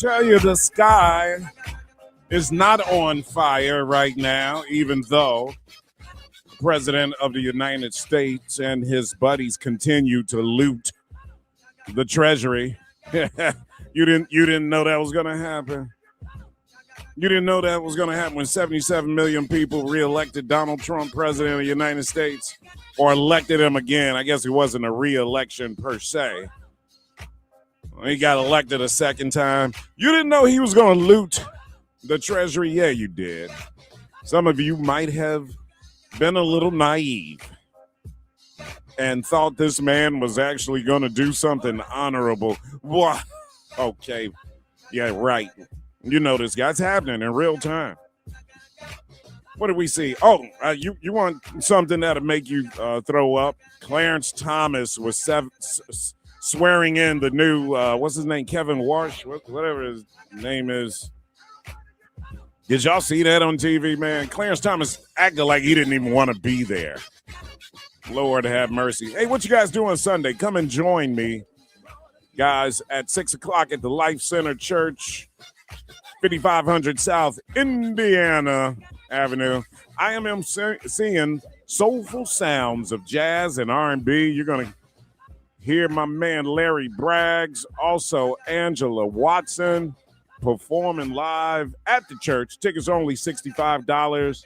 tell you the sky is not on fire right now, even though the President of the United States and his buddies continue to loot the Treasury. You didn't know that was gonna happen. You didn't know that was gonna happen when 77 million people reelected Donald Trump president of the United States, or elected him again. I guess it wasn't a reelection per se. He got elected a second time. You didn't know he was going to loot the Treasury? Yeah, you did. Some of you might have been a little naive and thought this man was actually going to do something honorable. What? Okay. Yeah, right. You know this guy's happening in real time. What did we see? Oh, you want something that'll make you throw up? Clarence Thomas was swearing in the new, what's his name, Kevin Walsh, whatever his name is. Did y'all see that on TV, man? Clarence Thomas acted like he didn't even want to be there. Lord have mercy. Hey, what you guys doing Sunday? Come and join me, guys, at 6 o'clock at the Life Center Church, 5500 South Indiana Avenue. I am seeing soulful sounds of jazz and R&B. You're going to hear my man Larry Braggs, also Angela Watson, performing live at the church. Tickets are only $65.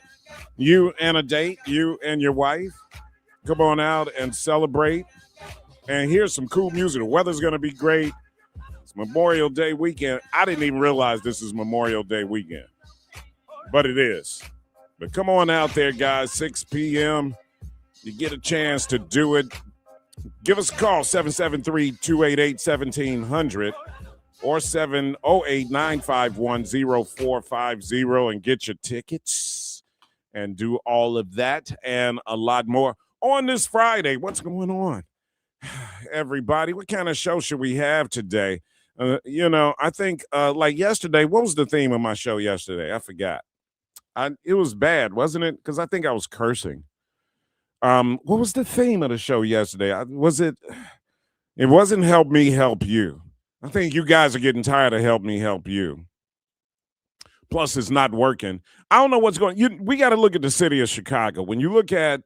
You and a date, you and your wife, come on out and celebrate. And here's some cool music. The weather's going to be great. It's Memorial Day weekend. I didn't even realize this is Memorial Day weekend, but it is. But come on out there, guys, 6 p.m. You get a chance to do it. Give us a call, 773-288-1700 or 708-951-0450 and get your tickets and do all of that and a lot more on this Friday. What's going on, everybody? What kind of show should we have today? I think like yesterday, what was the theme of my show yesterday? I forgot. It was bad, wasn't it? Because I think I was cursing. What was the theme of the show yesterday? It wasn't Help Me Help You. I think you guys are getting tired of Help Me Help You. Plus, it's not working. I don't know what's going on. We got to look at the city of Chicago. When you look at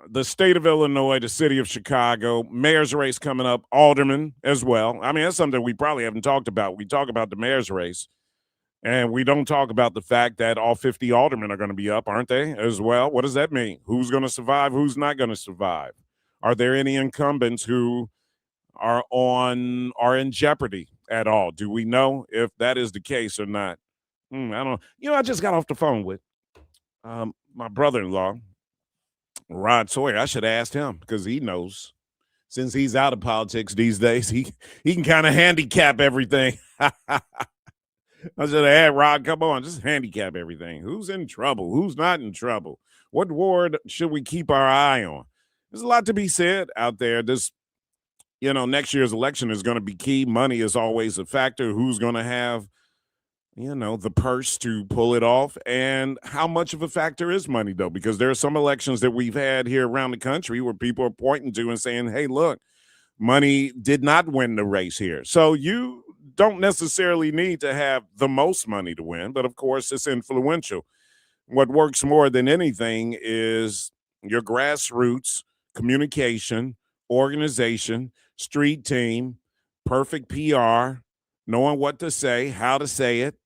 the state of Illinois, the city of Chicago, mayor's race coming up, alderman as well. I mean, that's something we probably haven't talked about. We talk about the mayor's race. And we don't talk about the fact that all 50 aldermen are going to be up, aren't they, as well? What does that mean? Who's going to survive? Who's not going to survive? Are there any incumbents who are in jeopardy at all? Do we know if that is the case or not? I don't know. I just got off the phone with my brother-in-law, Rod Sawyer. I should have asked him because he knows. Since he's out of politics these days, he can kind of handicap everything. I should have had Rod come on, just handicap everything. Who's in trouble? Who's not in trouble? What ward should we keep our eye on? There's a lot to be said out there. Next year's election is going to be key. Money is always a factor. Who's going to have, the purse to pull it off? And how much of a factor is money, though? Because there are some elections that we've had here around the country where people are pointing to and saying, hey, look, money did not win the race here. So you don't necessarily need to have the most money to win, but of course it's influential. What works more than anything is your grassroots communication, organization, street team, perfect PR, knowing what to say, how to say it.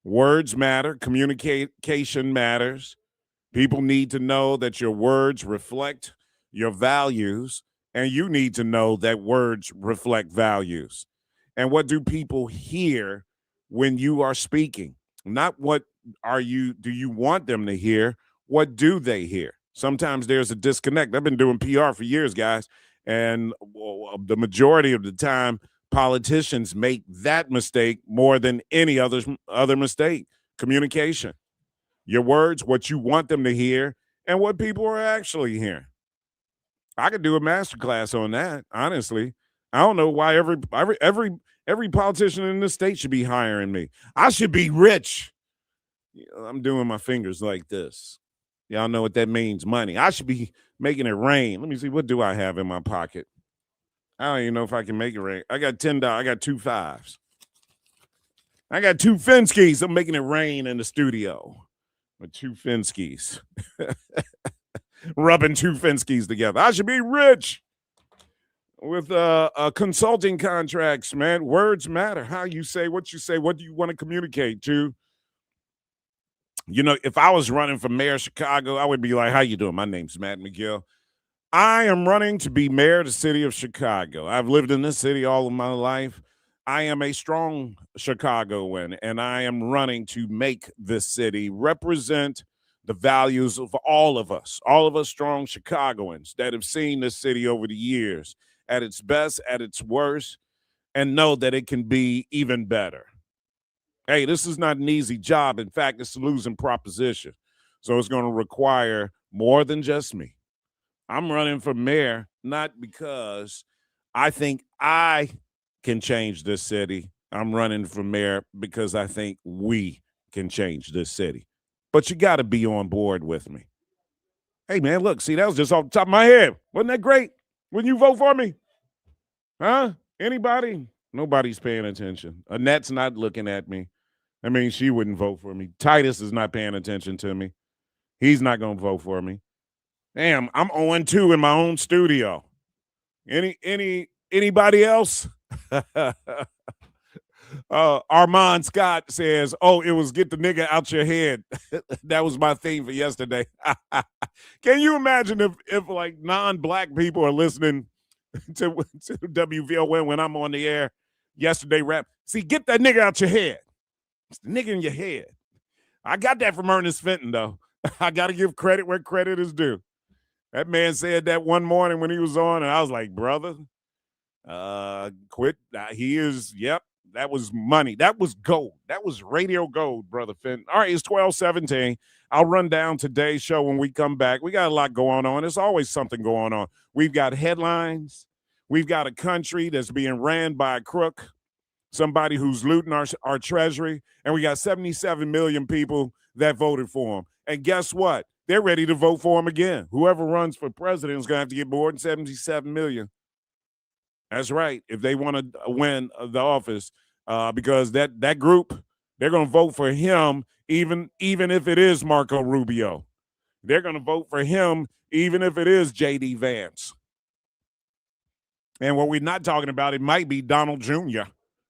Words matter, communication matters. People need to know that your words reflect your values, and you need to know that words reflect values. And what do people hear when you are speaking? Not what do you want them to hear? What do they hear? Sometimes there's a disconnect. I've been doing PR for years, guys. And the majority of the time, politicians make that mistake more than any other mistake. Communication. Your words, what you want them to hear, and what people are actually hearing. I could do a masterclass on that, honestly. I don't know why every politician in this state should be hiring me. I should be rich. I'm doing my fingers like this. Y'all know what that means, money. I should be making it rain. Let me see, what do I have in my pocket? I don't even know if I can make it rain. I got $10. I got 2 5s. I got two Finskys. I'm making it rain in the studio with two Finskys. Rubbing two Finskys together. I should be rich with consulting contracts, man. Words matter. How you say, what do you want to communicate to? You know, if I was running for mayor of Chicago, I would be like, how you doing? My name's Matt McGill. I am running to be mayor of the city of Chicago. I've lived in this city all of my life. I am a strong Chicagoan, and I am running to make this city represent the values of all of us strong Chicagoans that have seen this city over the years at its best, at its worst, and know that it can be even better. Hey, this is not an easy job. In fact, it's a losing proposition. So it's going to require more than just me. I'm running for mayor not because I think I can change this city. I'm running for mayor because I think we can change this city. But you got to be on board with me. Hey, man, look, see, that was just off the top of my head. Wasn't that great? Wouldn't you vote for me? Huh? Anybody? Nobody's paying attention. Annette's not looking at me. I mean, she wouldn't vote for me. Titus is not paying attention to me. He's not going to vote for me. Damn, I'm 0-2 in my own studio. Anybody else? Armand Scott says, oh, it was get the nigga out your head. That was my theme for yesterday. Can you imagine if like non-black people are listening to WVON when I'm on the air yesterday rap? See, get that nigga out your head. It's the nigga in your head. I got that from Ernest Fenton, though. I got to give credit where credit is due. That man said that one morning when he was on, and I was like, brother, quit. He is, yep, that was money. That was gold. That was radio gold, brother Fenton. All right, it's 12:17. I'll run down today's show when we come back. We got a lot going on. There's always something going on. We've got headlines. We've got a country that's being ran by a crook, somebody who's looting our treasury, and we got 77 million people that voted for him. And guess what? They're ready to vote for him again. Whoever runs for president is going to have to get more than 77 million. That's right. If they want to win the office, because that group, they're going to vote for him, even if it is Marco Rubio. They're going to vote for him, even if it is J.D. Vance. And what we're not talking about, it might be Donald Jr.,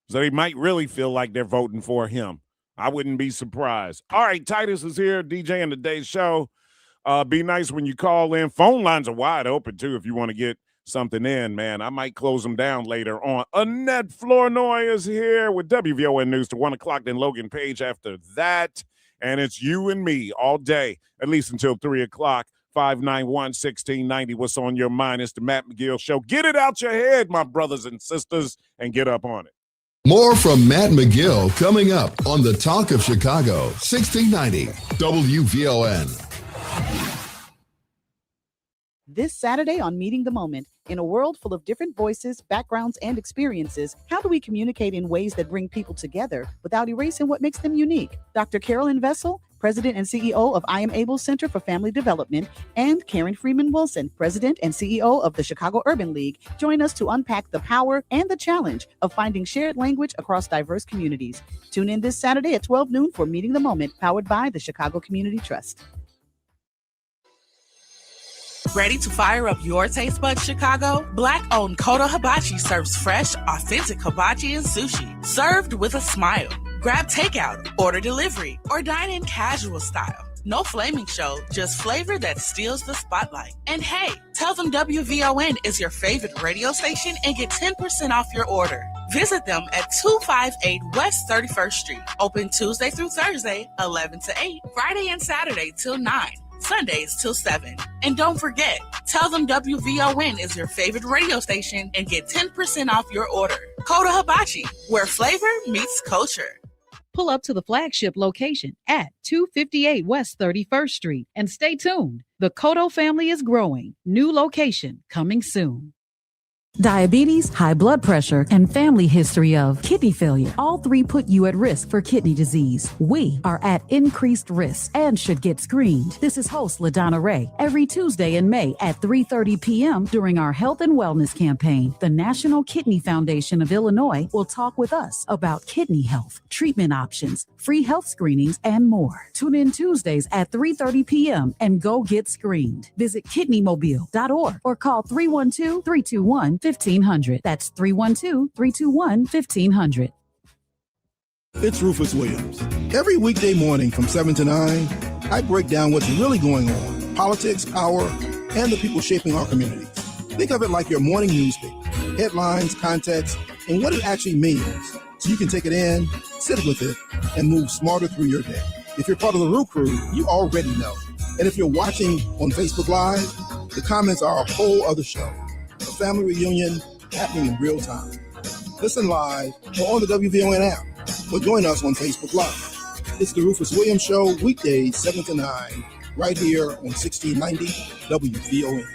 so they might really feel like they're voting for him. I wouldn't be surprised. All right, Titus is here, DJing today's show. Be nice when you call in. Phone lines are wide open, too, if you want to get something in, man. I might close them down later on. Annette Flournoy is here with WVON News to 1 o'clock, then Logan Page after that. And it's you and me all day, at least until 3 o'clock. 591-1690. What's on your mind? It's the Matt McGill Show. Get it out your head, my brothers and sisters, and get up on it. More from Matt McGill coming up on the Talk of Chicago, 1690 WVON. This Saturday on Meeting the Moment, in a world full of different voices, backgrounds, and experiences, how do we communicate in ways that bring people together without erasing what makes them unique? Dr. Carolyn Vessel, President and CEO of I Am Able Center for Family Development, and Karen Freeman Wilson, President and CEO of the Chicago Urban League, join us to unpack the power and the challenge of finding shared language across diverse communities. Tune in this Saturday at 12 noon for Meeting the Moment, powered by the Chicago Community Trust. Ready to fire up your taste buds, Chicago? Black-owned Koto Hibachi serves fresh, authentic hibachi and sushi, served with a smile. Grab takeout, order delivery, or dine in casual style. No flaming show, just flavor that steals the spotlight. And hey, tell them WVON is your favorite radio station and get 10% off your order. Visit them at 258 West 31st Street. Open Tuesday through Thursday, 11 to 8, Friday and Saturday till 9. Sundays till 7. And don't forget, tell them WVON is your favorite radio station and get 10% off your order. Koto Hibachi, where flavor meets culture. Pull up to the flagship location at 258 West 31st Street and stay tuned. The Koto family is growing. New location coming soon. Diabetes, high blood pressure, and family history of kidney failure. All three put you at risk for kidney disease. We are at increased risk and should get screened. This is host LaDonna Ray. Every Tuesday in May at 3:30 p.m. during our Health and Wellness campaign, the National Kidney Foundation of Illinois will talk with us about kidney health, treatment options, free health screenings, and more. Tune in Tuesdays at 3:30 p.m. and go get screened. Visit kidneymobile.org or call 312-321-1500. That's 312-321-1500. It's Rufus Williams. Every weekday morning from 7 to 9, I break down what's really going on, politics, power, and the people shaping our communities. Think of it like your morning newspaper, headlines, context, and what it actually means, so you can take it in, sit with it, and move smarter through your day. If you're part of the Roo Crew, you already know. And if you're watching on Facebook Live, the comments are a whole other show. A family reunion happening in real time. Listen live or on the WVON app, or join us on Facebook Live. It's the Rufus Williams Show, weekdays 7 to 9, right here on 1690 WVON.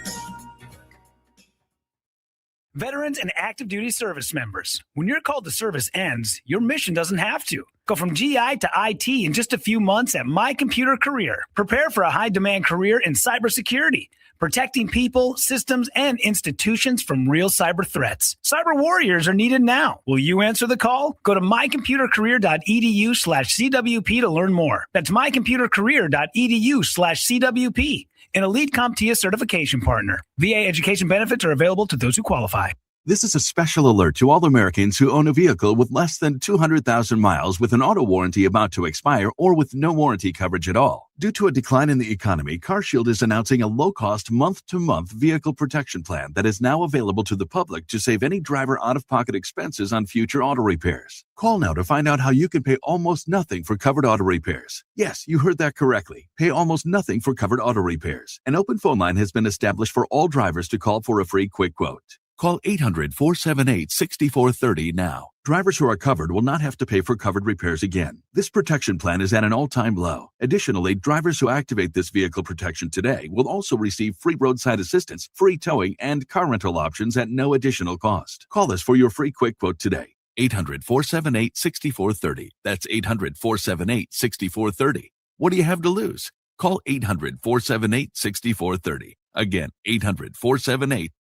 Veterans and active duty service members, when your call to service ends, your mission doesn't have to. Go from GI to IT in just a few months at My Computer Career. Prepare for a high-demand career in cybersecurity, protecting people, systems, and institutions from real cyber threats. Cyber warriors are needed now. Will you answer the call? Go to mycomputercareer.edu/CWP to learn more. That's mycomputercareer.edu/CWP. An elite CompTIA certification partner. VA education benefits are available to those who qualify. This is a special alert to all Americans who own a vehicle with less than 200,000 miles with an auto warranty about to expire or with no warranty coverage at all. Due to a decline in the economy, CarShield is announcing a low-cost month-to-month vehicle protection plan that is now available to the public to save any driver out-of-pocket expenses on future auto repairs. Call now to find out how you can pay almost nothing for covered auto repairs. Yes, you heard that correctly. Pay almost nothing for covered auto repairs. An open phone line has been established for all drivers to call for a free quick quote. Call 800-478-6430 now. Drivers who are covered will not have to pay for covered repairs again. This protection plan is at an all-time low. Additionally, drivers who activate this vehicle protection today will also receive free roadside assistance, free towing, and car rental options at no additional cost. Call us for your free quick quote today. 800-478-6430. That's 800-478-6430. What do you have to lose? Call 800-478-6430. Again, 800-478-6430.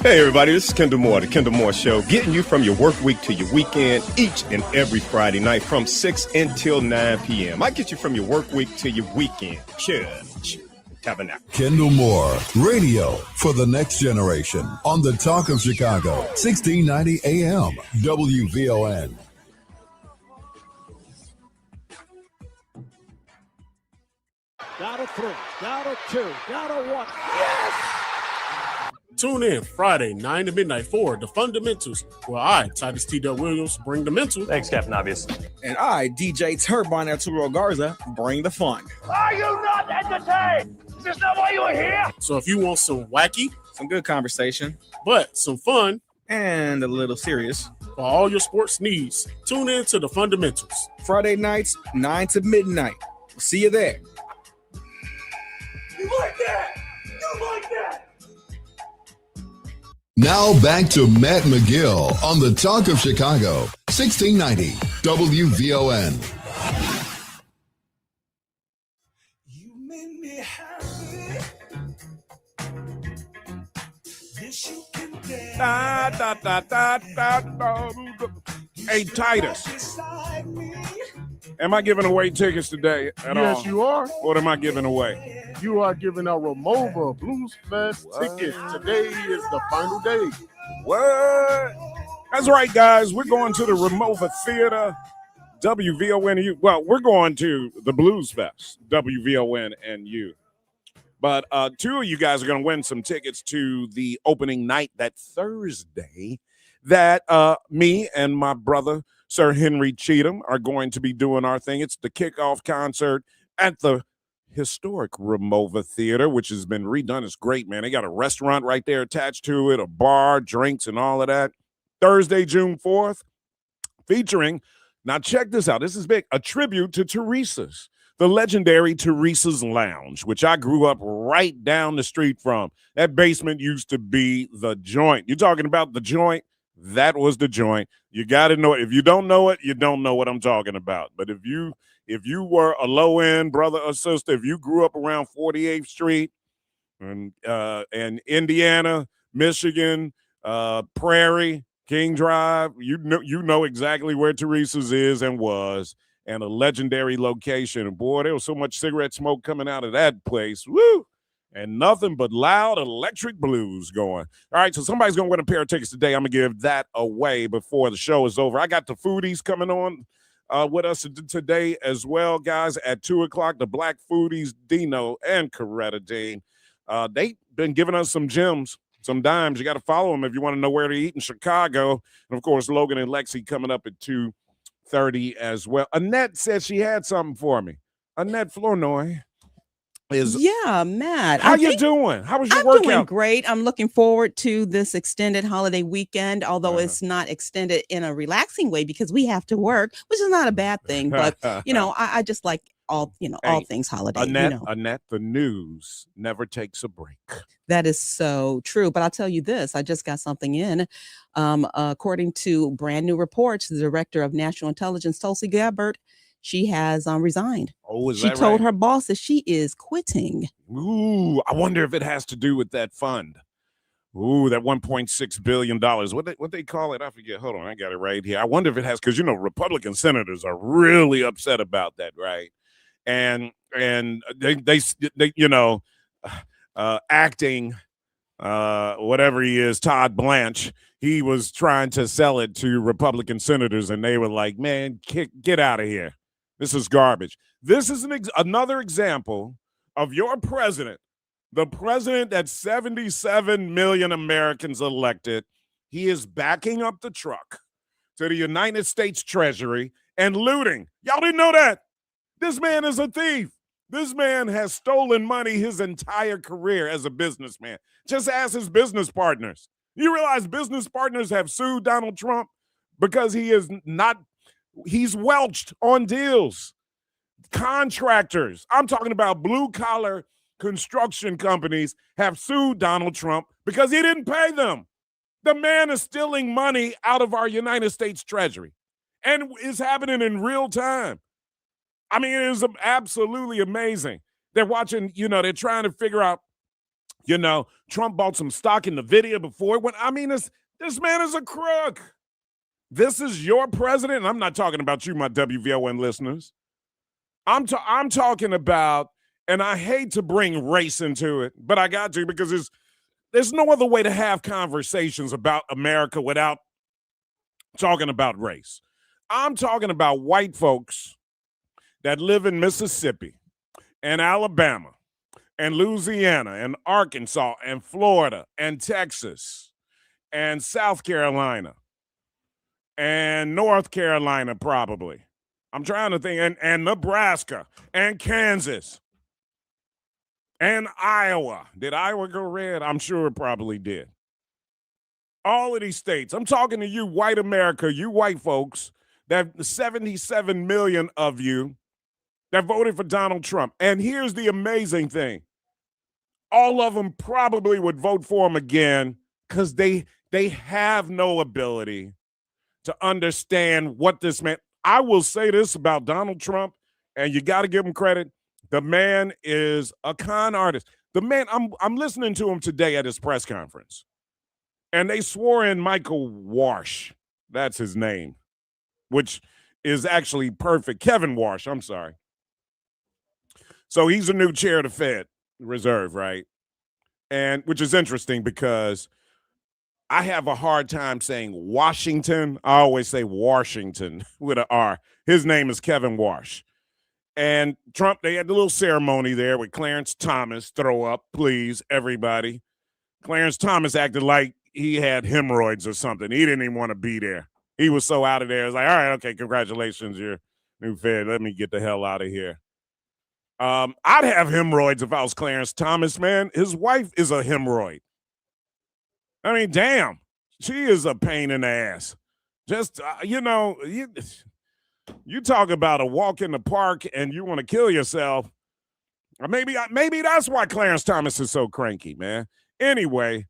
Hey everybody, this is Kendall Moore, the Kendall Moore Show, getting you from your work week to your weekend each and every Friday night from 6 until 9 p.m. I get you from your work week to your weekend. Church. Tabernacle. Kendall Moore, radio for the next generation on the Talk of Chicago, 1690 AM, WVON. Got a three, got a two, got a one. Yes! Tune in Friday, 9 to midnight for The Fundamentals, where I, Titus T. Del Williams, bring the mental. Thanks, Captain Obvious. And I, DJ Turbine Arturo Garza, bring the fun. Are you not entertained? Is this not why you are here? So if you want some wacky, some good conversation, but some fun, and a little serious, for all your sports needs, tune in to The Fundamentals. Friday nights, 9 to midnight. We'll see you there. You like that? You like that? Now back to Matt McGill on the Talk of Chicago, 1690 WVON. You made me happy. This you can get. Hey, Titus. Am I giving away tickets today at all? Yes, you are. What am I giving away? You are giving out Ramova Blues Fest tickets. Today is the final day. What? That's right, guys. We're going to the Ramova Theater, WVON. Well, we're going to the Blues Fest, WVON and you. But two of you guys are going to win some tickets to the opening night that Thursday that me and my brother, Sir Henry Cheatham, are going to be doing our thing. It's the kickoff concert at the historic Ramova Theater, which has been redone. It's great, man. They got a restaurant right there attached to it, a bar, drinks, and all of that. Thursday, June 4th, featuring, now check this out. This is big, a tribute to Teresa's. the legendary Teresa's Lounge, which I grew up right down the street from. That basement used to be the joint. You're talking about the joint? That was the joint. You got to know it. If you don't know it, you don't know what I'm talking about. But if you were a low-end brother or sister, if you grew up around 48th Street and Indiana, Michigan, Prairie, King Drive, you know exactly where Teresa's is and was. And a legendary location. And boy, there was so much cigarette smoke coming out of that place. Woo! And nothing but loud electric blues going. All right, so somebody's going to win a pair of tickets today. I'm going to give that away before the show is over. I got the Foodies coming on with us today as well, guys, at 2 o'clock. The Black Foodies, Dino and Coretta Dean. They've been giving us some gems, some dimes. You got to follow them if you want to know where to eat in Chicago. And, of course, Logan and Lexi coming up at 2:30 as well. Annette said she had something for me. Annette Flournoy is. Yeah, Matt. How you doing? How was your workout? I'm doing great. I'm looking forward to this extended holiday weekend, although it's not extended in a relaxing way because we have to work, which is not a bad thing. But, I just like all things holiday. Annette, the news never takes a break. That is so true. But I'll tell you this, I just got something in. According to brand new reports, the director of national intelligence, Tulsi Gabbard, she has resigned. Oh, is she that told right? her boss that she is quitting. Ooh, I wonder if it has to do with that fund. Ooh, that $1.6 billion. What they call it? I forget. Hold on, I got it right here. I wonder if it has, because Republican senators are really upset about that, right? And they acting whatever he is, Todd Blanche, he was trying to sell it to Republican senators, and they were like, man, get out of here. This is garbage. This is another example of your president, the president that 77 million Americans elected. He is backing up the truck to the United States Treasury and looting. Y'all didn't know that? This man is a thief. This man has stolen money his entire career as a businessman. Just ask his business partners. You realize business partners have sued Donald Trump because he's welched on deals. Contractors, I'm talking about blue-collar construction companies, have sued Donald Trump because he didn't pay them. The man is stealing money out of our United States Treasury, and it's happening in real time. I mean, it is absolutely amazing. They're watching, they're trying to figure out, Trump bought some stock in the video before it went. I mean, this man is a crook. This is your president. And I'm not talking about you, my WVON listeners. I'm talking about, and I hate to bring race into it, but I got to, because there's no other way to have conversations about America without talking about race. I'm talking about white folks that live in Mississippi and Alabama and Louisiana and Arkansas and Florida and Texas and South Carolina and North Carolina probably. I'm trying to think, and Nebraska and Kansas and Iowa. Did Iowa go red? I'm sure it probably did. All of these states. I'm talking to you, white America, you white folks, that 77 million of you that voted for Donald Trump. And here's the amazing thing. All of them probably would vote for him again because they have no ability to understand what this meant. I will say this about Donald Trump, and you got to give him credit. The man is a con artist. The man, I'm listening to him today at his press conference, and they swore in Michael Warsh. That's his name, which is actually perfect. Kevin Warsh, I'm sorry. So he's a new chair of the Fed Reserve, right? And which is interesting because I have a hard time saying Washington. I always say Washington with an R. His name is Kevin Warsh. And Trump, they had the little ceremony there with Clarence Thomas. Throw up, please, everybody. Clarence Thomas acted like he had hemorrhoids or something. He didn't even want to be there. He was so out of there. It was like, all right, okay, congratulations, you're new Fed. Let me get the hell out of here. I'd have hemorrhoids if I was Clarence Thomas, man. His wife is a hemorrhoid. I mean, damn, she is a pain in the ass. Just, You talk about a walk in the park and you want to kill yourself. Maybe that's why Clarence Thomas is so cranky, man. Anyway,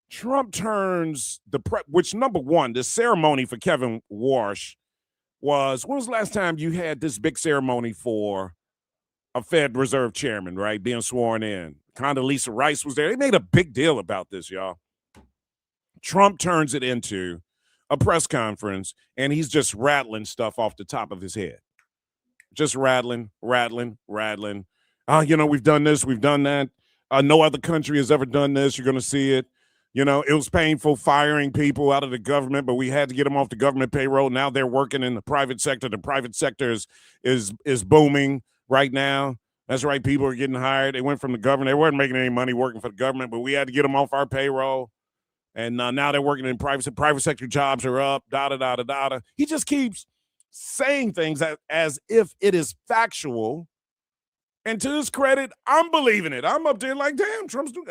Trump turns which, number one, the ceremony for Kevin Walsh when was the last time you had this big ceremony for a Fed Reserve chairman, right, being sworn in? Condoleezza Rice was there. They made a big deal about this, y'all. Trump turns it into a press conference, and he's just rattling stuff off the top of his head. Just rattling. We've done this, we've done that. No other country has ever done this. You're going to see it. It was painful firing people out of the government, but we had to get them off the government payroll. Now they're working in the private sector. The private sector is booming right now. That's right. People are getting hired. They went from the government. They weren't making any money working for the government, but we had to get them off our payroll. And now they're working in private sector jobs are up, da-da-da-da-da. He just keeps saying things as if it is factual. And to his credit, I'm believing it. I'm up there like, damn, Trump's doing,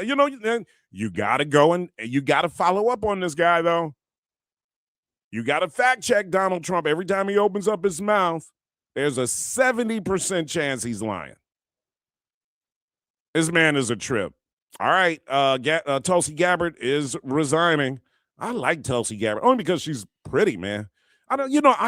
you got to go and you got to follow up on this guy, though. You got to fact check Donald Trump. Every time he opens up his mouth, there's a 70% chance he's lying. This man is a trip. All right, Tulsi Gabbard is resigning. I like Tulsi Gabbard only because she's pretty, man.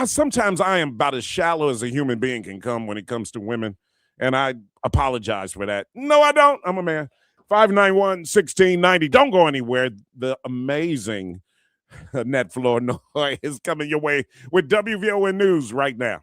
Sometimes I am about as shallow as a human being can come when it comes to women, and I apologize for that. No, I don't. I'm a man. 591-1690. Don't go anywhere. The amazing Net Flournoy is coming your way with WVON News right now.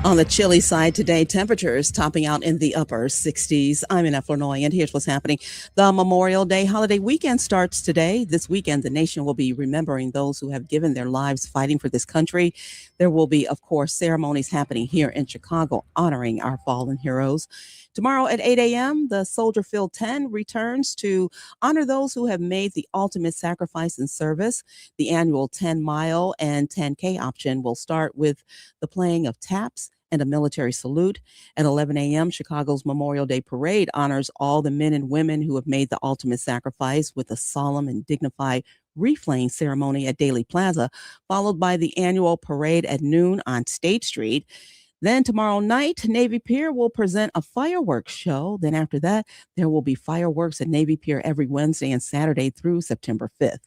On the chilly side today, temperatures topping out in the upper 60s. I'm Annette Flournoy, and here's what's happening. The Memorial Day holiday weekend starts today. This weekend, the nation will be remembering those who have given their lives fighting for this country. There will be, of course, ceremonies happening here in Chicago honoring our fallen heroes. Tomorrow at 8 a.m., the Soldier Field 10 returns to honor those who have made the ultimate sacrifice in service. The annual 10-mile and 10K option will start with the playing of taps and a military salute. At 11 a.m., Chicago's Memorial Day Parade honors all the men and women who have made the ultimate sacrifice with a solemn and dignified reflaying ceremony at Daley Plaza, followed by the annual parade at noon on State Street. Then tomorrow night, Navy Pier will present a fireworks show. Then after that, there will be fireworks at Navy Pier every Wednesday and Saturday through September 5th.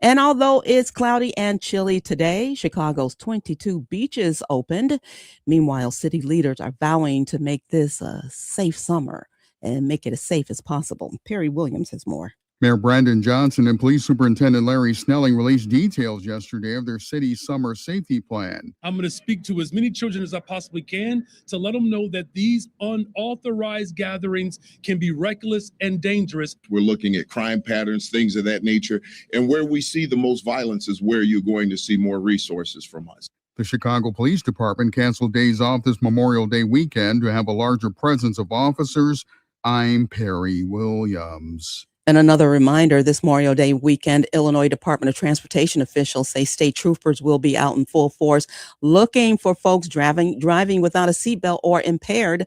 And although it's cloudy and chilly today, Chicago's 22 beaches opened. Meanwhile, city leaders are vowing to make this a safe summer and make it as safe as possible. Perry Williams has more. Mayor Brandon Johnson and Police Superintendent Larry Snelling released details yesterday of their city's summer safety plan. I'm going to speak to as many children as I possibly can to let them know that these unauthorized gatherings can be reckless and dangerous. We're looking at crime patterns, things of that nature, and where we see the most violence is where you're going to see more resources from us. The Chicago Police Department canceled days off this Memorial Day weekend to have a larger presence of officers. I'm Perry Williams. And another reminder, this Memorial Day weekend, Illinois Department of Transportation officials say state troopers will be out in full force looking for folks driving without a seatbelt or impaired.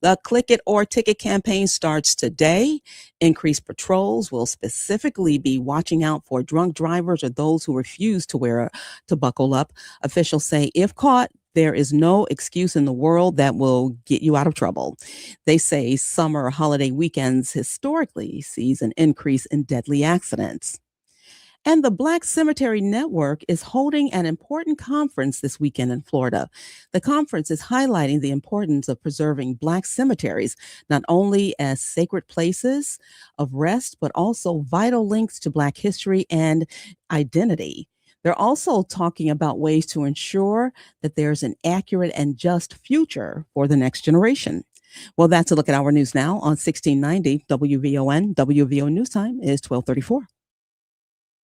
The Click It or Ticket campaign starts today. Increased patrols will specifically be watching out for drunk drivers or those who refuse to buckle up. Officials say if caught, there is no excuse in the world that will get you out of trouble. They say summer holiday weekends historically sees an increase in deadly accidents. And the Black Cemetery Network is holding an important conference this weekend in Florida. The conference is highlighting the importance of preserving Black cemeteries, not only as sacred places of rest, but also vital links to Black history and identity. They're also talking about ways to ensure that there's an accurate and just future for the next generation. Well, that's a look at our news now on 1690 WVON. WVON News Time is 12:34.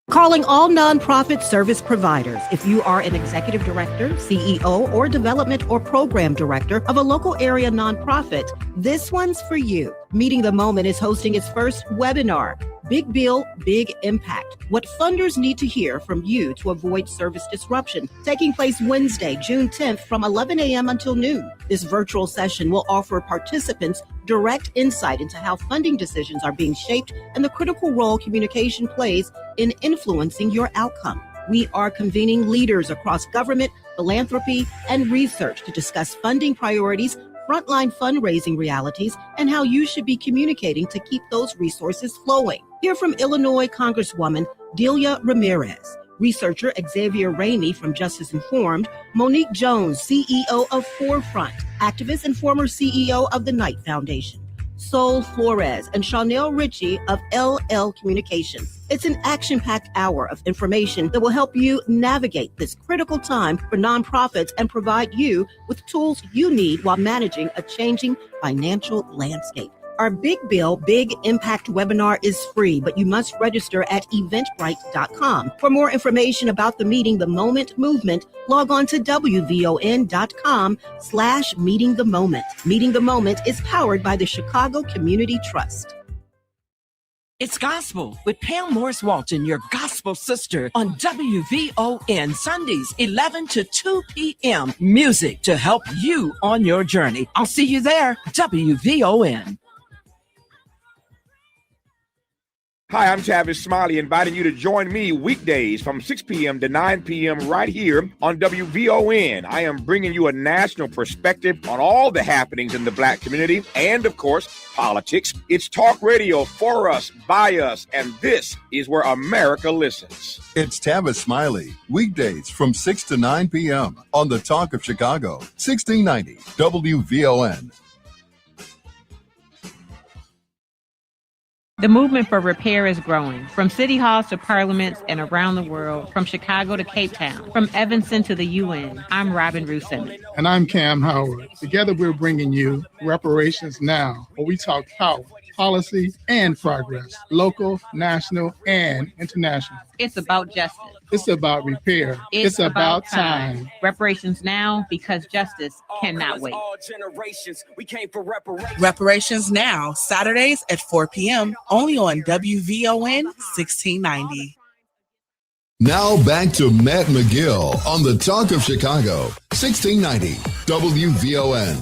Calling all nonprofit service providers. If you are an executive director, CEO, or development or program director of a local area nonprofit, this one's for you. Meeting the Moment is hosting its first webinar, Big Bill, Big Impact. What funders need to hear from you to avoid service disruption. Taking place Wednesday, June 10th from 11 a.m. until noon. This virtual session will offer participants direct insight into how funding decisions are being shaped and the critical role communication plays in influencing your outcome. We are convening leaders across government, philanthropy, and research to discuss funding priorities, frontline fundraising realities, and how you should be communicating to keep those resources flowing. Hear from Illinois Congresswoman Delia Ramirez, researcher Xavier Rainey from Justice Informed, Monique Jones, CEO of Forefront, activist and former CEO of the Knight Foundation, Sol Flores, and Chanel Ritchie of LL Communications. It's an action-packed hour of information that will help you navigate this critical time for nonprofits and provide you with tools you need while managing a changing financial landscape. Our Big Bill, Big Impact webinar is free, but you must register at eventbrite.com. For more information about the Meeting the Moment movement, log on to wvon.com/Meeting the Moment. Meeting the Moment is powered by the Chicago Community Trust. It's Gospel with Pam Morris Walton, your gospel sister, on WVON Sundays, 11 to 2 p.m. Music to help you on your journey. I'll see you there, WVON. Hi, I'm Tavis Smiley, inviting you to join me weekdays from 6 p.m. to 9 p.m. right here on WVON. I am bringing you a national perspective on all the happenings in the Black community and, of course, politics. It's talk radio for us, by us, and this is where America listens. It's Tavis Smiley, weekdays from 6 to 9 p.m. on the Talk of Chicago, 1690 WVON. The movement for repair is growing, from city halls to parliaments and around the world, from Chicago to Cape Town, from Evanston to the UN. I'm Robin Rusin. And I'm Cam Howard. Together we're bringing you Reparations Now, where we talk power, policy, and progress, local, national, and international. It's about justice. It's about repair. It's about time. Reparations now, because justice cannot wait. Reparations Now, Saturdays at 4 p.m. only on WVON 1690. Now back to Matt McGill on the Talk of Chicago, 1690 WVON.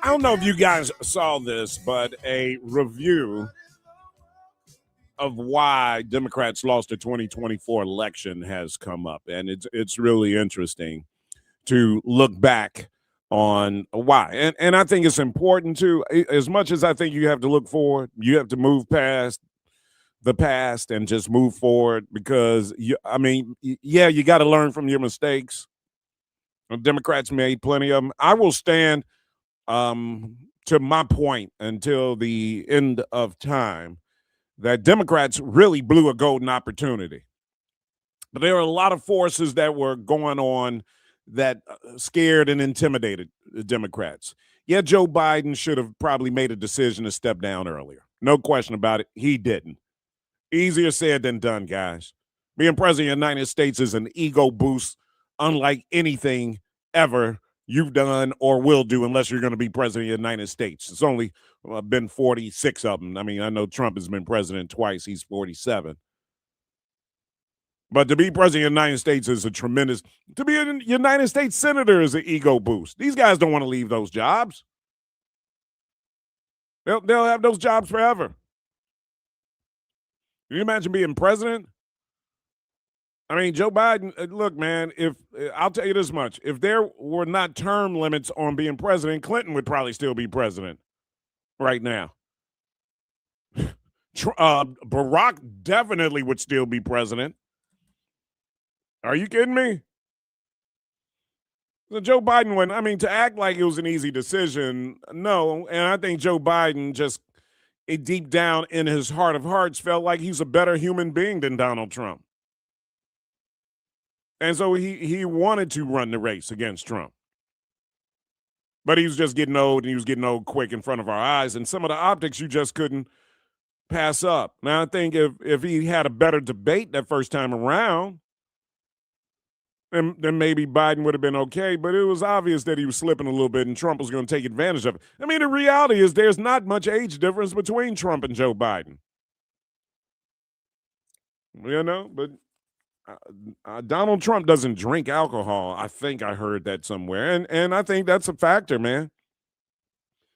I don't know if you guys saw this, but a review of why Democrats lost the 2024 election has come up, and it's really interesting to look back on why. And I think it's important to, as much as I think you have to look forward, you have to move past the past and just move forward, because you got to learn from your mistakes. Democrats made plenty of them. I will stand to my point until the end of time that Democrats really blew a golden opportunity. But there are a lot of forces that were going on that scared and intimidated the Democrats. Yeah, Joe Biden should have probably made a decision to step down earlier. No question about it. He didn't. Easier said than done, guys. Being president of the United States is an ego boost unlike anything ever you've done or will do, unless you're going to be president of the United States. It's only been 46 of them. I mean, I know Trump has been president twice. He's 47. But to be president of the United States is a tremendous, to be a United States senator is an ego boost. These guys don't want to leave those jobs. They'll have those jobs forever. Can you imagine being president? I mean, Joe Biden, look, man, I'll tell you this much. If there were not term limits on being president, Clinton would probably still be president right now. Barack definitely would still be president. Are you kidding me? So Joe Biden went, to act like it was an easy decision, no. And I think Joe Biden just, deep down in his heart of hearts, felt like he's a better human being than Donald Trump. And so he wanted to run the race against Trump. But he was just getting old, and he was getting old quick in front of our eyes. And some of the optics you just couldn't pass up. Now, I think if he had a better debate that first time around, then maybe Biden would have been okay. But it was obvious that he was slipping a little bit, and Trump was going to take advantage of it. I mean, the reality is there's not much age difference between Trump and Joe Biden. But Donald Trump doesn't drink alcohol. I think I heard that somewhere. And I think that's a factor, man.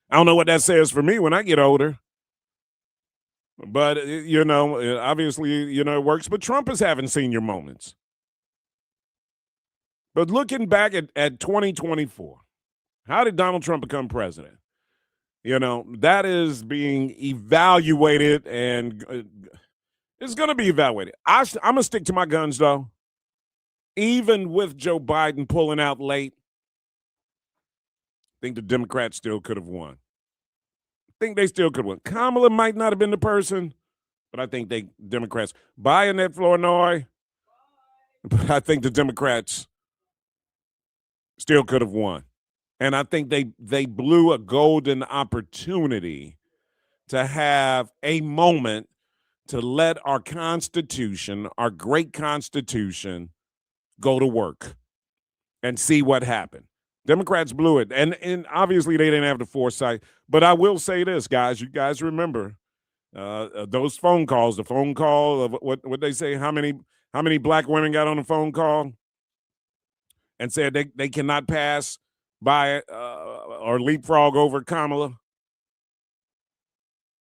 I don't know what that says for me when I get older. But, obviously, it works. But Trump is having senior moments. But looking back at 2024, how did Donald Trump become president? That is being evaluated, and it's going to be evaluated. I'm going to stick to my guns, though. Even with Joe Biden pulling out late, I think the Democrats still could have won. I think they still could have won. Kamala might not have been the person, but I think Democrats buying that Flournoy, but I think the Democrats still could have won. And I think they blew a golden opportunity to have a moment to let our Constitution, our great Constitution, go to work and see what happened. Democrats blew it. And obviously they didn't have the foresight. But I will say this, guys. You guys remember those phone calls, the phone call of what they say, how many black women got on the phone call and said they cannot pass by or leapfrog over Kamala.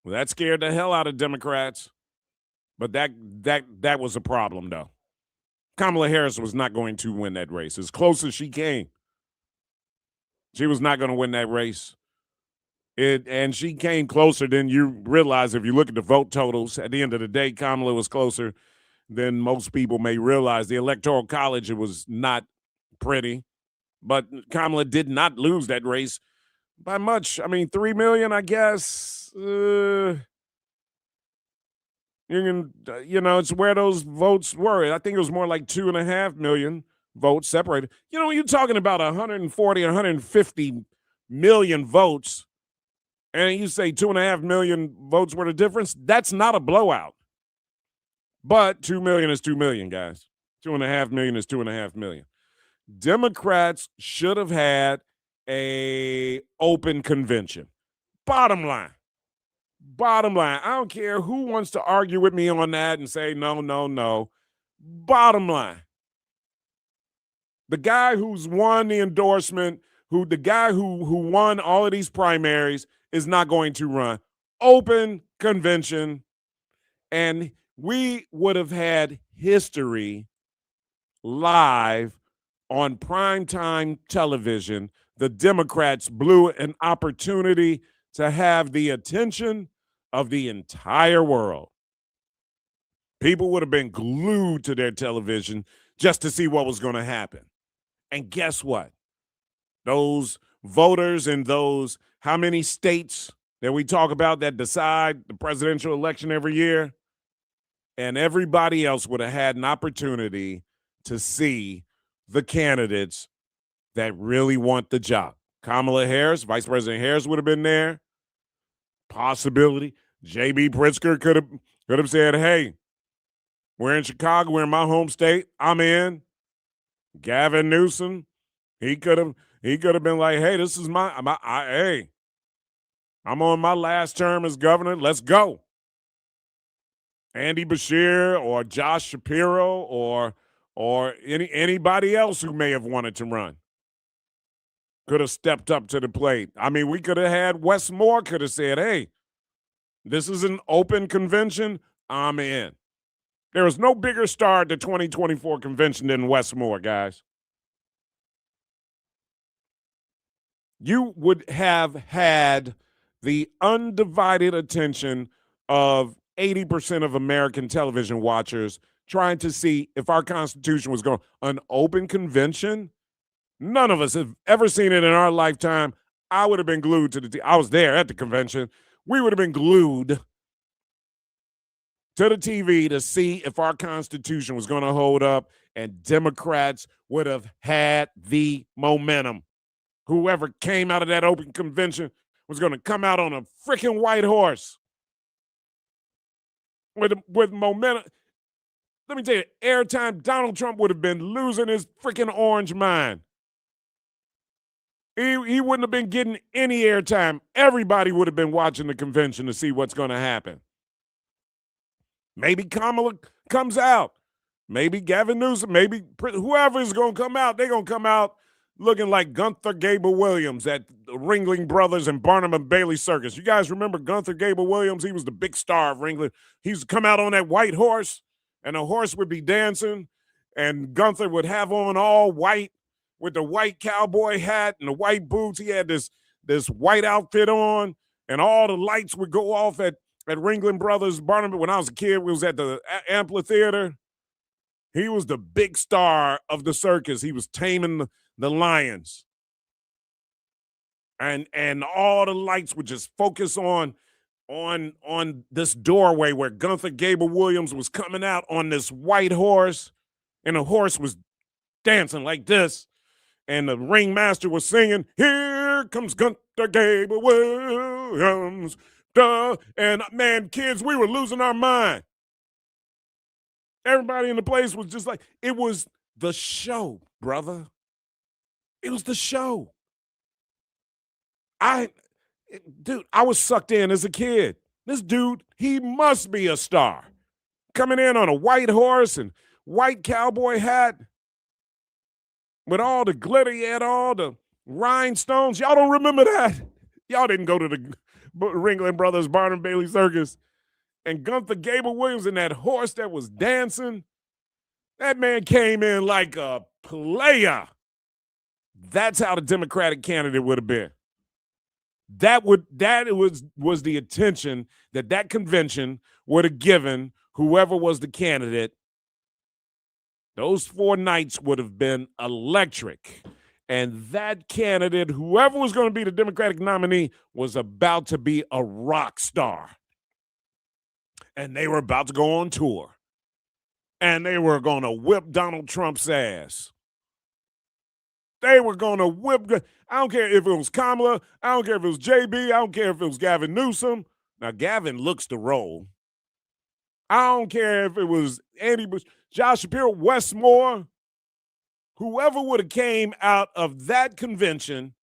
Well, that scared the hell out of Democrats. But that was a problem, though. Kamala Harris was not going to win that race. As close as she came, she was not going to win that race. And she came closer than you realize if you look at the vote totals. At the end of the day, Kamala was closer than most people may realize. The Electoral College, it was not pretty. But Kamala did not lose that race by much. I mean, 3 million, I guess. It's where those votes were. I think it was more like 2.5 million votes separated. When you're talking about 140, 150 million votes, and you say 2.5 million votes were the difference, that's not a blowout. But 2 million is 2 million, guys. 2.5 million is 2.5 million. Democrats should have had a open convention. Bottom line. I don't care who wants to argue with me on that and say no. Bottom line. The guy who's won the endorsement, the guy who won all of these primaries is not going to run. Open convention. And we would have had history live on primetime television. The Democrats blew an opportunity to have the attention of the entire world. People would have been glued to their television just to see what was going to happen. And guess what? Those voters in those, how many states that we talk about that decide the presidential election every year, and everybody else would have had an opportunity to see the candidates that really want the job. Kamala Harris, Vice President Harris would have been there. Possibility. J.B. Pritzker could have said, hey, we're in Chicago. We're in my home state. I'm in. Gavin Newsom, he could have been like, hey, this is hey, I'm on my last term as governor. Let's go. Andy Beshear or Josh Shapiro or anybody else who may have wanted to run could have stepped up to the plate. I mean, we could have had Wes Moore could have said, hey, this is an open convention. I'm in. There was no bigger star at the 2024 convention than Wes Moore, guys. You would have had the undivided attention of 80% of American television watchers trying to see if our Constitution was going an open convention. None of us have ever seen it in our lifetime. I would have been glued to I was there at the convention. We would have been glued to the TV to see if our Constitution was going to hold up, and Democrats would have had the momentum. Whoever came out of that open convention was going to come out on a freaking white horse with momentum. Let me tell you, airtime, Donald Trump would have been losing his freaking orange mind. He wouldn't have been getting any airtime. Everybody would have been watching the convention to see what's going to happen. Maybe Kamala comes out. Maybe Gavin Newsom, maybe whoever is going to come out, they're going to come out looking like Gunther Gable Williams at the Ringling Brothers and Barnum and Bailey Circus. You guys remember Gunther Gable Williams? He was the big star of Ringling. He used to come out on that white horse, and the horse would be dancing, and Gunther would have on all white with the white cowboy hat and the white boots. He had this white outfit on, and all the lights would go off at Ringling Brothers, Barnum. When I was a kid, we was at the amphitheater. He was the big star of the circus. He was taming the lions. And all the lights would just focus on this doorway where Gunther Gable Williams was coming out on this white horse, and the horse was dancing like this, and the ringmaster was singing, "Here comes Gunther Gable Williams." Duh. And man, kids, we were losing our mind. Everybody in the place was just like, it was the show, brother. It was the show. I was sucked in as a kid. This dude, he must be a star. Coming in on a white horse and white cowboy hat with all the glitter, he had all the rhinestones. Y'all don't remember that? Y'all didn't go to the Ringling Brothers Barnum Bailey Circus. And Gunther Gable Williams and that horse that was dancing, that man came in like a player. That's how the Democratic candidate would have been. That was the attention that convention would have given whoever was the candidate. Those 4 nights would have been electric. And that candidate, whoever was going to be the Democratic nominee, was about to be a rock star. And they were about to go on tour. And they were going to whip Donald Trump's ass. They were going to whip. I don't care if it was Kamala. I don't care if it was JB. I don't care if it was Gavin Newsom. Now, Gavin looks the role. I don't care if it was Andy Bush, Josh Shapiro, Wes Moore. Whoever would have came out of that convention,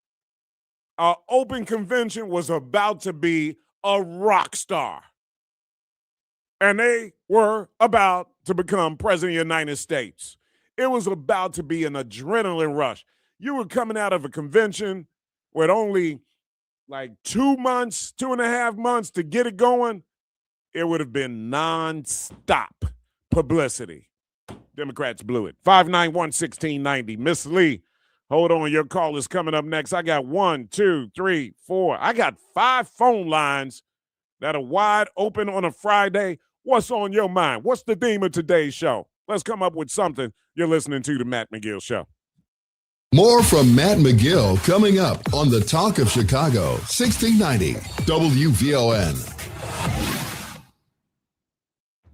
our open convention was about to be a rock star. And they were about to become president of the United States. It was about to be an adrenaline rush. You were coming out of a convention with only like 2 months, 2.5 months to get it going. It would have been nonstop publicity. Democrats blew it. 591-1690. Miss Lee, hold on. Your call is coming up next. I got 1, 2, 3, 4. I got 5 phone lines that are wide open on a Friday. What's on your mind? What's the theme of today's show? Let's come up with something. You're listening to the Matt McGill Show. More from Matt McGill coming up on the Talk of Chicago, 1690 WVON.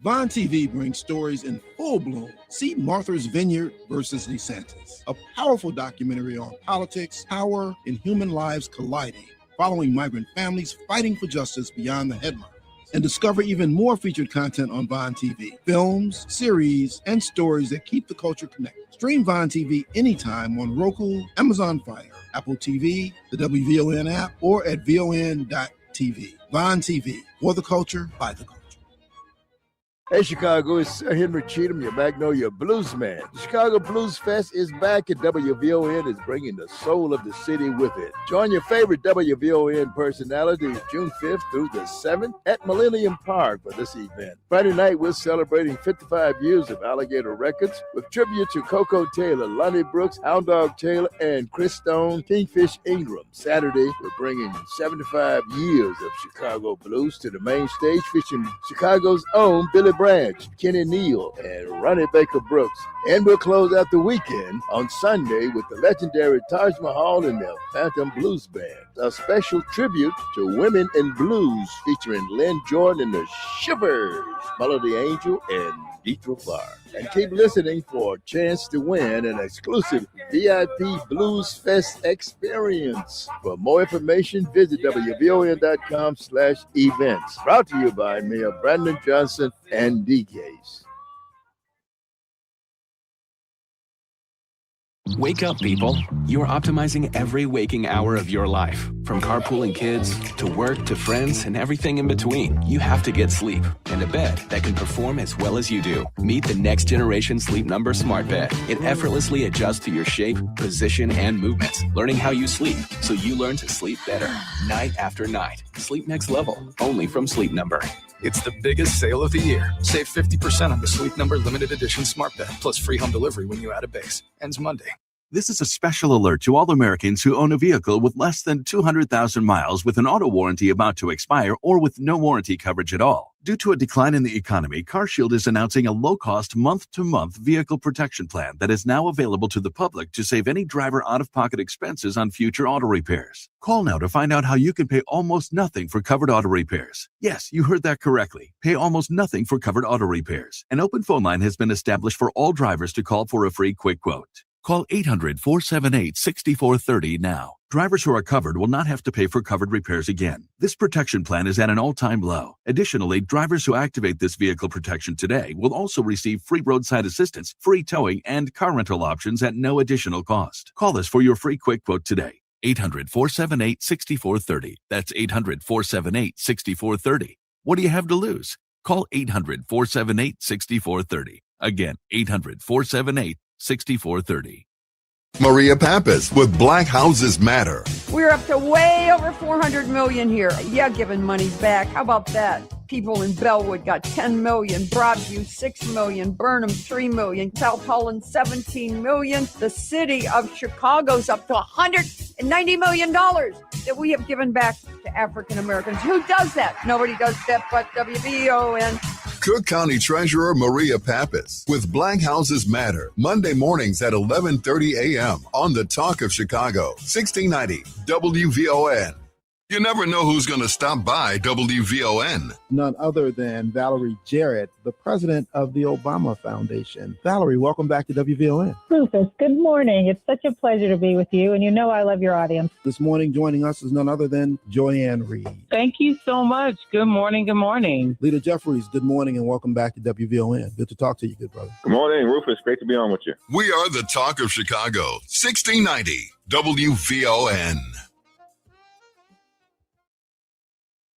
Vine TV brings stories in full bloom. See Martha's Vineyard versus DeSantis, a powerful documentary on politics, power, and human lives colliding, following migrant families fighting for justice beyond the headlines. And discover even more featured content on Vine TV, films, series, and stories that keep the culture connected. Stream Vine TV anytime on Roku, Amazon Fire, Apple TV, the WVON app, or at VON.TV. Vine TV, for the culture, by the culture. Hey, Chicago, it's Sir Henry Cheatham, your Magnolia Blues man. The Chicago Blues Fest is back, and WVON is bringing the soul of the city with it. Join your favorite WVON personalities June 5th through the 7th at Millennium Park for this event. Friday night, we're celebrating 55 years of Alligator Records with tribute to Coco Taylor, Lonnie Brooks, Hound Dog Taylor, and Chris Stone, Kingfish Ingram. Saturday, we're bringing 75 years of Chicago Blues to the main stage, featuring Chicago's own Billy Branch, Kenny Neal, and Ronnie Baker Brooks. And we'll close out the weekend on Sunday with the legendary Taj Mahal and the Phantom Blues Band. A special tribute to women in blues featuring Lynn Jordan and the Shivers, Melody Angel, and Deetra Bar. And keep listening for a chance to win an exclusive VIP Blues Fest experience. For more information, visit WVON.com/events. Brought to you by Mayor Brandon Johnson and DKs. Wake up, people. You're optimizing every waking hour of your life. From carpooling kids, to work, to friends, and everything in between. You have to get sleep, and a bed that can perform as well as you do. Meet the next generation Sleep Number Smart Bed. It effortlessly adjusts to your shape, position, and movements, learning how you sleep, so you learn to sleep better, night after night. Sleep next level, only from Sleep Number. It's the biggest sale of the year. Save 50% on the Sleep Number limited edition smart bed, plus free home delivery when you add a base. Ends Monday. This is a special alert to all Americans who own a vehicle with less than 200,000 miles with an auto warranty about to expire or with no warranty coverage at all. Due to a decline in the economy, CarShield is announcing a low-cost month-to-month vehicle protection plan that is now available to the public to save any driver out-of-pocket expenses on future auto repairs. Call now to find out how you can pay almost nothing for covered auto repairs. Yes, you heard that correctly. Pay almost nothing for covered auto repairs. An open phone line has been established for all drivers to call for a free quick quote. Call 800-478-6430 now. Drivers who are covered will not have to pay for covered repairs again. This protection plan is at an all-time low. Additionally, drivers who activate this vehicle protection today will also receive free roadside assistance, free towing, and car rental options at no additional cost. Call us for your free quick quote today. 800-478-6430. That's 800-478-6430. What do you have to lose? Call 800-478-6430. Again, 800-478-6430. Maria Pappas with Black Houses Matter. We're up to way over 400 million here. Yeah, giving money back. How about that? People in Bellwood got 10 million, Broadview 6 million, Burnham 3 million, South Holland 17 million. The city of Chicago's up to $190 million that we have given back to African Americans. Who does that? Nobody does that but WVON. Cook County Treasurer Maria Pappas with Black Houses Matter, Monday mornings at 11:30 a.m. on the Talk of Chicago, 1690 WVON. You never know who's going to stop by WVON. None other than Valerie Jarrett, the president of the Obama Foundation. Valerie, welcome back to WVON. Rufus, good morning. It's such a pleasure to be with you, and you know I love your audience. This morning joining us is none other than Joyanne Reed. Thank you so much. Good morning. Good morning. Lita Jeffries, good morning and welcome back to WVON. Good to talk to you, good brother. Good morning, Rufus. Great to be on with you. We are the Talk of Chicago, 1690 WVON.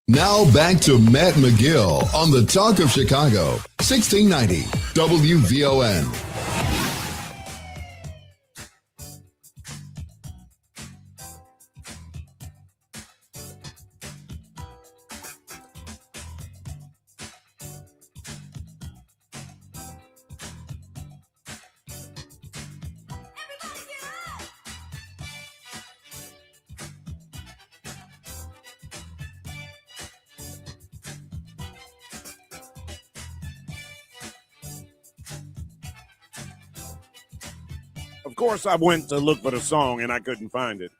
Now back to Matt McGill on the Talk of Chicago, 1690 WVON. Of course, I went to look for the song and I couldn't find it.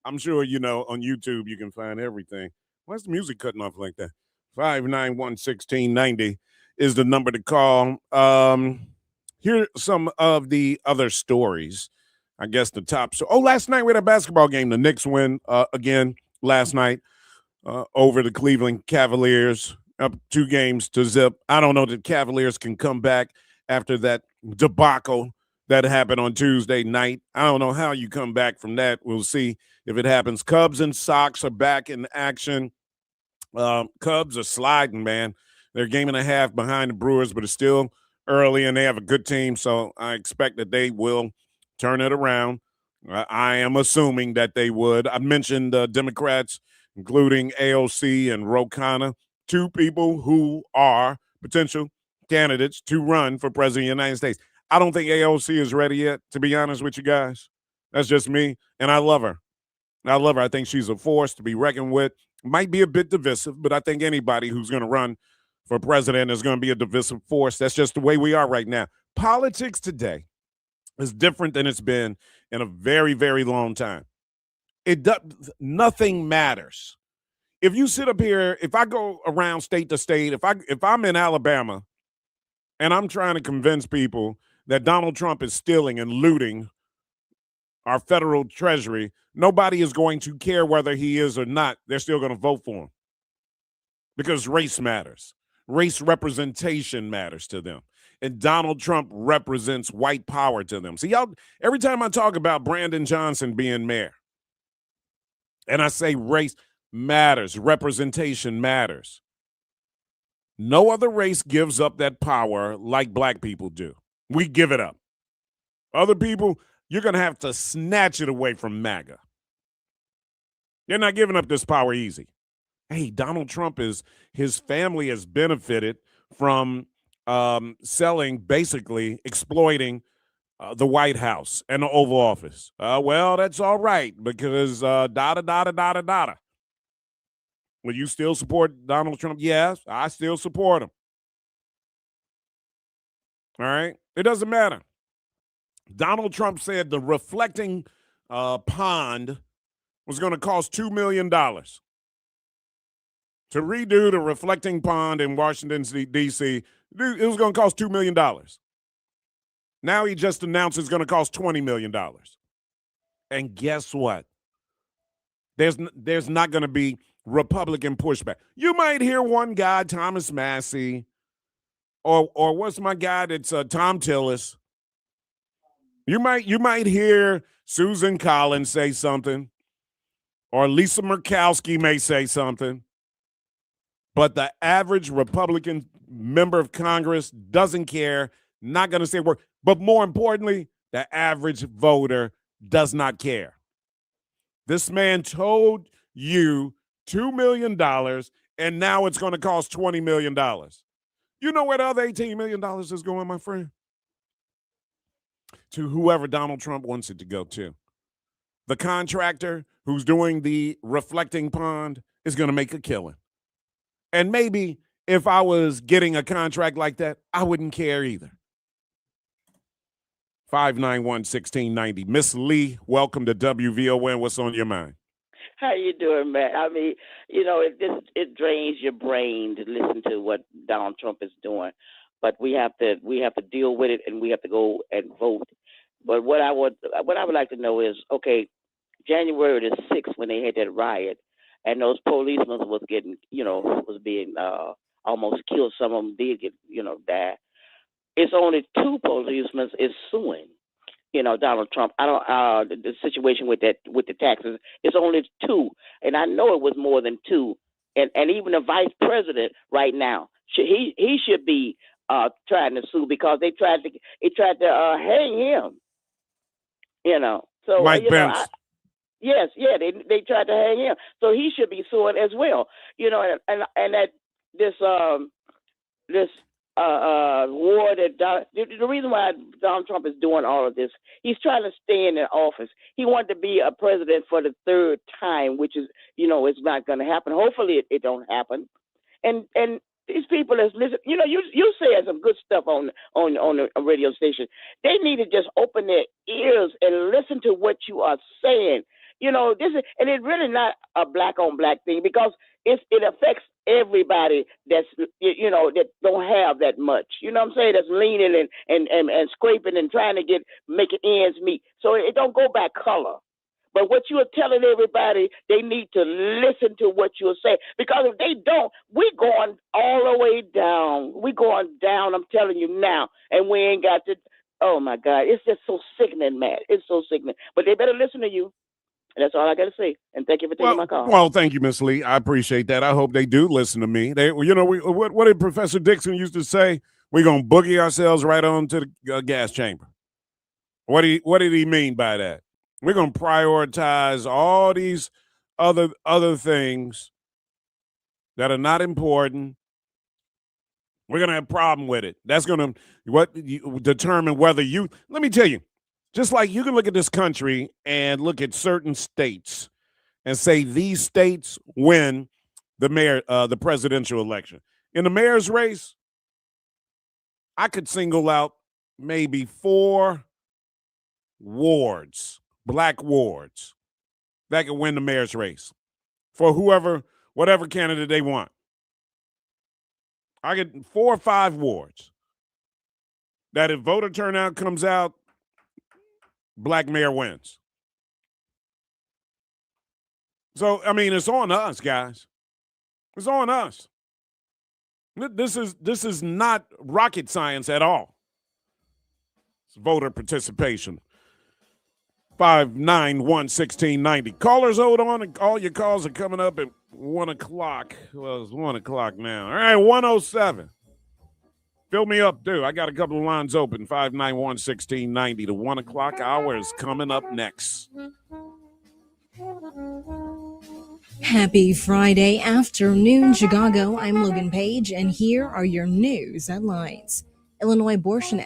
I'm sure, you know, on YouTube you can find everything. Why's the music cutting off like that? 591-1690 is the number to call. Here are some of the other stories. I guess the top. Last night we had a basketball game. The Knicks win again last night over the Cleveland Cavaliers, up 2-0. I don't know that Cavaliers can come back after that debacle that happened on Tuesday night. I don't know how you come back from that. We'll see if it happens. Cubs and Sox are back in action. Cubs are sliding, man. They're a game and a half behind the Brewers, but it's still early, and they have a good team, so I expect that they will turn it around. I am assuming that they would. I mentioned Democrats, including AOC and Ro Khanna, two people who are potential candidates to run for president of the United States. I don't think AOC is ready yet, to be honest with you guys. That's just me, and I love her. I think she's a force to be reckoned with. Might be a bit divisive, but I think anybody who's going to run for president is going to be a divisive force. That's just the way we are right now. Politics today is different than it's been in a very, very long time. Nothing matters. If you sit up here, if I go around state to state, if I'm in Alabama and I'm trying to convince people that Donald Trump is stealing and looting our federal treasury, nobody is going to care whether he is or not. They're still going to vote for him because race matters. Race representation matters to them. and Donald Trump represents white power to them. See, y'all, every time I talk about Brandon Johnson being mayor, and I say race matters, representation matters, no other race gives up that power like black people do. We give it up. Other people, you're going to have to snatch it away from MAGA. They're not giving up this power easy. Hey, Donald Trump his family has benefited from selling, basically exploiting the White House and the Oval Office. Well, that's all right because da-da-da-da-da-da-da. Will you still support Donald Trump? Yes, I still support him. All right? It doesn't matter. Donald Trump said the reflecting pond was going to cost $2 million. To redo the reflecting pond in Washington, D.C., it was going to cost $2 million. Now he just announced it's going to cost $20 million. And guess what? There's not going to be Republican pushback. You might hear one guy, Thomas Massey, or what's my guy that's Tom Tillis. You might hear Susan Collins say something, or Lisa Murkowski may say something. But the average Republican member of Congress doesn't care, not going to say a word. But more importantly, the average voter does not care. This man told you $2 million, and now it's going to cost $20 million. You know where the other $18 million is going, my friend? To whoever Donald Trump wants it to go to. The contractor who's doing the reflecting pond is going to make a killing. And maybe if I was getting a contract like that, I wouldn't care either. 591-1690. Miss Lee, welcome to WVON. What's on your mind? How you doing, Matt? I mean, it drains your brain to listen to what Donald Trump is doing, but we have to deal with it, and we have to go and vote. But what I would like to know is, okay, January the 6th when they had that riot, and those policemen was getting, was being almost killed. Some of them did get, die. It's only 2 policemen is suing, Donald Trump. I don't the situation with the taxes. It's only 2, and I know it was more than 2. And even the vice president right now, he should be trying to sue because they tried to hang him. So Mike Pence. They tried to hang him, so he should be suing as well. And that this war that the reason why Donald Trump is doing all of this, he's trying to stay in the office. He wanted to be a president for the 3rd time, which is it's not going to happen. Hopefully it don't happen. And these people that's listen, you saying some good stuff on a radio station. They need to just open their ears and listen to what you are saying. This is, and it's really not a black on black thing because it affects everybody that's that don't have that much. You know what I'm saying? That's leaning and scraping and trying to make ends meet. So it don't go by color. But what you are telling everybody, they need to listen to what you're saying. Because if they don't, we're going all the way down. We're going down, I'm telling you now. And we ain't got to, oh my God, it's just so sickening, Matt. It's so sickening. But they better listen to you. And that's all I got to say. And thank you for taking my call. Well, thank you, Miss Lee. I appreciate that. I hope they do listen to me. What did Professor Dixon used to say? We're going to boogie ourselves right on to the gas chamber. What did he mean by that? We're going to prioritize all these other things that are not important. We're going to have a problem with it. That's going to determine whether you – let me tell you, just like you can look at this country and look at certain states and say these states win the presidential election. In the mayor's race, I could single out maybe 4 wards, black wards, that could win the mayor's race for whatever candidate they want. I get 4 or 5 wards that if voter turnout comes out, black mayor wins. So, I mean, it's on us, guys. It's on us. This is not rocket science at all. It's voter participation. 591-1690. Callers, hold on. All your calls are coming up at 1 o'clock. Well, it's 1 o'clock now. All right, 107. Fill me up, too. I got a couple of lines open. 591-1690. The 1 o'clock hour is coming up next. Happy Friday afternoon, Chicago. I'm Logan Page, and here are your news headlines. Illinois abortion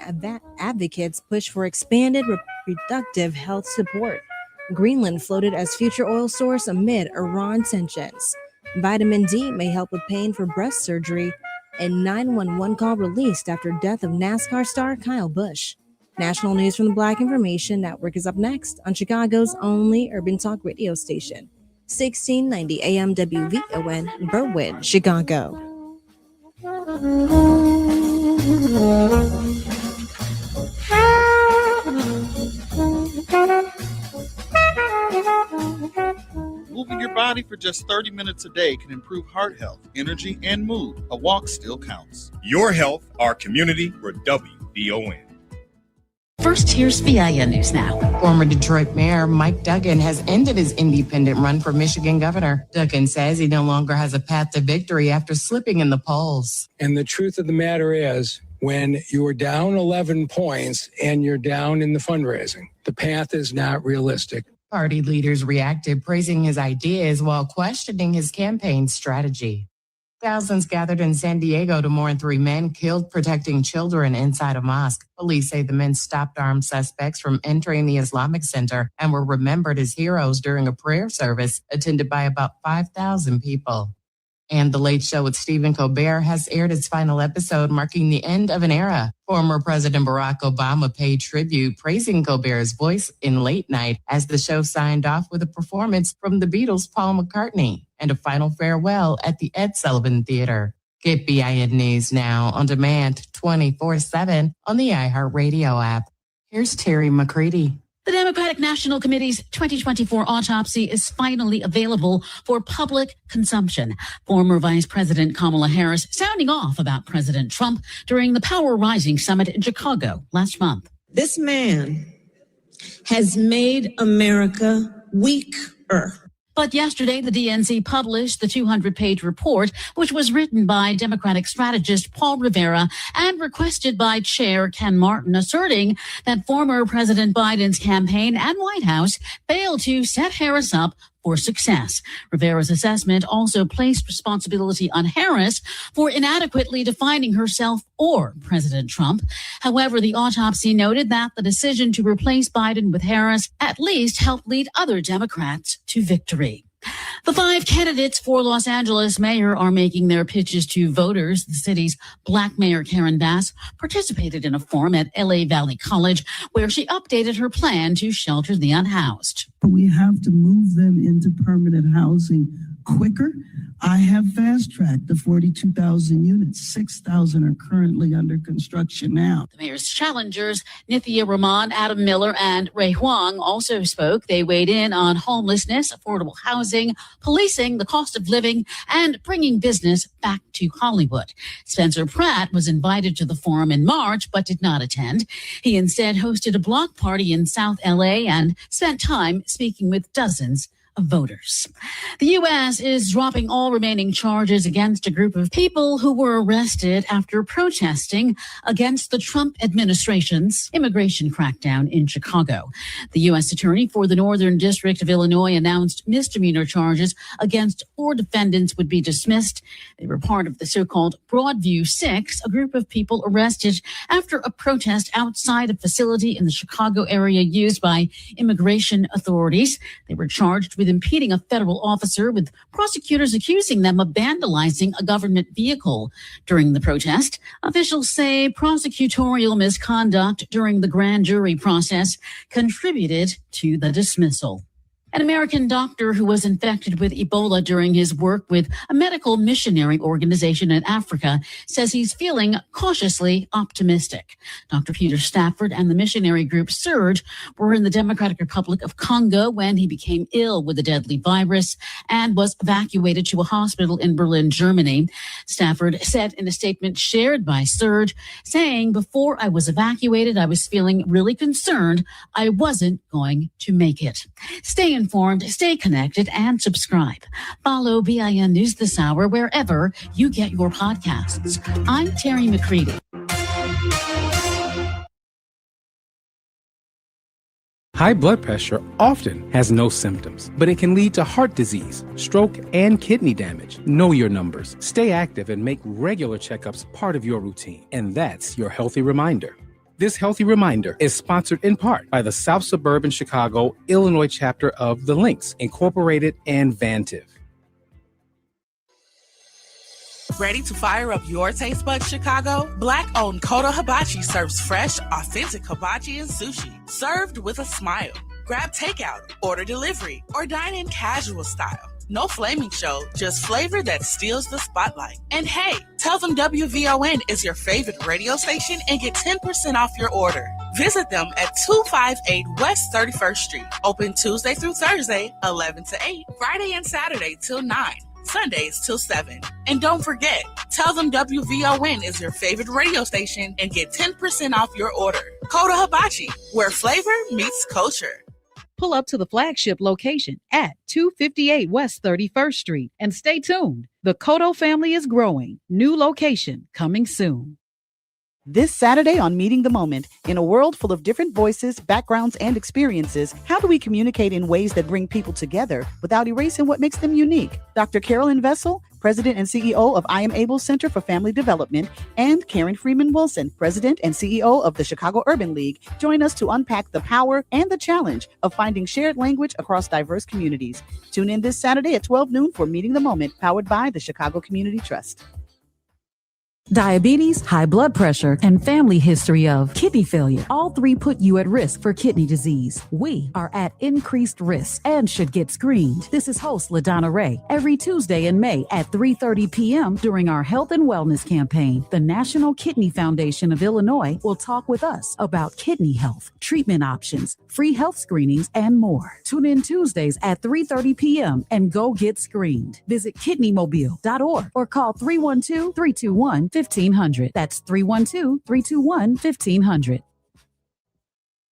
advocates push for expanded reproductive health support. Greenland floated as future oil source amid Iran tensions. Vitamin D may help with pain for breast surgery. And 911 call released after death of NASCAR star Kyle Busch. National news from the Black Information Network is up next on Chicago's only urban talk radio station. 1690 AM WVON, Berwyn, Chicago. Moving your body for just 30 minutes a day can improve heart health, energy, and mood. A walk still counts. Your health, our community, we're WVON. First, here's VIN News Now. Former Detroit Mayor Mike Duggan has ended his independent run for Michigan governor. Duggan says he no longer has a path to victory after slipping in the polls. And the truth of the matter is, when you are down 11 points and you're down in the fundraising, the path is not realistic. Party leaders reacted, praising his ideas while questioning his campaign strategy. Thousands gathered in San Diego to mourn 3 men killed protecting children inside a mosque. Police say the men stopped armed suspects from entering the Islamic Center and were remembered as heroes during a prayer service attended by about 5,000 people. And The Late Show with Stephen Colbert has aired its final episode, marking the end of an era. Former President Barack Obama paid tribute, praising Colbert's voice in late night as the show signed off with a performance from the Beatles' Paul McCartney and a final farewell at the Ed Sullivan Theater. Get BIN News now on demand 24/7 on the iHeartRadio app. Here's Terry McCready. The Democratic National Committee's 2024 autopsy is finally available for public consumption. Former Vice President Kamala Harris sounding off about President Trump during the Power Rising Summit in Chicago last month. This man has made America weaker. But yesterday, the DNC published the 200-page report, which was written by Democratic strategist Paul Rivera and requested by Chair Ken Martin, asserting that former President Biden's campaign and White House failed to set Harris up for success. Rivera's assessment also placed responsibility on Harris for inadequately defining herself or President Trump. However, the autopsy noted that the decision to replace Biden with Harris at least helped lead other Democrats to victory. The 5 candidates for Los Angeles mayor are making their pitches to voters. The city's Black Mayor Karen Bass participated in a forum at LA Valley College where she updated her plan to shelter the unhoused. We have to move them into permanent housing quicker. I have fast-tracked the 42,000 units. 6,000 are currently under construction now. The mayor's challengers, Nithya Rahman, Adam Miller, and Ray Huang, also spoke. They weighed in on homelessness, affordable housing, policing, the cost of living, and bringing business back to Hollywood. Spencer Pratt was invited to the forum in March, but did not attend. He instead hosted a block party in South LA and spent time speaking with dozens of voters. The U.S. is dropping all remaining charges against a group of people who were arrested after protesting against the Trump administration's immigration crackdown in Chicago. The U.S. Attorney for the Northern District of Illinois announced misdemeanor charges against 4 defendants would be dismissed. They were part of the so-called Broadview Six, a group of people arrested after a protest outside a facility in the Chicago area used by immigration authorities. They were charged with impeding a federal officer, with prosecutors accusing them of vandalizing a government vehicle during the protest. Officials say prosecutorial misconduct during the grand jury process contributed to the dismissal. An American doctor who was infected with Ebola during his work with a medical missionary organization in Africa says he's feeling cautiously optimistic. Dr. Peter Stafford and the missionary group Surge were in the Democratic Republic of Congo when he became ill with the deadly virus and was evacuated to a hospital in Berlin, Germany. Stafford said in a statement shared by Surge, saying, "Before I was evacuated, I was feeling really concerned I wasn't going to make it." Stay informed, stay connected, and subscribe. Follow BIN News This Hour wherever you get your podcasts. I'm Terry McCready. High blood pressure often has no symptoms, but it can lead to heart disease, stroke, and kidney damage. Know your numbers. Stay active and make regular checkups part of your routine. And that's your Healthy Reminder. This Healthy Reminder is sponsored in part by the South Suburban Chicago, Illinois chapter of The Links, Incorporated, and Vantiv. Ready to fire up your taste buds, Chicago? Black-owned Kodo Hibachi serves fresh, authentic hibachi and sushi, served with a smile. Grab takeout, order delivery, or dine in casual style. No flaming show, just flavor that steals the spotlight. And hey, tell them WVON is your favorite radio station and get 10% off your order. Visit them at 258 West 31st Street. Open Tuesday through Thursday, 11 to 8. Friday and Saturday till 9. Sundays till 7. And don't forget, tell them WVON is your favorite radio station and get 10% off your order. Kodo Hibachi, where flavor meets culture. Pull up to the flagship location at 258 West 31st Street and stay tuned. The Kodo family is growing. New location coming soon. This Saturday on Meeting the Moment, in a world full of different voices, backgrounds, and experiences, how do we communicate in ways that bring people together without erasing what makes them unique? Dr. Carolyn Vessel, President and CEO of I Am Able Center for Family Development, and Karen Freeman Wilson, President and CEO of the Chicago Urban League, join us to unpack the power and the challenge of finding shared language across diverse communities. Tune in this Saturday at 12 noon for Meeting the Moment, powered by the Chicago Community Trust. Diabetes, high blood pressure, and family history of kidney failure. All three put you at risk for kidney disease. We are at increased risk and should get screened. This is host LaDonna Ray. Every Tuesday in May at 3:30 p.m. during our Health and Wellness campaign, the National Kidney Foundation of Illinois will talk with us about kidney health, treatment options, free health screenings, and more. Tune in Tuesdays at 3:30 p.m. and go get screened. Visit kidneymobile.org or call 312-321-1500. That's 312-321-1500.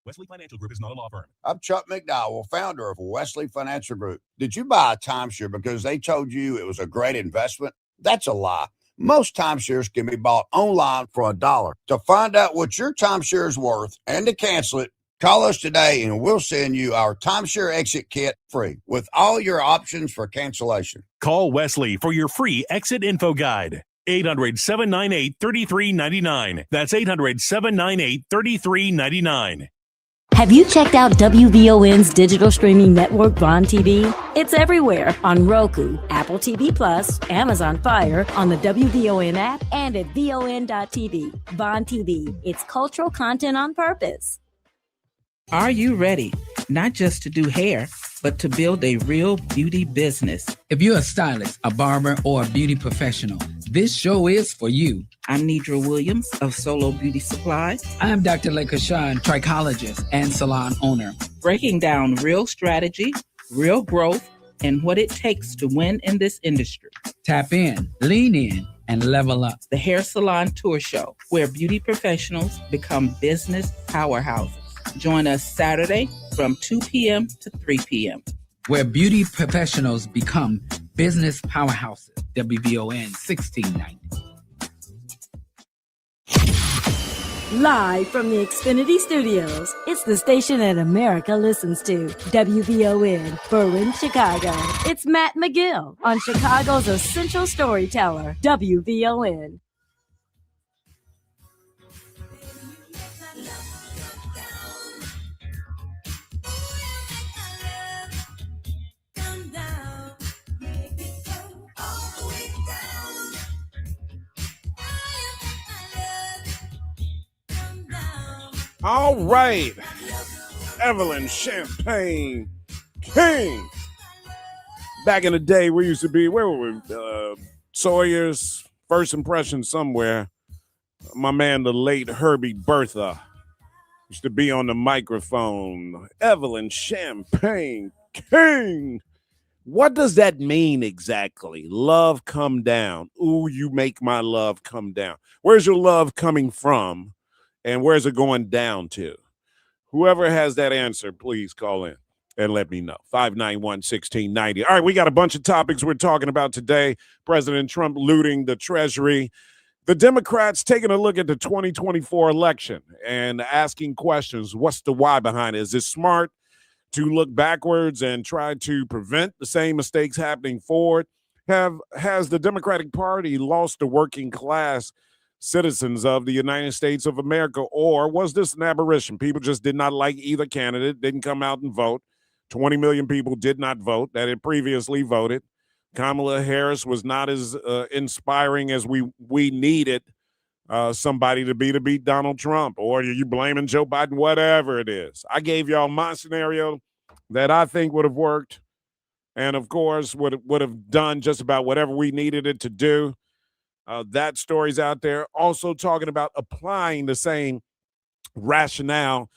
Wesley Financial Group is not a law firm. I'm Chuck McDowell, founder of Wesley Financial Group. Did you buy a timeshare because they told you it was a great investment? That's a lie. Most timeshares can be bought online for $1. To find out what your timeshare is worth and to cancel it, call us today and we'll send you our timeshare exit kit free with all your options for cancellation. Call Wesley for your free exit info guide. 800-798-3399. That's 800-798-3399. Have you checked out WVON's digital streaming network, Bond TV? It's everywhere on Roku, Apple TV Plus, Amazon Fire, on the WVON app, and at VON.TV. Bond TV, it's cultural content on purpose. Are you ready? Not just to do hair, but to build a real beauty business. If you're a stylist, a barber, or a beauty professional, this show is for you. I'm Nidra Williams of Solo Beauty Supply. I'm Dr. Lekashan, trichologist and salon owner. Breaking down real strategy, real growth, and what it takes to win in this industry. Tap in, lean in, and level up. The Hair Salon Tour Show, where beauty professionals become business powerhouses. Join us Saturday from 2 p.m. to 3 p.m. Where beauty professionals become business powerhouses. WVON 1690. Live from the Xfinity Studios, it's the station that America listens to. WVON, Berwyn, Chicago. It's Matt McGill on Chicago's essential storyteller, WVON. All right. Evelyn Champagne King. Back in the day, we used to be, where were we? Sawyer's First Impression somewhere. My man, the late Herbie Bertha, used to be on the microphone. Evelyn Champagne King. What does that mean exactly? Love come down. Ooh, you make my love come down. Where's your love coming from? And where's it going down to? Whoever has that answer, please call in and let me know. 591-1690. All right, we got a bunch of topics we're talking about today. President Trump looting the Treasury. The Democrats taking a look at the 2024 election and asking questions. What's the why behind it? Is it smart to look backwards and try to prevent the same mistakes happening forward? Has the Democratic Party lost the working class citizens of the United States of America, or was this an aberration? People just did not like either candidate, didn't come out and vote. 20 million people did not vote that had previously voted. Kamala Harris was not as inspiring as we needed somebody to beat Donald Trump, or are you blaming Joe Biden, whatever it is. I gave y'all my scenario that I think would have worked, and of course would have done just about whatever we needed it to do. That story's out there. Also talking about applying the same rationale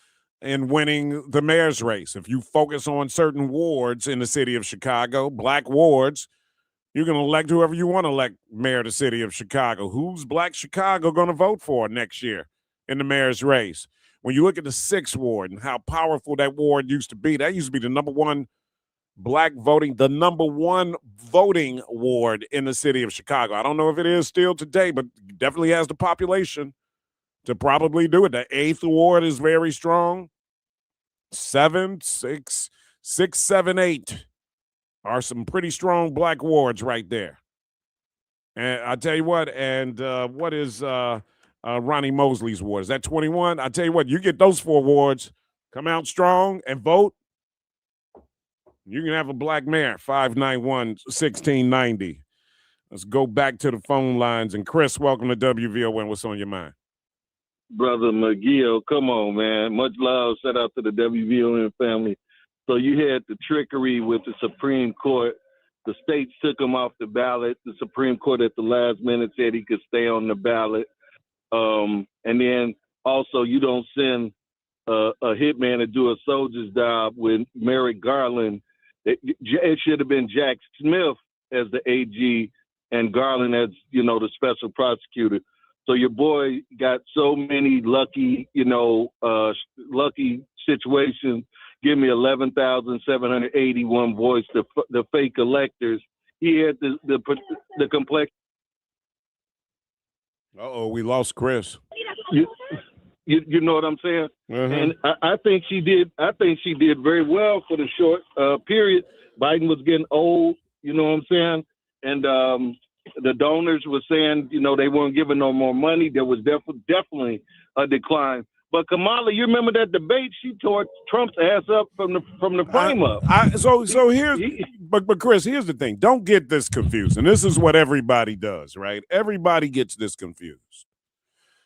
in winning the mayor's race. If you focus on certain wards in the city of Chicago, black wards, you're going to elect whoever you want to elect mayor of the city of Chicago. Who's black Chicago going to vote for next year in the mayor's race? When you look at the 6th ward and how powerful that ward used to be, that used to be the number one voting ward in the city of Chicago. I don't know if it is still today, but definitely has the population to probably do it. The 8th ward is very strong. 7, 6, 7, 8 are some pretty strong black wards right there. And I tell you what, and what is Ronnie Mosley's ward? Is that 21? I tell you what, you get those 4 wards, come out strong and vote, you can have a black mayor. 591-1690. Let's go back to the phone lines. And Chris, welcome to WVON. What's on your mind? Brother McGILL, come on, man. Much love. Shout out to the WVON family. So you had the trickery with the Supreme Court. The states took him off the ballot. The Supreme Court at the last minute said he could stay on the ballot. And then also you don't send a hitman to do a soldier's job with Merrick Garland. It should have been Jack Smith as the AG and Garland as, the special prosecutor. So your boy got so many lucky situations. Give me 11,781 votes. The fake electors. He had the complex. We lost Chris. You know what I'm saying? Uh-huh. And I think she did. I think she did very well for the short period. Biden was getting old. You know what I'm saying? And the donors were saying, they weren't giving no more money. There was definitely a decline. But Kamala, you remember that debate? She tore Trump's ass up from the frame up. So here's, but Chris, here's the thing. Don't get this confused. And this is what everybody does, right? Everybody gets this confused.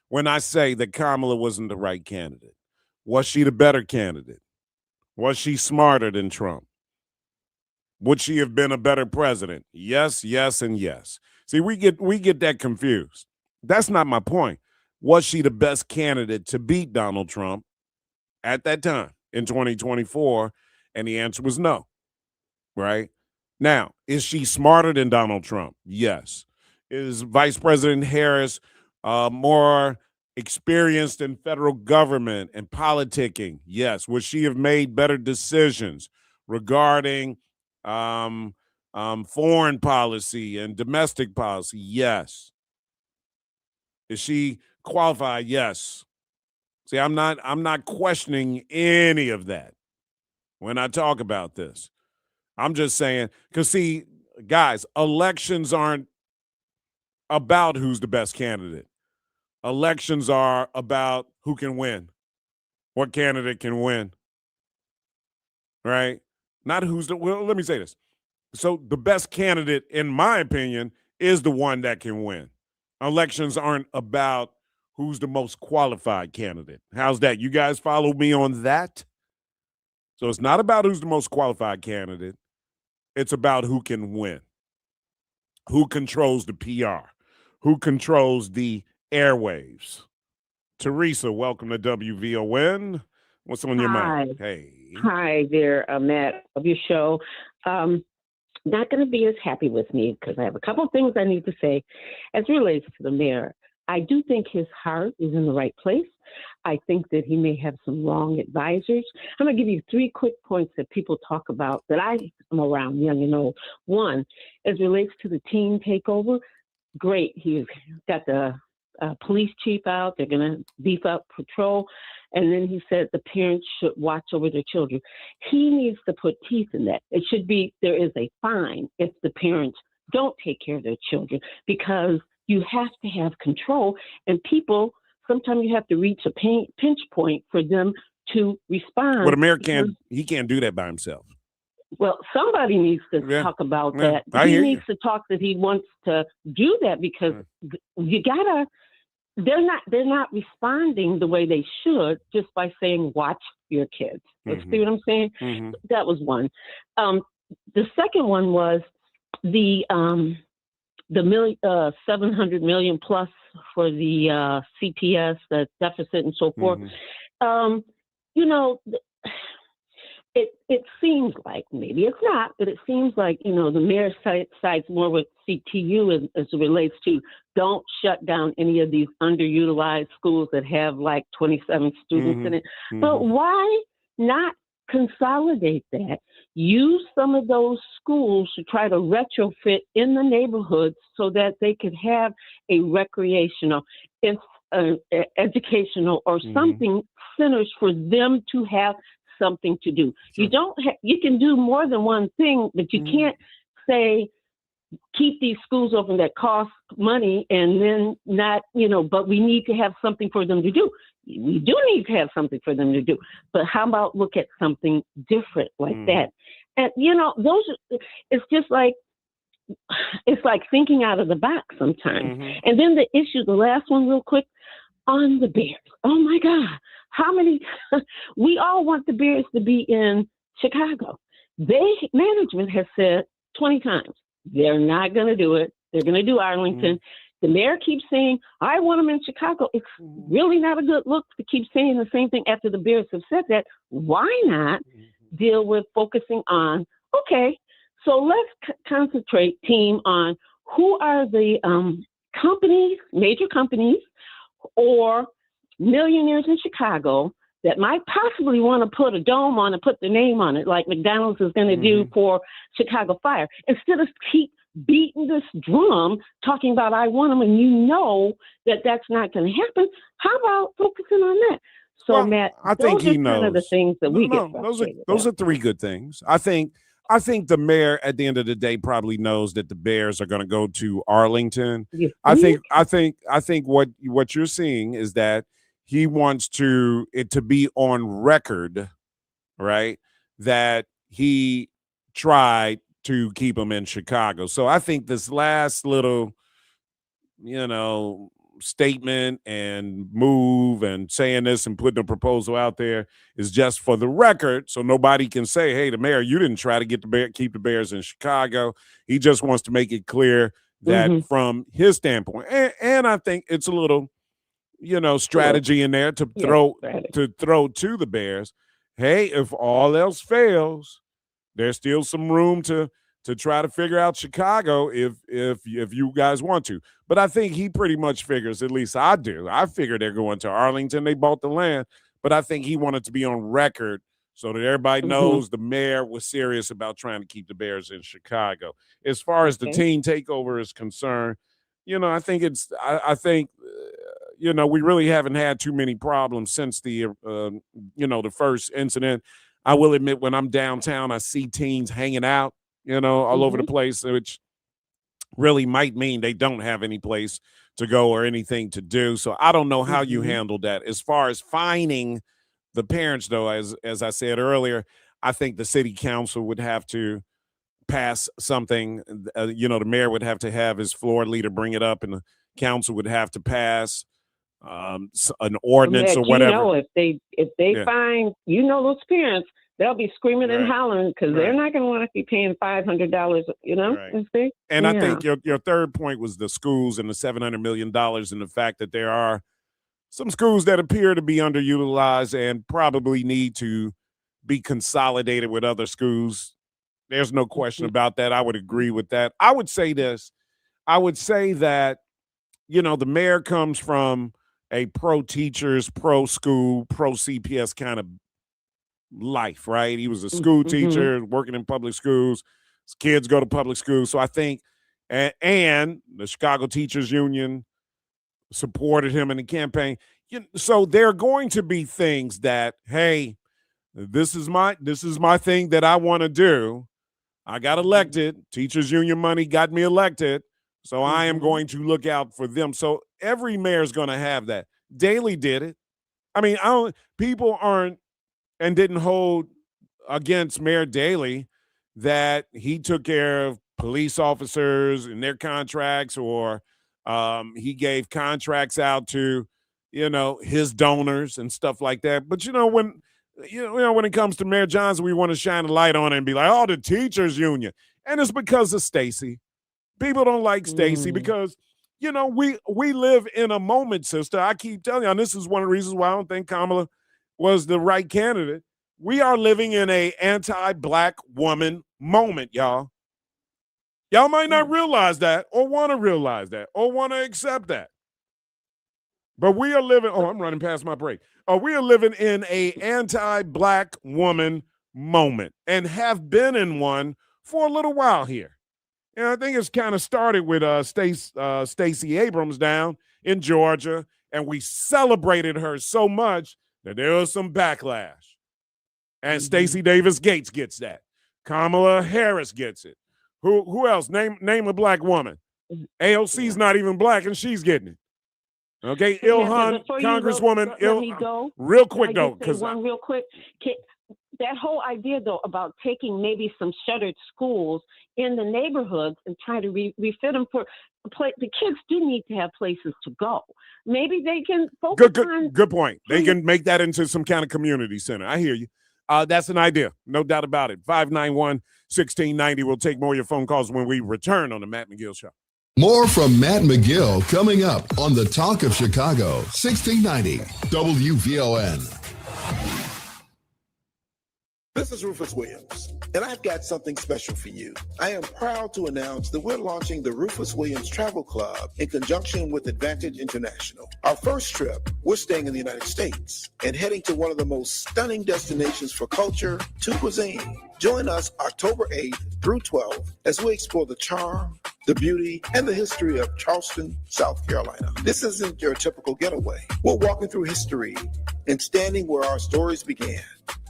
When I say that Kamala wasn't the right candidate, was she the better candidate? Was she smarter than Trump? Would she have been a better president? Yes, yes, and yes. See, we get that confused. That's not my point. Was she the best candidate to beat Donald Trump at that time in 2024? And the answer was no, right? Now, is she smarter than Donald Trump? Yes. Is Vice President Harris more experienced in federal government and politicking? Yes. Would she have made better decisions regarding foreign policy and domestic policy? Yes. Is she qualified? Yes. See, I'm not questioning any of that when I talk about this. I'm just saying, because see, guys, elections aren't about who's the best candidate. Elections are about who can win, what candidate can win, right? Not well, let me say this. So the best candidate, in my opinion, is the one that can win. Elections aren't about who's the most qualified candidate. How's that? You guys follow me on that? So it's not about who's the most qualified candidate. It's about who can win, who controls the PR, who controls the airwaves. Teresa, welcome to WVON. What's on your mind? Hey. Hi there, Matt, of your show. Not going to be as happy with me because I have a couple of things I need to say as relates to the mayor. I do think his heart is in the right place. I think that he may have some wrong advisors. I'm going to give you 3 quick points that people talk about that I am around, young and old. One, as relates to the teen takeover, great. He's got the police chief out. They're going to beef up patrol. And then he said the parents should watch over their children. He needs to put teeth in that. It should be, there is a fine if the parents don't take care of their children, because you have to have control, and people, sometimes you have to reach a pinch point for them to respond. Well, the mayor he can't do that by himself. Well, somebody needs to talk about that. He needs to talk that he wants to do that, because you gotta, they're not responding the way they should just by saying, watch your kids. You see what I'm saying? That was one. The second one was the 700 million plus for the CPS, the deficit and so forth. You know, it seems like, maybe it's not, but it seems like, you know, the mayor sides more with CTU as it relates to don't shut down any of these underutilized schools that have like 27 students in it. But why not consolidate that? Use some of those schools to try to retrofit in the neighborhoods so that they could have a recreational, educational, or something centers for them to have something to do. You don't you can do more than one thing, but you can't say keep these schools open that cost money and then not, you know, but we need to have something for them to do. We do need to have something for them to do, but how about look at something different like that? And, you know, it's just like, it's like thinking out of the box sometimes. And then the last one real quick, on the Bears. Oh my God. How many, we all want the Bears to be in Chicago. Management has said 20 times, they're not going to do it. They're going to do Arlington. The mayor keeps saying, I want them in Chicago. It's really not a good look to keep saying the same thing after the Bears have said that. Why not deal with focusing on, okay, so let's concentrate, team, on who are the companies, major companies, or millionaires in Chicago that might possibly want to put a dome on and put the name on it, like McDonald's is going to do for Chicago Fire, instead of keep beating this drum, talking about I want them, and you know that that's not going to happen. How about focusing on that? So, well, Matt, I think he knows. Kind of the things that we get frustrated those are 3 good things. I think the mayor, at the end of the day, probably knows that the Bears are going to go to Arlington. I think what you're seeing is that he wants it to be on record, right, that he tried to keep them in Chicago. So I think this last little, you know, statement and move and saying this and putting a proposal out there is just for the record, so nobody can say, hey, the mayor, you didn't try to keep the Bears in Chicago. He just wants to make it clear that from his standpoint, and I think it's a little, you know, strategy in there to throw to the Bears. Hey, if all else fails, there's still some room to try to figure out Chicago if you guys want to. But I think he pretty much figures, at least I do. I figure they're going to Arlington. They bought the land. But I think he wanted to be on record so that everybody knows the mayor was serious about trying to keep the Bears in Chicago. As far as the teen takeover is concerned, you know, I think you know, we really haven't had too many problems since the, you know, the first incident. I will admit, when I'm downtown, I see teens hanging out, you know, all over the place, which really might mean they don't have any place to go or anything to do. So I don't know how you handle that. As far as fining the parents, though, as I said earlier, I think the city council would have to pass something. You know, the mayor would have to have his floor leader bring it up, and the council would have to pass an ordinance or whatever. You know, if they find, you know, those parents, they'll be screaming and hollering because they're not going to want to be paying $500, you know? Right. And I think your third point was the schools and the $700 million and the fact that there are some schools that appear to be underutilized and probably need to be consolidated with other schools. There's no question about that. I would agree with that. I would say this. I would say that, you know, the mayor comes from a pro-teachers, pro-school, pro-CPS kind of life, right? He was a school teacher working in public schools. His kids go to public schools. So I think, and the Chicago Teachers Union supported him in the campaign. So there are going to be things that, hey, this is my thing that I want to do. I got elected. Teachers Union money got me elected. So I am going to look out for them. So every mayor is going to have that. Daley did it. I mean, people aren't and didn't hold against Mayor Daley that he took care of police officers and their contracts, or he gave contracts out to, you know, his donors and stuff like that. But when it comes to Mayor Johnson, we want to shine a light on it and be like, oh, the teachers union. And it's because of Stacey. People don't like Stacey because, you know, we live in a moment, sister. I keep telling you, and this is one of the reasons why I don't think Kamala was the right candidate. We are living in a anti-black woman moment, y'all. Y'all might not realize that or want to realize that or want to accept that. But we are living, I'm running past my break. We are living in a anti-black woman moment and have been in one for a little while here. And I think it's kind of started with Stacey Abrams down in Georgia, and we celebrated her so much that there was some backlash. And Stacey Davis Gates gets that. Kamala Harris gets it. Who else? Name a black woman. AOC's not even black, and she's getting it. Okay, Ilhan, Congresswoman. Real quick, though. One real quick. That whole idea, though, about taking maybe some shuttered schools in the neighborhoods and trying to refit them for the kids do need to have places to go. Maybe they can focus on. Good point. They can make that into some kind of community center. I hear you. That's an idea. No doubt about it. 591-1690. We'll take more of your phone calls when we return on the Matt McGill Show. More from Matt McGill coming up on the Talk of Chicago, 1690 WVON. This is Rufus Williams, and I've got something special for you. I am proud to announce that we're launching the Rufus Williams Travel Club in conjunction with Advantage International. Our first trip, we're staying in the United States and heading to one of the most stunning destinations for culture to cuisine. Join us October 8th through 12th as we explore the charm, the beauty, and the history of Charleston, South Carolina. This isn't your typical getaway. We're walking through history and standing where our stories began.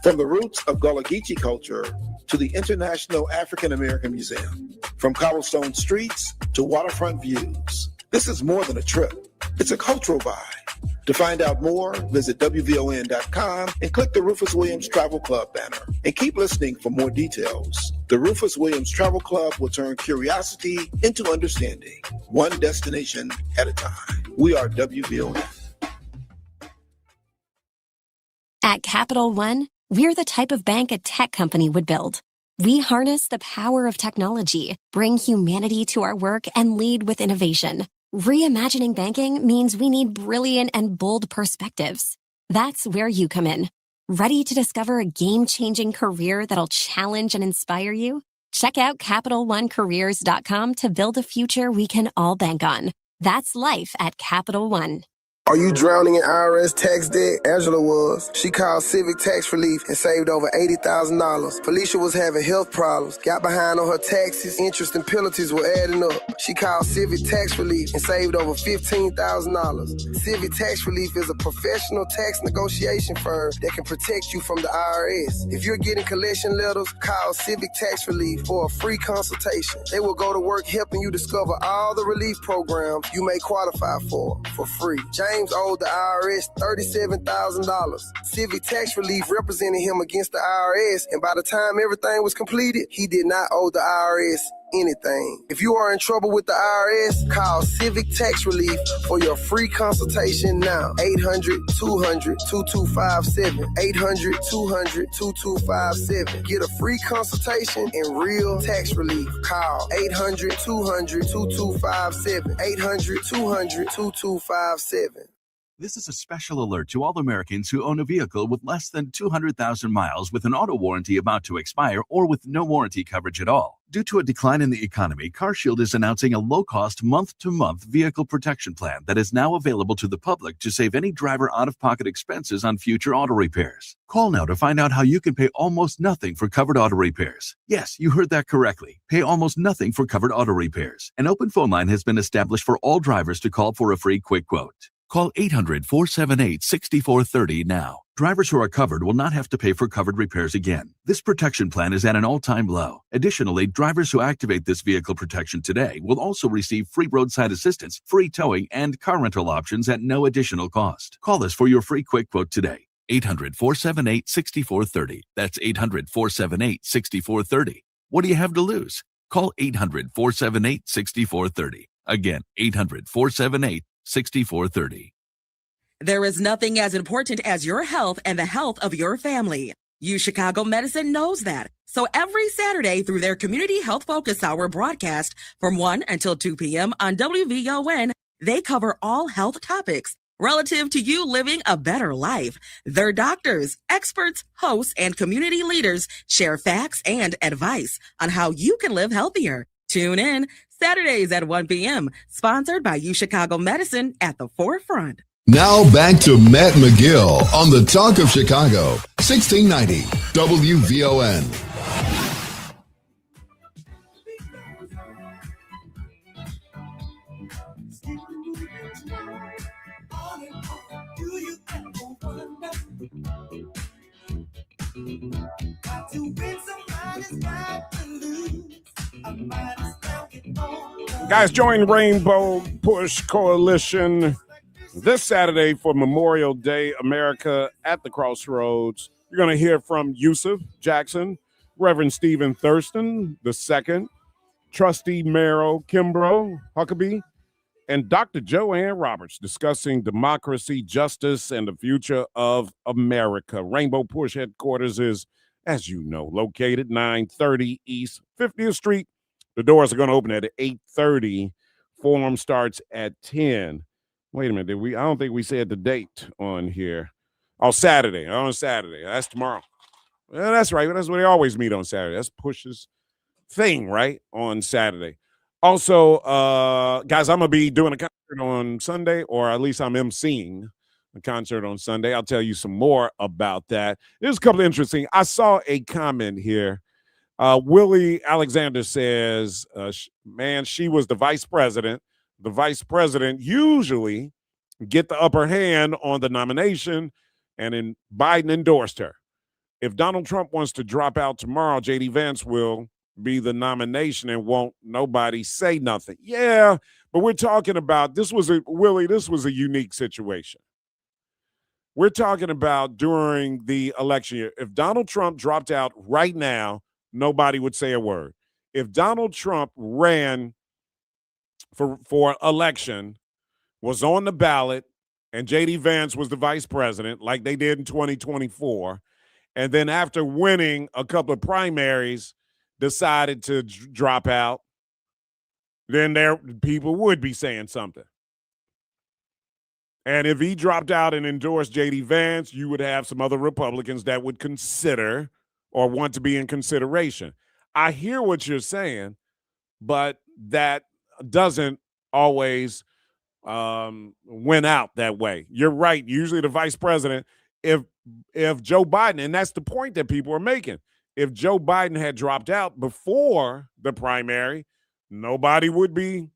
From the roots of Gullah Geechee culture to the International African American Museum, from cobblestone streets to waterfront views. This is more than a trip. It's a cultural vibe. To find out more, visit WVON.com and click the Rufus Williams Travel Club banner. And keep listening for more details. The Rufus Williams Travel Club will turn curiosity into understanding, one destination at a time. We are WVON. At Capital One, we're the type of bank a tech company would build. We harness the power of technology, bring humanity to our work, and lead with innovation. Reimagining banking means we need brilliant and bold perspectives. That's where you come in. Ready to discover a game-changing career that'll challenge and inspire you? Check out CapitalOneCareers.com to build a future we can all bank on. That's life at Capital One. Are you drowning in IRS tax debt? Angela was. She called Civic Tax Relief and saved over $80,000. Felicia was having health problems, got behind on her taxes, interest and penalties were adding up. She called Civic Tax Relief and saved over $15,000. Civic Tax Relief is a professional tax negotiation firm that can protect you from the IRS. If you're getting collection letters, call Civic Tax Relief for a free consultation. They will go to work helping you discover all the relief programs you may qualify for free. James owed the IRS $37,000. Civic Tax Relief represented him against the IRS, and by the time everything was completed, he did not owe the IRS anything. If you are in trouble with the IRS, call Civic Tax Relief for your free consultation now. 800-200-2257. 800-200-2257. Get a free consultation and real tax relief. Call 800-200-2257. 800-200-2257. This is a special alert to all Americans who own a vehicle with less than 200,000 miles with an auto warranty about to expire or with no warranty coverage at all. Due to a decline in the economy, CarShield is announcing a low-cost month-to-month vehicle protection plan that is now available to the public to save any driver out-of-pocket expenses on future auto repairs. Call now to find out how you can pay almost nothing for covered auto repairs. Yes, you heard that correctly. Pay almost nothing for covered auto repairs. An open phone line has been established for all drivers to call for a free quick quote. Call 800-478-6430 now. Drivers who are covered will not have to pay for covered repairs again. This protection plan is at an all-time low. Additionally, drivers who activate this vehicle protection today will also receive free roadside assistance, free towing, and car rental options at no additional cost. Call us for your free quick quote today. 800-478-6430. That's 800-478-6430. What do you have to lose? Call 800-478-6430. Again, 800-478-6430. There is nothing as important as your health and the health of your family. U Chicago Medicine knows that. So every Saturday through their Community Health Focus Hour broadcast from 1 until 2 p.m. on WVON, they cover all health topics relative to you living a better life. Their doctors, experts, hosts, and community leaders share facts and advice on how you can live healthier. Tune in Saturdays at 1 p.m., sponsored by U Chicago Medicine at the forefront. Now back to Matt McGill on the Talk of Chicago, 1690 WVON. Guys, join Rainbow Push Coalition this Saturday for Memorial Day America at the Crossroads. You're going to hear from Yusuf Jackson, Reverend Stephen Thurston II, Trustee Merrill Kimbrough Huckabee, and Dr. Joanne Roberts discussing democracy, justice, and the future of America. Rainbow Push headquarters is, as you know, located 930 East 50th Street. The doors are going to open at 8:30. Forum starts at 10. Wait a minute, I don't think we said the date on here. Oh, Saturday. On Saturday. That's tomorrow. Well, that's right. That's what they always meet on Saturday. That's Push's thing, right? On Saturday. Also, guys, I'm going to be doing a concert on Sunday, or at least I'm emceeing a concert on Sunday. I'll tell you some more about that. There's a couple of interesting. I saw a comment here. Willie Alexander says, man, she was the vice president. The vice president usually get the upper hand on the nomination, and Biden endorsed her. If Donald Trump wants to drop out tomorrow, J.D. Vance will be the nomination and won't nobody say nothing. Yeah, but we're talking about, this was a unique situation. We're talking about during the election year. If Donald Trump dropped out right now, nobody would say a word. If Donald Trump ran for election, was on the ballot, and J.D. Vance was the vice president, like they did in 2024, and then after winning a couple of primaries, decided to drop out, then people would be saying something. And if he dropped out and endorsed J.D. Vance, you would have some other Republicans that would consider or want to be in consideration. I hear what you're saying, but that doesn't always win out that way. You're right. Usually the vice president, if Joe Biden, and that's the point that people are making, if Joe Biden had dropped out before the primary, nobody would be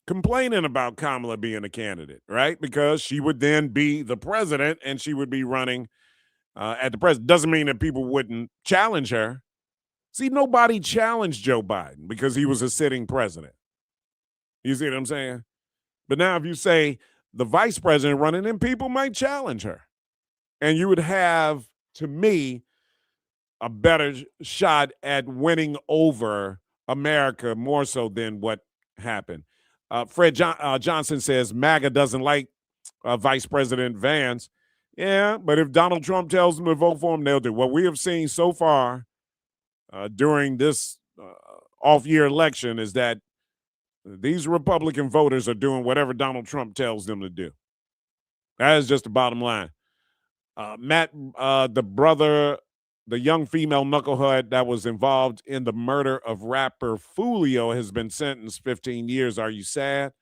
complaining about Kamala being a candidate, right? Because she would then be the president and she would be running at the president. Doesn't mean that people wouldn't challenge her. See, nobody challenged Joe Biden because he was a sitting president. You see what I'm saying? But now if you say the vice president running, then people might challenge her. And you would have, to me, a better shot at winning over America more so than what happened. Fred Johnson says MAGA doesn't like Vice President Vance. Yeah, but if Donald Trump tells them to vote for him, they'll do. What we have seen so far during this off-year election is that these Republican voters are doing whatever Donald Trump tells them to do. That is just the bottom line. Matt, the young female knucklehead that was involved in the murder of rapper Foolio has been sentenced 15 years. Are you sad?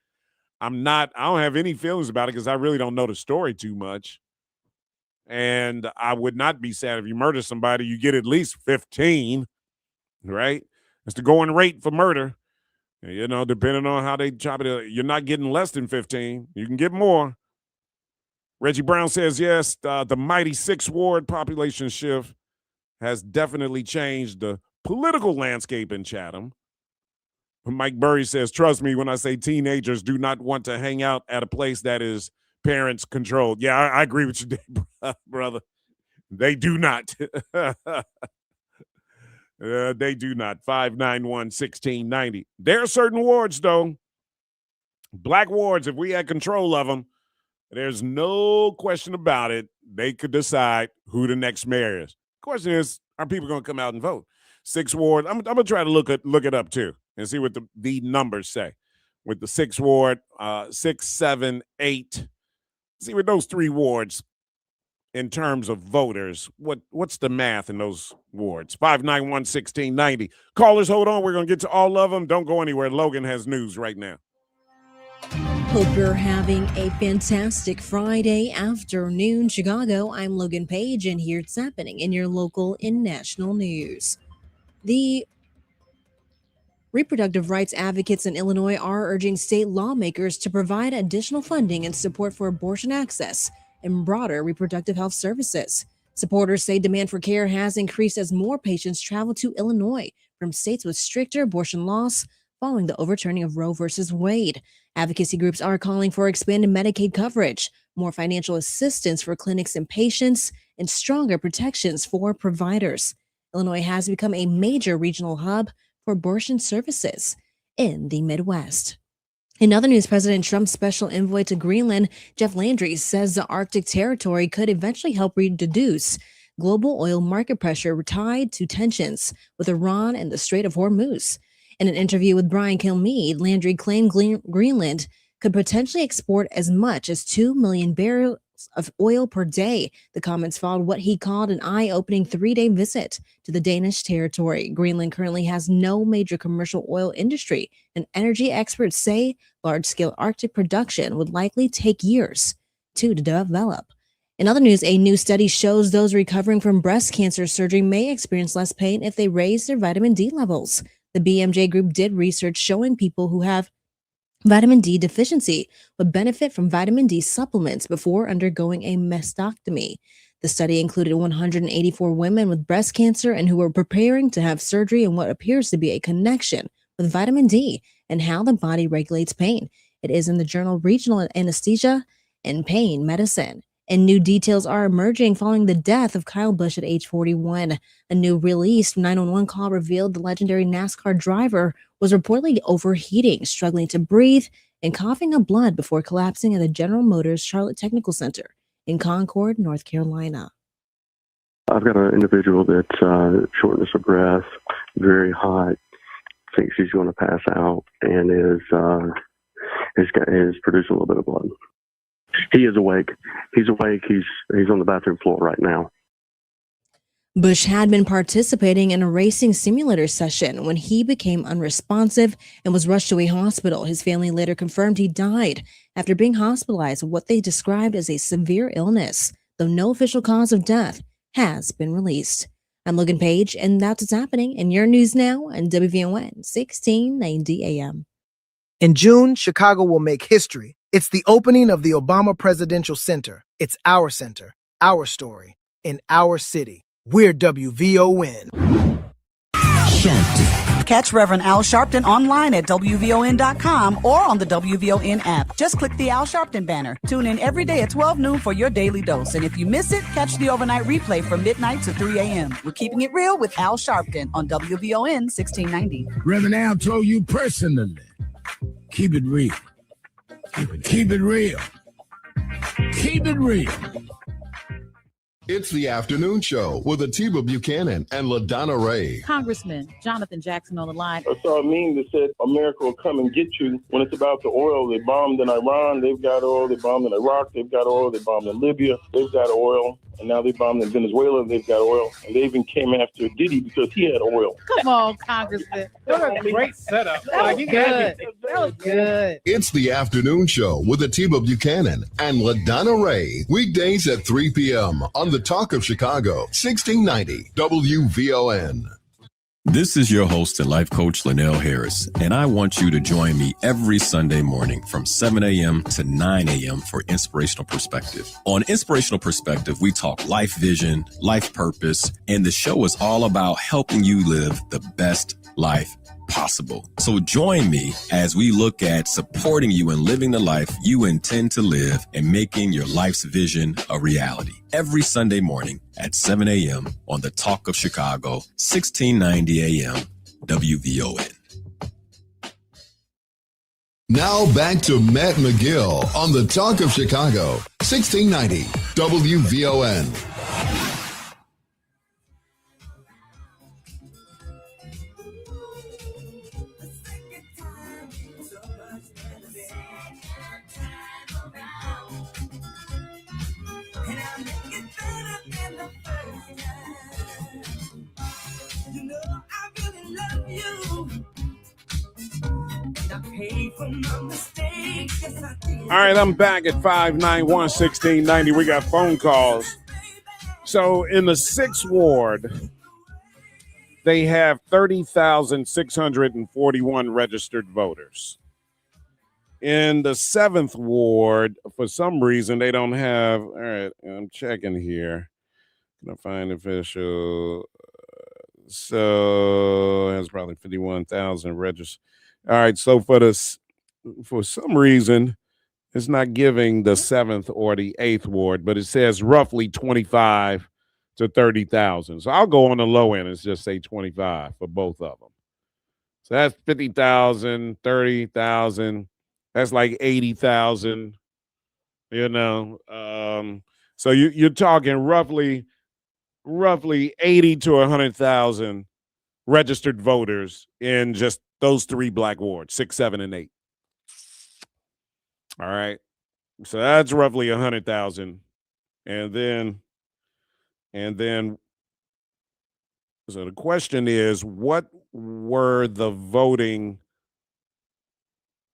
I'm not. I don't have any feelings about it because I really don't know the story too much. And I would not be sad if you murder somebody, you get at least 15, right? It's the going rate for murder. You know, depending on how they chop it, you're not getting less than 15. You can get more. Reggie Brown says, yes, the mighty 6th Ward population shift has definitely changed the political landscape in Chatham. Mike Burry says, trust me when I say teenagers do not want to hang out at a place that is parents controlled. Yeah, I agree with you, brother. They do not. They do not. 591-1690. There are certain wards, though. Black wards, if we had control of them, there's no question about it. They could decide who the next mayor is. Question is, are people going to come out and vote? 6th Ward, I'm going to try to look it up, too, and see what the numbers say. With the 6th Ward, 6, 7, 8, see what those 3 wards in terms of voters, what's the math in those wards? 591-1690. Callers, hold on. We're going to get to all of them. Don't go anywhere. Logan has news right now. Hope you're having a fantastic Friday afternoon, Chicago. I'm Logan Page, and here's what's happening in your local and national news. The reproductive rights advocates in Illinois are urging state lawmakers to provide additional funding and support for abortion access and broader reproductive health services. Supporters say demand for care has increased as more patients travel to Illinois from states with stricter abortion laws following the overturning of Roe v. Wade. Advocacy groups are calling for expanded Medicaid coverage, more financial assistance for clinics and patients, and stronger protections for providers. Illinois has become a major regional hub for abortion services in the Midwest. In other news, President Trump's special envoy to Greenland, Jeff Landry, says the Arctic territory could eventually help reduce global oil market pressure tied to tensions with Iran and the Strait of Hormuz. In an interview with Brian Kilmeade, Landry claimed Greenland could potentially export as much as 2 million barrels of oil per day. The comments followed what he called an eye-opening 3-day visit to the Danish territory. Greenland currently has no major commercial oil industry, and energy experts say large-scale Arctic production would likely take years to develop. In other news, a new study shows those recovering from breast cancer surgery may experience less pain if they raise their vitamin D levels. The BMJ group did research showing people who have vitamin D deficiency would benefit from vitamin D supplements before undergoing a mastectomy. The study included 184 women with breast cancer and who were preparing to have surgery and what appears to be a connection with vitamin D and how the body regulates pain. It is in the journal Regional Anesthesia and Pain Medicine. And new details are emerging following the death of Kyle Busch at age 41. A new released 911 call revealed the legendary NASCAR driver was reportedly overheating, struggling to breathe, and coughing up blood before collapsing at the General Motors Charlotte Technical Center in Concord, North Carolina. I've got an individual that's shortness of breath, very hot, thinks he's going to pass out, and is producing a little bit of blood. He is awake. He's awake. He's on the bathroom floor right now. Busch had been participating in a racing simulator session when he became unresponsive and was rushed to a hospital. His family later confirmed he died after being hospitalized with what they described as a severe illness, though no official cause of death has been released. I'm Logan Page, and that's what's happening in your news now on WVON 1690 AM. In June, Chicago will make history. It's the opening of the Obama Presidential Center. It's our center, our story, in our city. We're WVON. Sharpton. Catch Reverend Al Sharpton online at WVON.com or on the WVON app. Just click the Al Sharpton banner. Tune in every day at 12 noon for your daily dose. And if you miss it, catch the overnight replay from midnight to 3 a.m. We're keeping it real with Al Sharpton on WVON 1690. Reverend Al told you personally, keep it real. Keep it real. Keep it real. It's the afternoon show with Atiba Buchanan and LaDonna Ray. Congressman Jonathan Jackson on the line. I saw a meme that said America will come and get you. When it's about the oil, they bombed in Iran, they've got oil. They bombed in Iraq, they've got oil. They bombed in Libya, they've got oil. And now they bombed in Venezuela, they've got oil. And they even came after Diddy because he had oil. Come on, Congressman. What a great setup. That was good. That was good. It's the afternoon show with Atiba Buchanan and LaDonna Ray. Weekdays at 3 p.m. on the Talk of Chicago, 1690 WVON. This is your host and life coach, Linnell Harris, and I want you to join me every Sunday morning from 7 a.m. to 9 a.m. for Inspirational Perspective. On Inspirational Perspective, we talk life vision, life purpose, and the show is all about helping you live the best life possible. So join me as we look at supporting you in living the life you intend to live and making your life's vision a reality. Every Sunday morning at 7 a.m. on the Talk of Chicago, 1690 a.m. WVON. Now back to Matt McGill on the Talk of Chicago, 1690 WVON. All right, I'm back at 591-1690. We got phone calls. So in the 6th ward, they have 30,641 registered voters. In the 7th ward, for some reason, they don't have, all right, I'm checking here. Can I find official? So that's probably 51,000 registered. All right, so for some reason, it's not giving the 7th or the 8th ward, but it says roughly 25 to 30,000. So I'll go on the low end and just say 25 for both of them. So that's 50,000, 30,000. That's like 80,000, you know. So you're talking roughly 80 to 100,000 registered voters in just those 3 black wards, 6, 7, and 8. All right. So that's roughly 100,000. And then, so the question is, what were the voting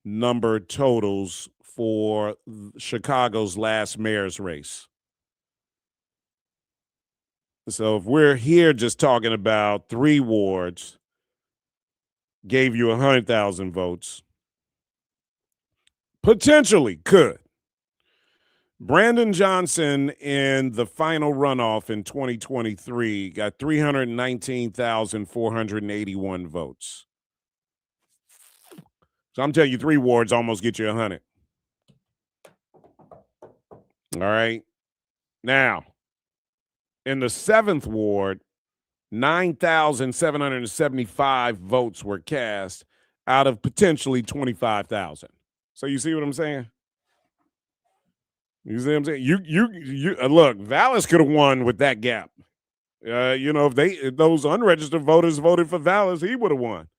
number totals for Chicago's last mayor's race? So if we're here just talking about 3 wards, gave you 100,000 votes, potentially could. Brandon Johnson in the final runoff in 2023 got 319,481 votes. So I'm telling you, 3 wards almost get you 100. All right. Now, in the 7th ward, 9,775 votes were cast out of potentially 25,000. So you see what I'm saying? You see what I'm saying? You look, Vallis could have won with that gap. If those unregistered voters voted for Vallis, he would have won.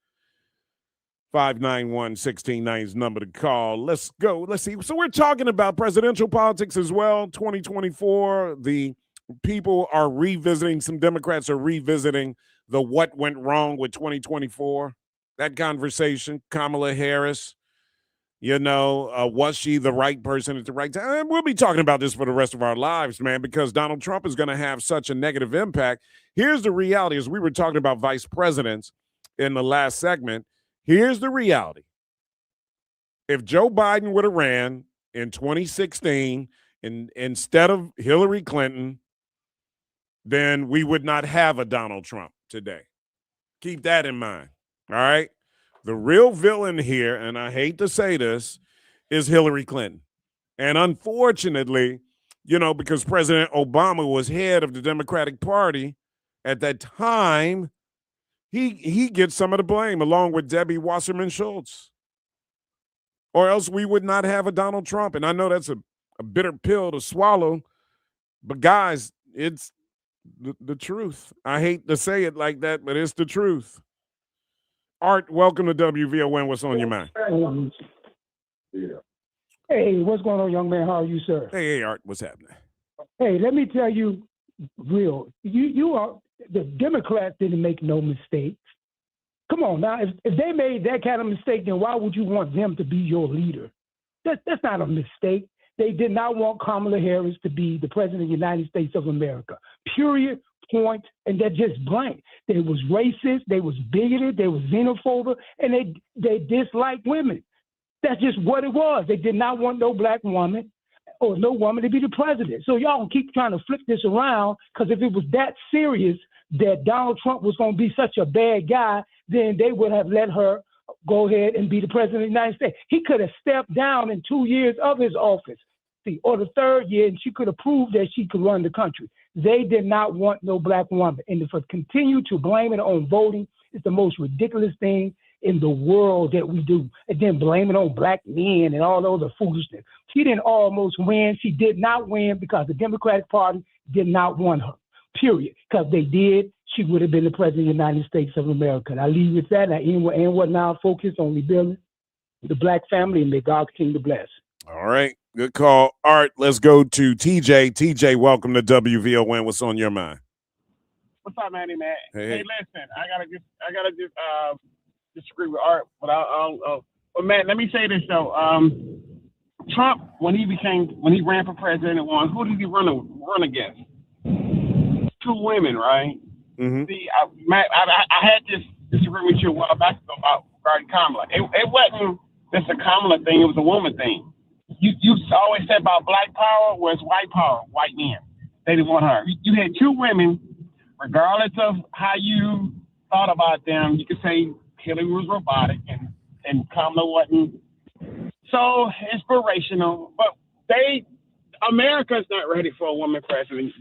591-1690 is the number to call. Let's go. Let's see. So we're talking about presidential politics as well. 2024, the people are revisiting, some Democrats are revisiting the what went wrong with 2024. That conversation, Kamala Harris, was she the right person at the right time? We'll be talking about this for the rest of our lives, man, because Donald Trump is going to have such a negative impact. Here's the reality, as we were talking about vice presidents in the last segment. Here's the reality. If Joe Biden would have ran in 2016 instead of Hillary Clinton, then we would not have a Donald Trump today. Keep that in mind. All right. The real villain here, and I hate to say this, is Hillary Clinton. And unfortunately, because President Obama was head of the Democratic Party at that time, he gets some of the blame along with Debbie Wasserman Schultz. Or else we would not have a Donald Trump. And I know that's a bitter pill to swallow, but guys, it's the truth. I hate to say it like that, but it's the truth. Art, welcome to WVON. What's on your mind? Hey, what's going on, young man? How are you, sir? Hey, Art, what's happening? Hey, let me tell you real. You are the Democrats didn't make no mistakes. Come on now, if they made that kind of mistake, then why would you want them to be your leader? That's not a mistake. They did not want Kamala Harris to be the president of the United States of America. Period, point, and they're just blank. They was racist, they was bigoted, they was xenophobic, and they disliked women. That's just what it was. They did not want no black woman or no woman to be the president. So y'all can keep trying to flip this around, because if it was that serious that Donald Trump was going to be such a bad guy, then they would have let her go ahead and be the president of the United States. He could have stepped down in 2 years of his office, or the third year, and she could have proved that she could run the country. They did not want no black woman. And to continue to blame it on voting is the most ridiculous thing in the world that we do. And then blame it on black men and all those are foolishness. She didn't almost win. She did not win because the Democratic Party did not want her, period. Because they did, she would have been the president of the United States of America. And I leave with that. And what now focus on rebuilding the black family, and may God's kingdom bless. All right. Good call. Art, let's go to TJ. TJ, welcome to WVON. What's on your mind? What's up, Manny, man? Hey. Listen, I gotta just disagree with Art, but but man, let me say this though. Trump, when he ran for president and won, who did he run against? 2 women, right? Mm-hmm. See, I had this disagreement with you a while back about regarding Kamala. It wasn't just a Kamala thing; it was a woman thing. You always said about black power was white power, white men. They didn't want her. You had 2 women, regardless of how you thought about them. You could say Hillary was robotic and Kamala wasn't so inspirational. But America's not ready for a woman president.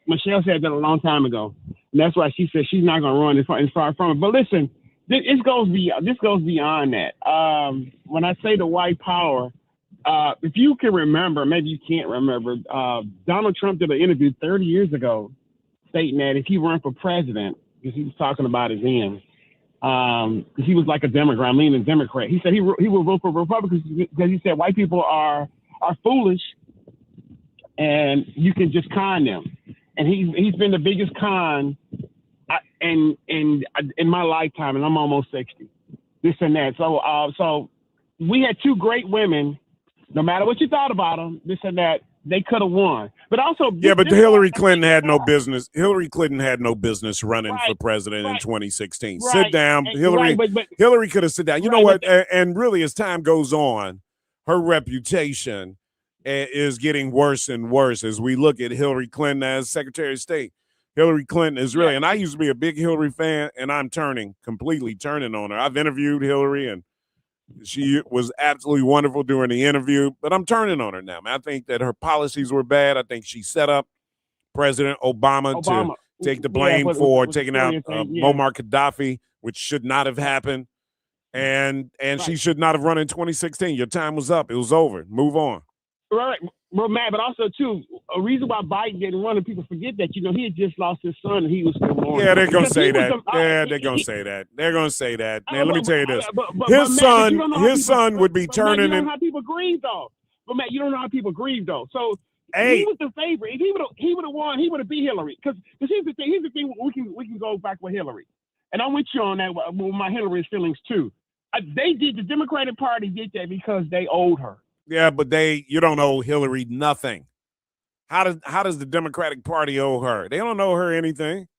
Michelle said that a long time ago, and that's why she said she's not going to run as far from it. But listen, this goes beyond that. When I say the white power, if you can remember, maybe you can't remember, Donald Trump did an interview 30 years ago stating that if he ran for president, because he was talking about his end, because he was like a Democrat, leaning Democrat. He said he would vote for Republicans because he said white people are foolish and you can just con them. And he's been the biggest con in my lifetime, and I'm almost 60. This and that. So we had 2 great women. No matter what you thought about them, this and that, they could have won. But also, but Hillary Clinton had no business. Hillary Clinton had no business running for president in 2016. Right. Sit down, Hillary. Hillary could have sit down. You know what? And really, as time goes on, her reputation is getting worse and worse as we look at Hillary Clinton as Secretary of State. Hillary Clinton is really, and I used to be a big Hillary fan, and I'm completely turning on her. I've interviewed Hillary, and she was absolutely wonderful during the interview, but I'm turning on her now, man. I think that her policies were bad. I think she set up President Obama. To take the blame for taking out Muammar Gaddafi, which should not have happened. And she should not have run in 2016. Your time was up. It was over. Move on. Right. Well, Matt, but also, too, a reason why Biden didn't run, and people forget that, he had just lost his son and he was still born. Yeah, they're going to say that. They're going to say that. They're going to say that. Man, let me tell you this. His son would be turning in. You don't know how people grieve, though. But, Matt, you don't know how people grieve, though. So, he was the favorite. If he would have won, he would have beat Hillary. Because here's the thing. We can go back with Hillary. And I'm with you on that with my Hillary feelings, too. The Democratic Party did that because they owed her. Yeah, but you don't owe Hillary nothing. How does the Democratic Party owe her? They don't owe her anything.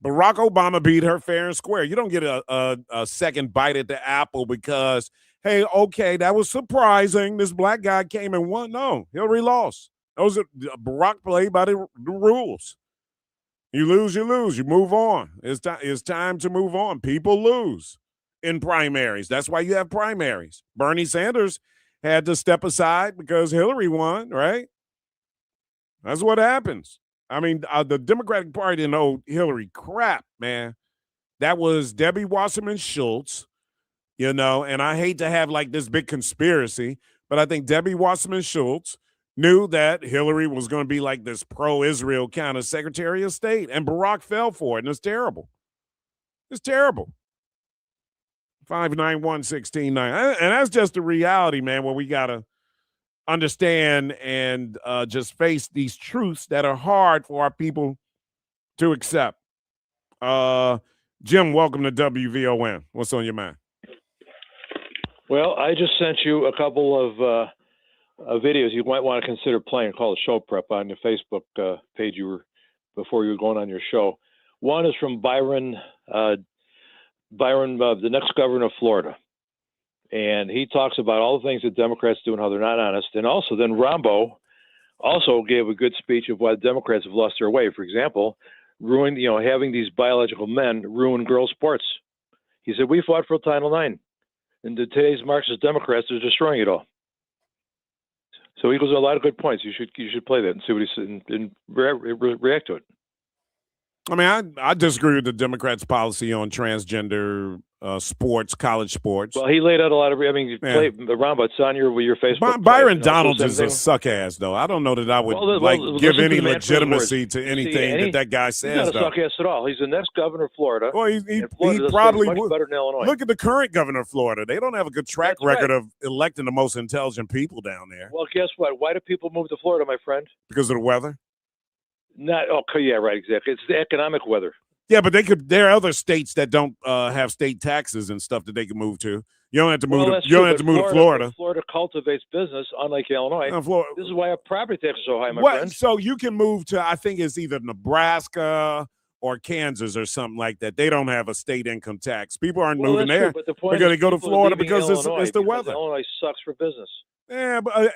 Barack Obama beat her fair and square. You don't get a second bite at the apple because, hey, okay, that was surprising. This black guy came and won. No, Hillary lost. Barack played by the rules. You lose, you lose. You move on. It's time to move on. People lose in primaries. That's why you have primaries. Bernie Sanders had to step aside because Hillary won, right? That's what happens. I mean, the Democratic Party didn't owe Hillary crap, man. That was Debbie Wasserman Schultz, you know, and I hate to have like this big conspiracy, but I think Debbie Wasserman Schultz knew that Hillary was going to be like this pro-Israel kind of Secretary of State, and Barack fell for it, and it's terrible. It's terrible. 591-1690. And that's just the reality, man, where we got to understand and just face these truths that are hard for our people to accept. Jim, welcome to WVON. What's on your mind? Well, I just sent you a couple of videos you might want to consider playing called Show Prep on the Facebook page before you were going on your show. One is from Byron, the next governor of Florida. And he talks about all the things that Democrats do and how they're not honest. And also then Rombo also gave a good speech of why Democrats have lost their way. For example, having these biological men ruin girls' sports. He said, we fought for Title IX. And today's Marxist Democrats are destroying it all. So he goes a lot of good points. You should play that and see what he said and react to it. I mean, I disagree with the Democrats' policy on transgender sports, college sports. Well, he laid out a lot of. I mean, you play around, but it's on your Facebook. Byron Donalds is a suck ass, though. I don't know that I would give any legitimacy to anything that guy says. He's not a suck ass at all. He's the next governor of Florida. Well, he Florida probably much would. Better than Illinois. Look at the current governor of Florida. They don't have a good track record of electing the most intelligent people down there. Well, guess what? Why do people move to Florida, my friend? Because of the weather. Yeah, right, exactly. It's the economic weather. Yeah, but there are other states that don't have state taxes and stuff that they can move to. You don't have to move to Florida. Florida cultivates business, unlike Illinois. This is why our property tax is so high, my friend. So you can move to, I think it's either Nebraska or Kansas or something like that. They don't have a state income tax. People aren't moving there because they go to Florida because it's the weather. Illinois sucks for business. Yeah, but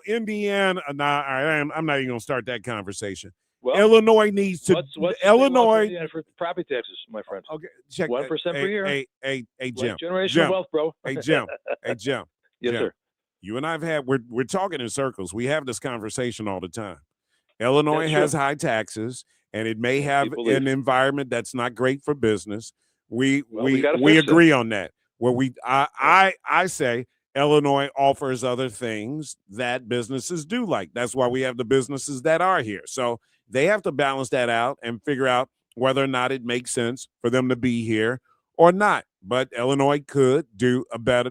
Indiana. I'm not even going to start that conversation. Well, Illinois needs to. What's Illinois for property taxes, my friend. Okay, check 1% per year. Hey, Jim. Generational wealth, bro. Hey, Jim. Yes, Jim. sir. You and I've had. We're talking in circles. We have this conversation all the time. Illinois has high taxes, and it may have an environment that's not great for business. We agree on that. Where I say Illinois offers other things that businesses do like. That's why we have the businesses that are here. So they have to balance that out and figure out whether or not it makes sense for them to be here or not. But Illinois could do a better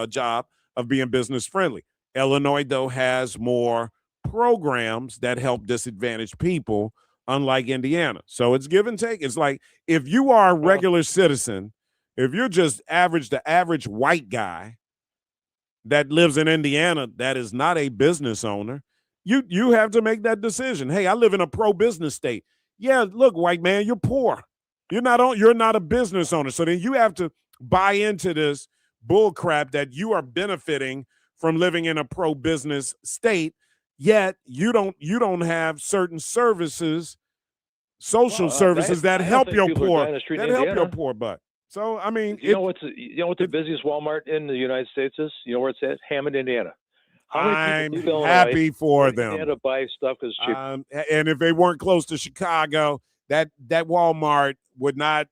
job of being business friendly. Illinois, though, has more programs that help disadvantaged people, unlike Indiana. So it's give and take. It's like if you are a regular citizen, if you're just the average white guy that lives in Indiana that is not a business owner, you have to make that decision. Hey, I live in a pro-business state. Yeah, look, white man, you're poor. You're not a business owner. So then you have to buy into this bull crap that you are benefiting from living in a pro-business state, yet you don't have certain services, social services that help your poor butt. So I mean, you know what the busiest Walmart in the United States is? You know where it's at? Hammond, Indiana. I'm happy for them. Indiana buy stuff because cheap. And if they weren't close to Chicago, that Walmart would not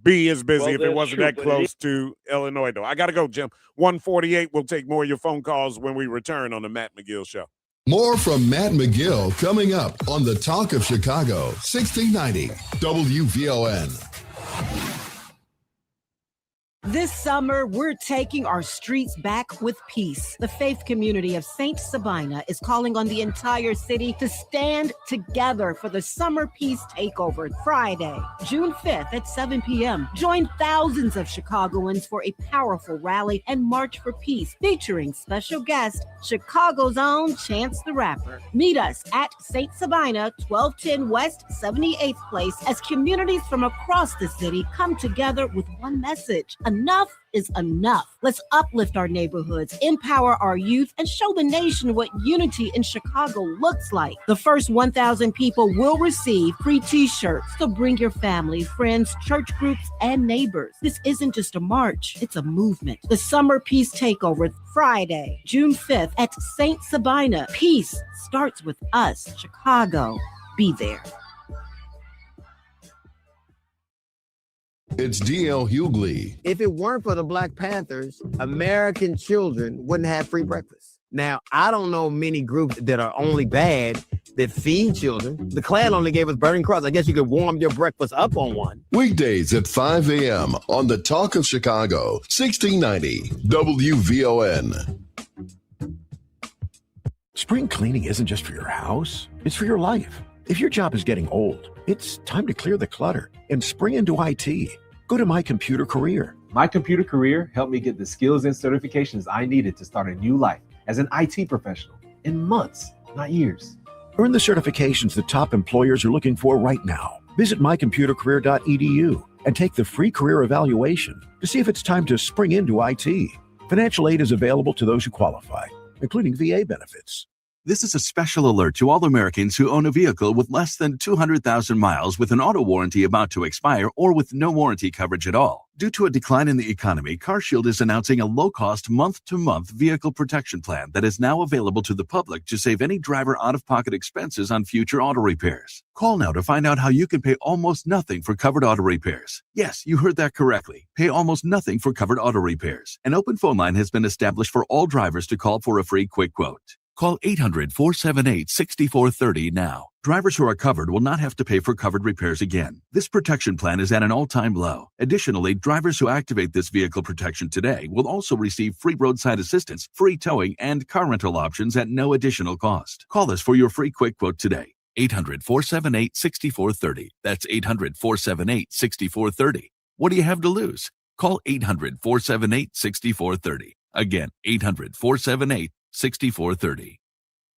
be as busy if it wasn't that close to Illinois. Though I got to go, Jim. 1:48. We'll take more of your phone calls when we return on the Matt McGill Show. More from Matt McGill coming up on the Talk of Chicago, 1690 WVON. This summer, we're taking our streets back with peace. The faith community of St. Sabina is calling on the entire city to stand together for the Summer Peace Takeover Friday, June 5th at 7 p.m. Join thousands of Chicagoans for a powerful rally and march for peace featuring special guest, Chicago's own Chance the Rapper. Meet us at St. Sabina, 1210 West 78th Place as communities from across the city come together with one message: enough is enough. Let's uplift our neighborhoods, empower our youth, and show the nation what unity in Chicago looks like. The first 1,000 people will receive free t-shirts. So bring your family, friends, church groups, and neighbors. This isn't just a march, it's a movement. The Summer Peace Takeover, Friday, June 5th at St. Sabina. Peace starts with us. Chicago, be there. It's D.L. Hughley. If it weren't for the Black Panthers, American children wouldn't have free breakfast. Now, I don't know many groups that are only bad that feed children. The Klan only gave us Burning Cross. I guess you could warm your breakfast up on one. Weekdays at 5 a.m. on the Talk of Chicago, 1690 WVON. Spring cleaning isn't just for your house, it's for your life. If your job is getting old, it's time to clear the clutter and spring into IT. Go to My Computer Career. My Computer Career helped me get the skills and certifications I needed to start a new life as an IT professional in months, not years. Earn the certifications the top employers are looking for right now. Visit mycomputercareer.edu and take the free career evaluation to see if it's time to spring into IT. Financial aid is available to those who qualify, including VA benefits. This is a special alert to all Americans who own a vehicle with less than 200,000 miles with an auto warranty about to expire or with no warranty coverage at all. Due to a decline in the economy, CarShield is announcing a low-cost month-to-month vehicle protection plan that is now available to the public to save any driver out-of-pocket expenses on future auto repairs. Call now to find out how you can pay almost nothing for covered auto repairs. Yes, you heard that correctly. Pay almost nothing for covered auto repairs. An open phone line has been established for all drivers to call for a free quick quote. Call 800-478-6430 now. Drivers who are covered will not have to pay for covered repairs again. This protection plan is at an all-time low. Additionally, drivers who activate this vehicle protection today will also receive free roadside assistance, free towing, and car rental options at no additional cost. Call us for your free quick quote today. 800-478-6430. That's 800-478-6430. What do you have to lose? Call 800-478-6430. Again, 800-478-6430.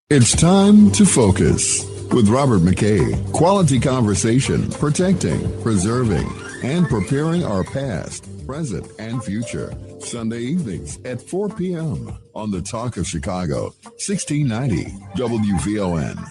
It's time to focus with Robert McKay. Quality conversation, protecting, preserving, and preparing our past, present, and future. Sunday evenings at 4 p.m. on the Talk of Chicago, 1690 WVON.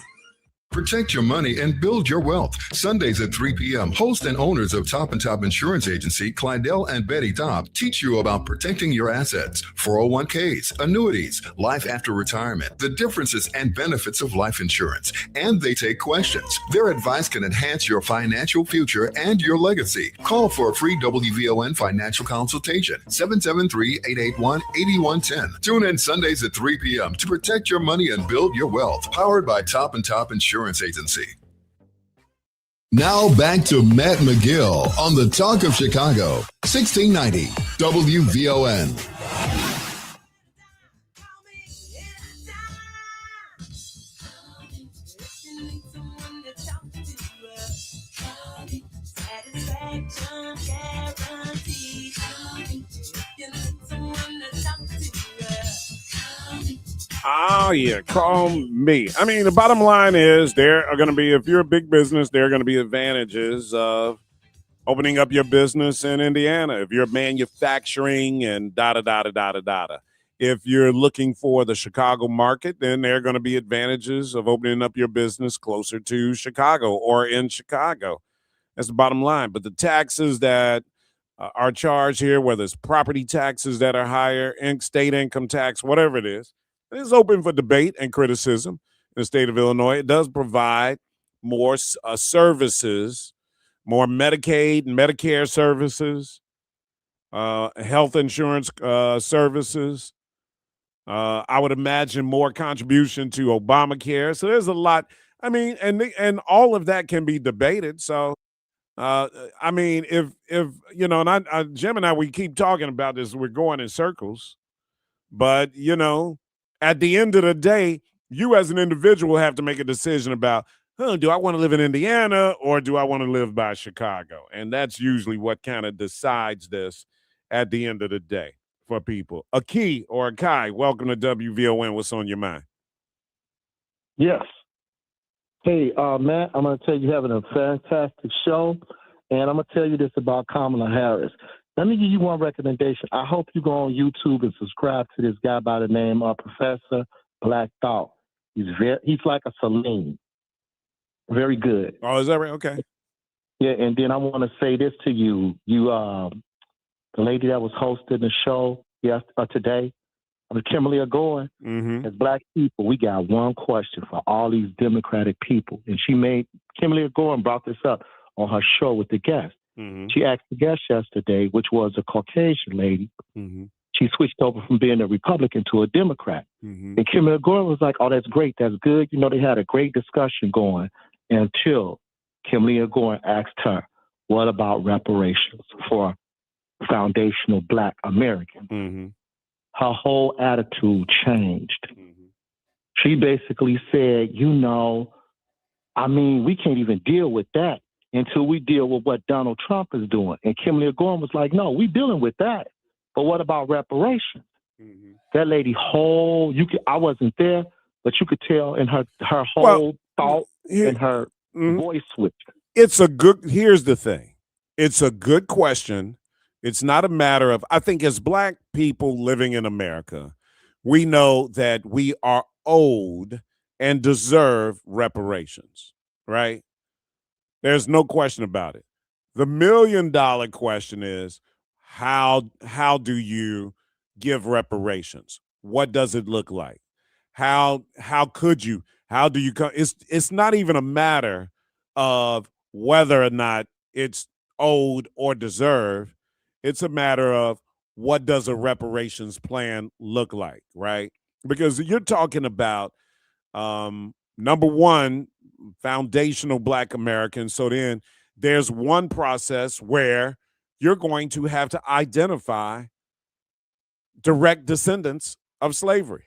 Protect your money and build your wealth. Sundays at 3 p.m. Host and owners of Top & Top Insurance Agency, Clydell and Betty Top, teach you about protecting your assets, 401ks, annuities, life after retirement, the differences and benefits of life insurance, and they take questions. Their advice can enhance your financial future and your legacy. Call for a free WVON financial consultation, 773-881-8110. Tune in Sundays at 3 p.m. to protect your money and build your wealth. Powered by Top & Top Insurance Agency. Now back to Matt McGill on the Talk of Chicago, 1690 WVON. Oh, yeah, call me. I mean, the bottom line is there are going to be, if you're a big business, there are going to be advantages of opening up your business in Indiana. If you're manufacturing and da-da-da-da-da-da-da. If you're looking for the Chicago market, then there are going to be advantages of opening up your business closer to Chicago or in Chicago. That's the bottom line. But the taxes that are charged here, whether it's property taxes that are higher, state income tax, whatever it is open for debate and criticism in the state of Illinois. It does provide more services, more Medicaid and Medicare services, health insurance services. I would imagine more contribution to Obamacare. So there's a lot. I mean, and all of that can be debated. So, I mean, if you know, and Jim and I, we keep talking about this. We're going in circles, but you know, at the end of the day, you as an individual have to make a decision about, do I want to live in Indiana or do I want to live by Chicago? And that's usually what kind of decides this at the end of the day for people. A Key or a Kai, welcome to WVON. What's on your mind? Yes. Hey, Matt, I'm going to tell you having a fantastic show, and I'm going to tell you this about Kamala Harris. Let me give you one recommendation. I hope you go on YouTube and subscribe to this guy by the name of Professor Black Thought. He's like a Celine. Very good. Oh, is that right? Okay. Yeah, and then I want to say this to you. The lady that was hosting the show today, Kimberly O'Gorn. Mm-hmm. As Black people, we got one question for all these Democratic people. And Kimberly O'Gorn brought this up on her show with the guest. Mm-hmm. She asked the guest yesterday, which was a Caucasian lady. Mm-hmm. She switched over from being a Republican to a Democrat. Mm-hmm. And Kimberly O'Gorn was like, oh, that's great. That's good. You know, they had a great discussion going until Kimberly O'Gorn asked her, what about reparations for foundational Black Americans? Mm-hmm. Her whole attitude changed. Mm-hmm. She basically said, we can't even deal with that until we deal with what Donald Trump is doing. And Kimberly O'Gorn was like, no, we're dealing with that. But what about reparations? Mm-hmm. That lady I wasn't there, but you could tell in her whole thought and her voice switch. Here's the thing. It's a good question. It's not a matter of, I think as Black people living in America, we know that we are owed and deserve reparations, right? There's no question about it. The $1 million question is, how do you give reparations? What does it look like? How do you come? It's not even a matter of whether or not it's owed or deserved. It's a matter of what does a reparations plan look like, right? Because you're talking about, number one, foundational Black Americans. So then there's one process where you're going to have to identify direct descendants of slavery.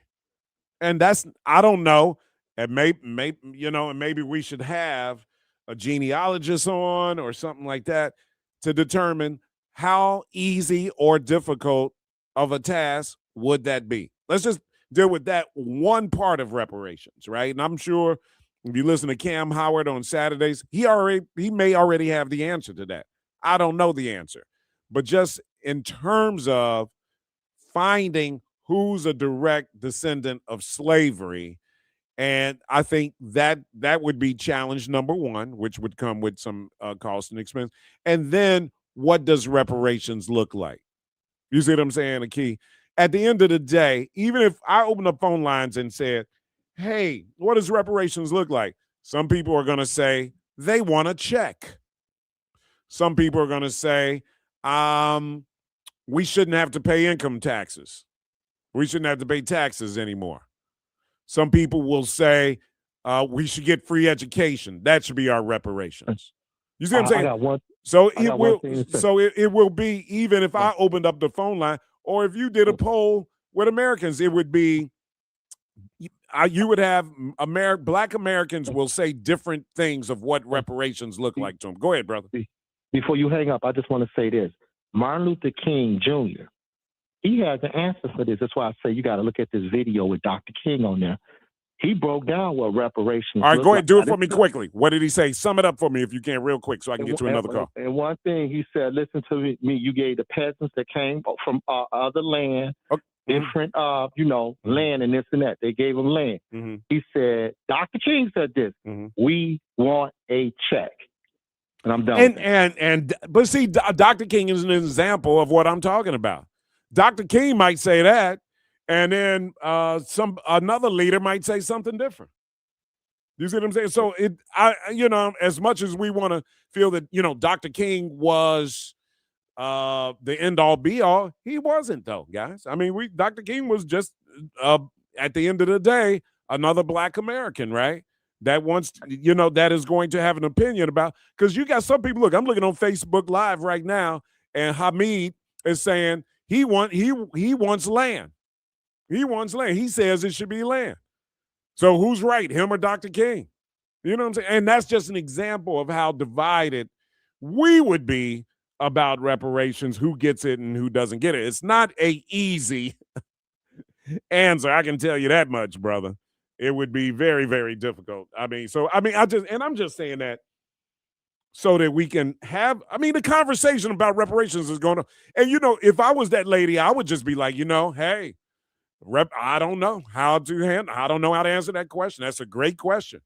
And I don't know, and maybe we should have a genealogist on or something like that to determine how easy or difficult of a task would that be. Let's just deal with that one part of reparations, right? And I'm sure if you listen to Cam Howard on Saturdays, he may already have the answer to that. I don't know the answer. But just in terms of finding who's a direct descendant of slavery, and I think that would be challenge number one, which would come with some cost and expense. And then what does reparations look like? You see what I'm saying, Akey? At the end of the day, even if I opened up phone lines and said, hey, what does reparations look like? Some people are going to say they want a check. Some people are going to say, we shouldn't have to pay income taxes. We shouldn't have to pay taxes anymore. Some people will say we should get free education. That should be our reparations. You see what I'm saying? I got one. So it will be, even if I opened up the phone line, or if you did a poll with Americans, it would be, you would have Black Americans will say different things of what reparations look like to them. Go ahead, brother. Before you hang up, I just want to say this. Martin Luther King Jr., he has an answer for this. That's why I say you got to look at this video with Dr. King on there. He broke down what reparations. All right, go ahead. Do it for me quickly. What did he say? Sum it up for me if you can real quick so I can get to another call. And one thing he said, listen to me. You gave the peasants that came from other land, different, land and this and that. They gave them land. Mm-hmm. He said, Dr. King said this, we want a check. And I'm done. But see, Dr. King is an example of what I'm talking about. Dr. King might say that, and then another leader might say something different. You see what I'm saying? So as much as we want to feel that, Dr. King was the end all be all, he wasn't though, guys. I mean, Dr. King was just at the end of the day another Black American, right? That wants, that is going to have an opinion about, because you got some people. Look, I'm looking on Facebook Live right now, and Hamid is saying he wants land. He wants land. He says it should be land. So who's right, him or Dr. King? You know what I'm saying? And that's just an example of how divided we would be about reparations, who gets it and who doesn't get it. It's not a easy answer. I can tell you that much, brother. It would be very, very difficult. I'm just saying that so that we can have, the conversation about reparations is going to, and if I was that lady, I would just be like, hey, I don't know how to answer that question. That's a great question.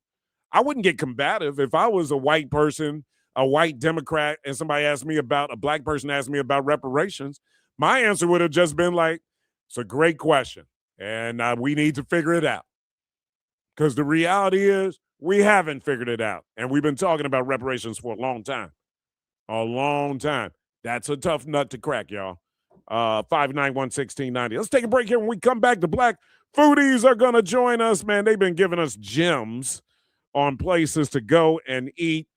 I wouldn't get combative if I was a white person, a white Democrat, and a black person asked me about reparations. My answer would have just been like, it's a great question, and we need to figure it out. Because the reality is we haven't figured it out, and we've been talking about reparations for a long time. A long time. That's a tough nut to crack, y'all. 591-1690. Let's take a break here. When we come back, the Black Foodies are going to join us, man. They've been giving us gems on places to go and eat.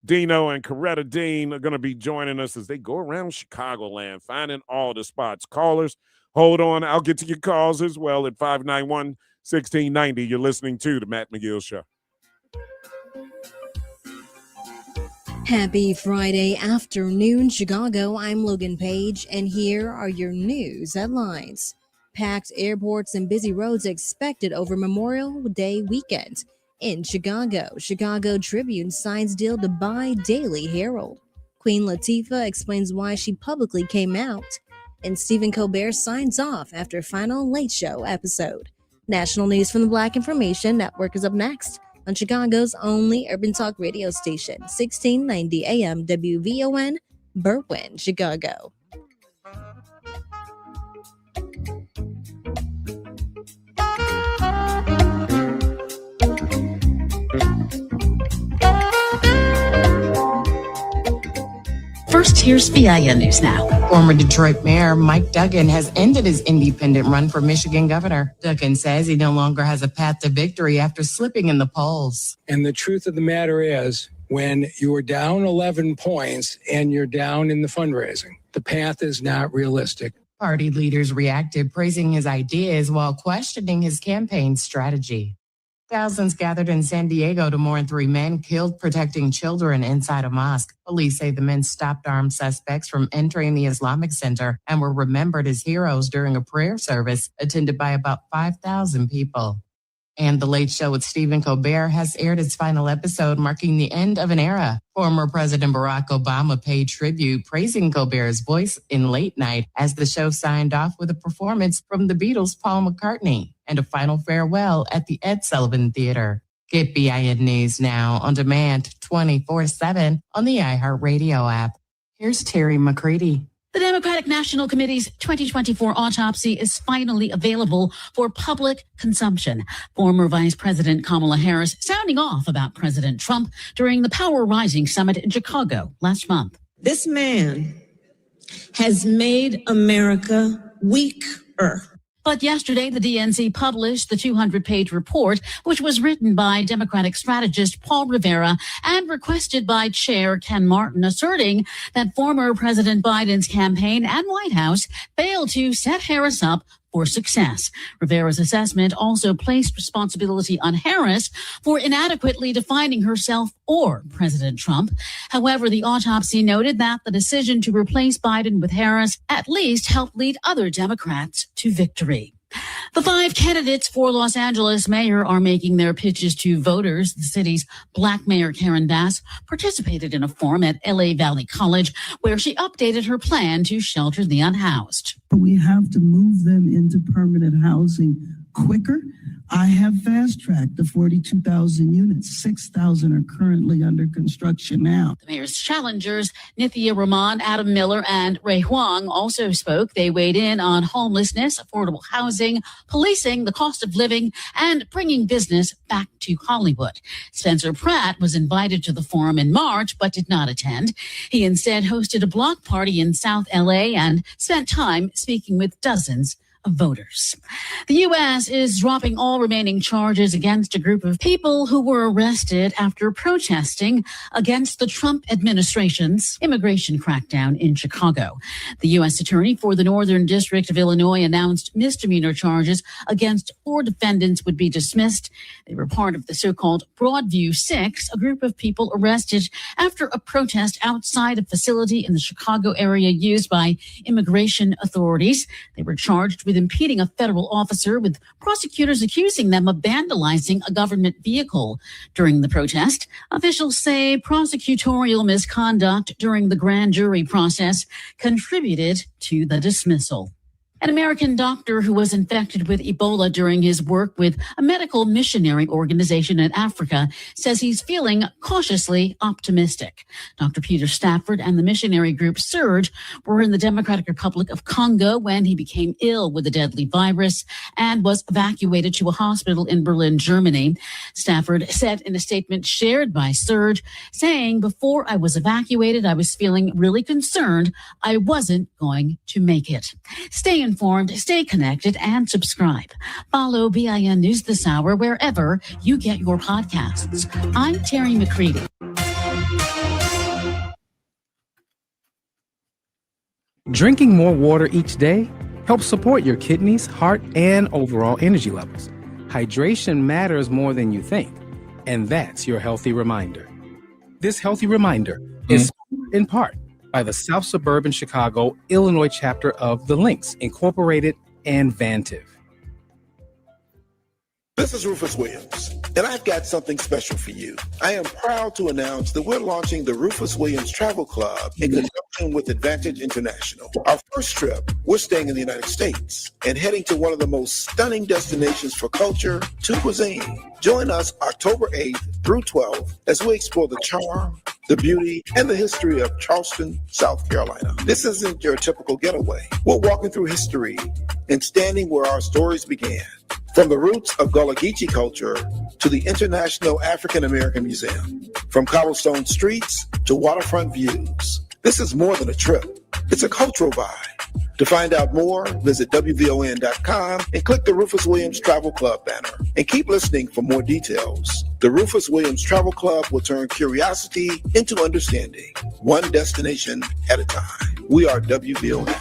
Dino and Coretta Dean are going to be joining us as they go around Chicagoland, finding all the spots. Callers, hold on. I'll get to your calls as well at 591-1690. You're listening to the Matt McGill Show. Happy Friday afternoon, Chicago. I'm Logan Page, and here are your news headlines. Packed airports and busy roads expected over Memorial Day weekend. In Chicago, Chicago Tribune signs deal to buy Daily Herald. Queen Latifah explains why she publicly came out. And Stephen Colbert signs off after final Late Show episode. National news from the Black Information Network is up next on Chicago's only urban talk radio station, 1690 AM WVON, Berwyn, Chicago. First, here's BIN News Now. Former Detroit Mayor Mike Duggan has ended his independent run for Michigan governor. Duggan says he no longer has a path to victory after slipping in the polls. And the truth of the matter is, when you are down 11 points and you're down in the fundraising, the path is not realistic. Party leaders reacted, praising his ideas while questioning his campaign strategy. Thousands gathered in San Diego to mourn 3 men killed protecting children inside a mosque. Police say the men stopped armed suspects from entering the Islamic Center and were remembered as heroes during a prayer service attended by about 5,000 people. And The Late Show with Stephen Colbert has aired its final episode, marking the end of an era. Former President Barack Obama paid tribute, praising Colbert's voice in late night as the show signed off with a performance from the Beatles' Paul McCartney and a final farewell at the Ed Sullivan Theater. Get BIN News Now on demand 24/7 on the iHeartRadio app. Here's Terry McCready. The Democratic National Committee's 2024 autopsy is finally available for public consumption. Former Vice President Kamala Harris sounding off about President Trump during the Power Rising Summit in Chicago last month. This man has made America weaker. But yesterday, the DNC published the 200-page report, which was written by Democratic strategist Paul Rivera and requested by Chair Ken Martin, asserting that former President Biden's campaign and White House failed to set Harris up for success. Rivera's assessment also placed responsibility on Harris for inadequately defining herself or President Trump. However, the autopsy noted that the decision to replace Biden with Harris at least helped lead other Democrats to victory. The 5 candidates for Los Angeles mayor are making their pitches to voters. The city's Black Mayor Karen Bass participated in a forum at LA Valley College where she updated her plan to shelter the unhoused. We have to move them into permanent housing quicker. I have fast-tracked the 42,000 units. 6,000 are currently under construction now. The mayor's challengers, Nithya Rahman, Adam Miller, and Ray Huang, also spoke. They weighed in on homelessness, affordable housing, policing, the cost of living, and bringing business back to Hollywood. Spencer Pratt was invited to the forum in March, but did not attend. He instead hosted a block party in South LA and spent time speaking with dozens of voters. The U.S. is dropping all remaining charges against a group of people who were arrested after protesting against the Trump administration's immigration crackdown in Chicago. The U.S. Attorney for the Northern District of Illinois announced misdemeanor charges against 4 defendants would be dismissed. They were part of the so-called Broadview Six, a group of people arrested after a protest outside a facility in the Chicago area used by immigration authorities. They were charged with impeding a federal officer, with prosecutors accusing them of vandalizing a government vehicle. During the protest, officials say prosecutorial misconduct during the grand jury process contributed to the dismissal. An American doctor who was infected with Ebola during his work with a medical missionary organization in Africa says he's feeling cautiously optimistic. Dr. Peter Stafford and the missionary group Surge were in the Democratic Republic of Congo when he became ill with the deadly virus and was evacuated to a hospital in Berlin, Germany. Stafford said in a statement shared by Surge, saying, "Before I was evacuated, I was feeling really concerned I wasn't going to make it." Stay informed, stay connected, and subscribe. Follow BIN News This Hour wherever you get your podcasts. I'm Terry McCready. Drinking more water each day helps support your kidneys, heart, and overall energy levels. Hydration matters more than you think, and that's your healthy reminder. This healthy reminder is in part by the South Suburban Chicago, Illinois chapter of the Lynx Incorporated and Vantive. This is Rufus Williams, and I've got something special for you. I am proud to announce that we're launching the Rufus Williams Travel Club in conjunction with Advantage International. Our first trip, we're staying in the United States and heading to one of the most stunning destinations for culture to cuisine. Join us October 8th through 12th as we explore the charm, the beauty, and the history of Charleston, South Carolina. This isn't your typical getaway. We're walking through history and standing where our stories began. From the roots of Gullah Geechee culture to the International African American Museum, from cobblestone streets to waterfront views. This is more than a trip. It's a cultural vibe. To find out more, visit WVON.com and click the Rufus Williams Travel Club banner. And keep listening for more details. The Rufus Williams Travel Club will turn curiosity into understanding, one destination at a time. We are WVON.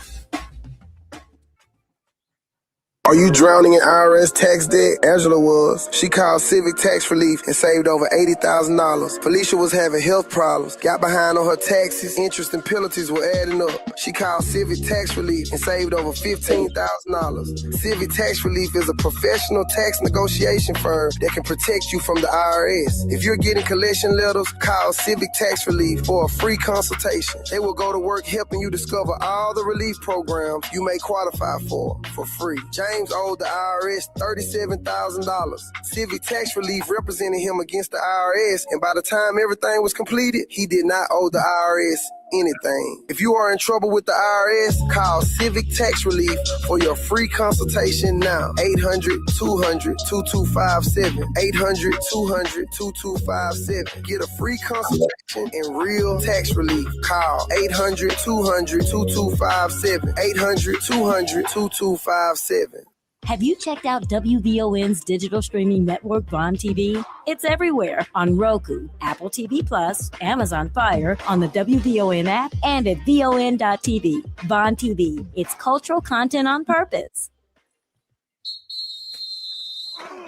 Are you drowning in IRS tax debt? Angela was. She called Civic Tax Relief and saved over $80,000. Felicia was having health problems, got behind on her taxes, interest and penalties were adding up. She called Civic Tax Relief and saved over $15,000. Civic Tax Relief is a professional tax negotiation firm that can protect you from the IRS. If you're getting collection letters, call Civic Tax Relief for a free consultation. They will go to work helping you discover all the relief programs you may qualify for free. James owed the IRS $37,000. Civic Tax Relief represented him against the IRS, and by the time everything was completed, he did not owe the IRS anything. If you are in trouble with the IRS, call Civic Tax Relief for your free consultation now. 800-200-2257. 800-200-2257. Get a free consultation and real tax relief. Call 800-200-2257. 800-200-2257. Have you checked out WVON's digital streaming network, Bond TV? It's everywhere on Roku, Apple TV Plus, Amazon Fire, on the WVON app, and at VON.TV. Bond TV, it's cultural content on purpose.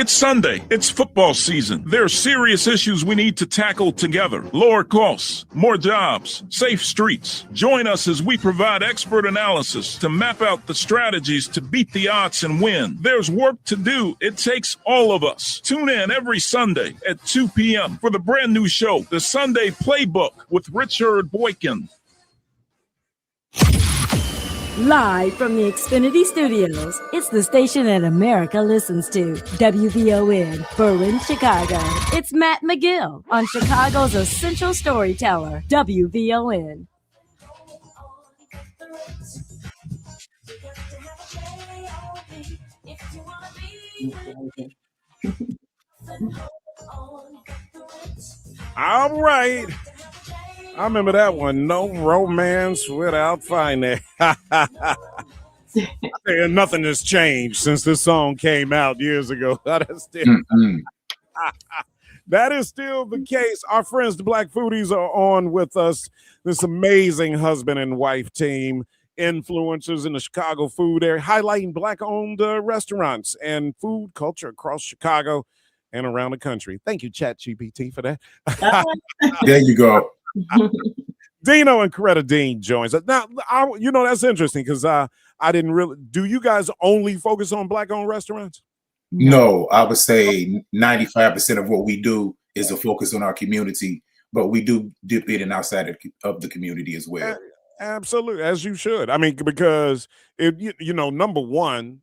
It's Sunday. It's football season. There are serious issues we need to tackle together. Lower costs, more jobs, safe streets. Join us as we provide expert analysis to map out the strategies to beat the odds and win. There's work to do. It takes all of us. Tune in every Sunday at 2 p.m. for the brand new show, The Sunday Playbook with Richard Boykin. Live from the Xfinity Studios, it's the station that America listens to, WVON, Berlin, Chicago. It's Matt McGill on Chicago's essential storyteller, WVON. All right. I remember that one. No romance without finance. And nothing has changed since this song came out years ago. That is still the case. Our friends, the Black Foodies, are on with us. This amazing husband and wife team, influencers in the Chicago food area, highlighting Black-owned restaurants and food culture across Chicago and around the country. Thank you, ChatGPT, for that. There you go. Dino and Coretta Dean joins us. Now, that's interesting because I didn't really. Do you guys only focus on Black-owned restaurants? No, I would say 95% of what we do is a focus on our community, but we do dip in and outside of the community as well. Absolutely, as you should. I mean, because number one,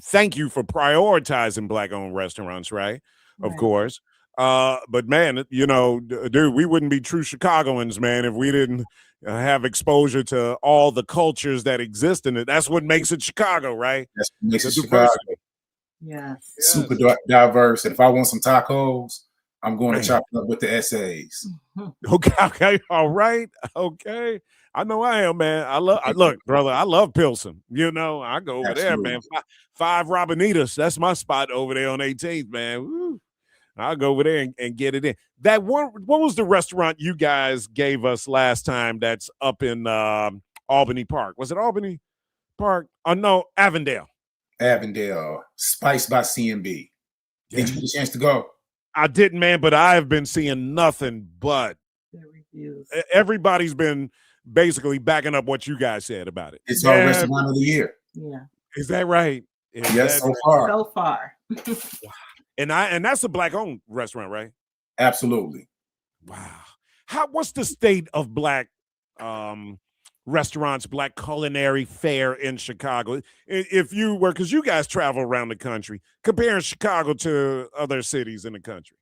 thank you for prioritizing Black-owned restaurants, right? Of course. But man, dude, we wouldn't be true Chicagoans, man, if we didn't have exposure to all the cultures that exist in it. That's what makes it Chicago, right? That's what makes it Chicago. Yes. Super diverse. And if I want some tacos, I'm going to chop it up with the essays. Okay, all right, okay. I know I am, man. Look, brother, I love Pilsen. I go over there, man. Five Robinitas. That's my spot over there on 18th, man. Woo. I'll go over there and get it in. That one, what was the restaurant you guys gave us last time that's up in Albany Park? Was it Albany Park? Oh, no, Avondale. Avondale, Spiced by CMB. Did you get a chance to go? I didn't, man, but I have been seeing nothing but everybody's been basically backing up what you guys said about it. It's our restaurant of the year. Yeah. Is that right? Yes, so far. So far. And that's a Black-owned restaurant, right? Absolutely. Wow. What's the state of Black restaurants, Black culinary fare in Chicago? If you were, because you guys travel around the country, comparing Chicago to other cities in the country.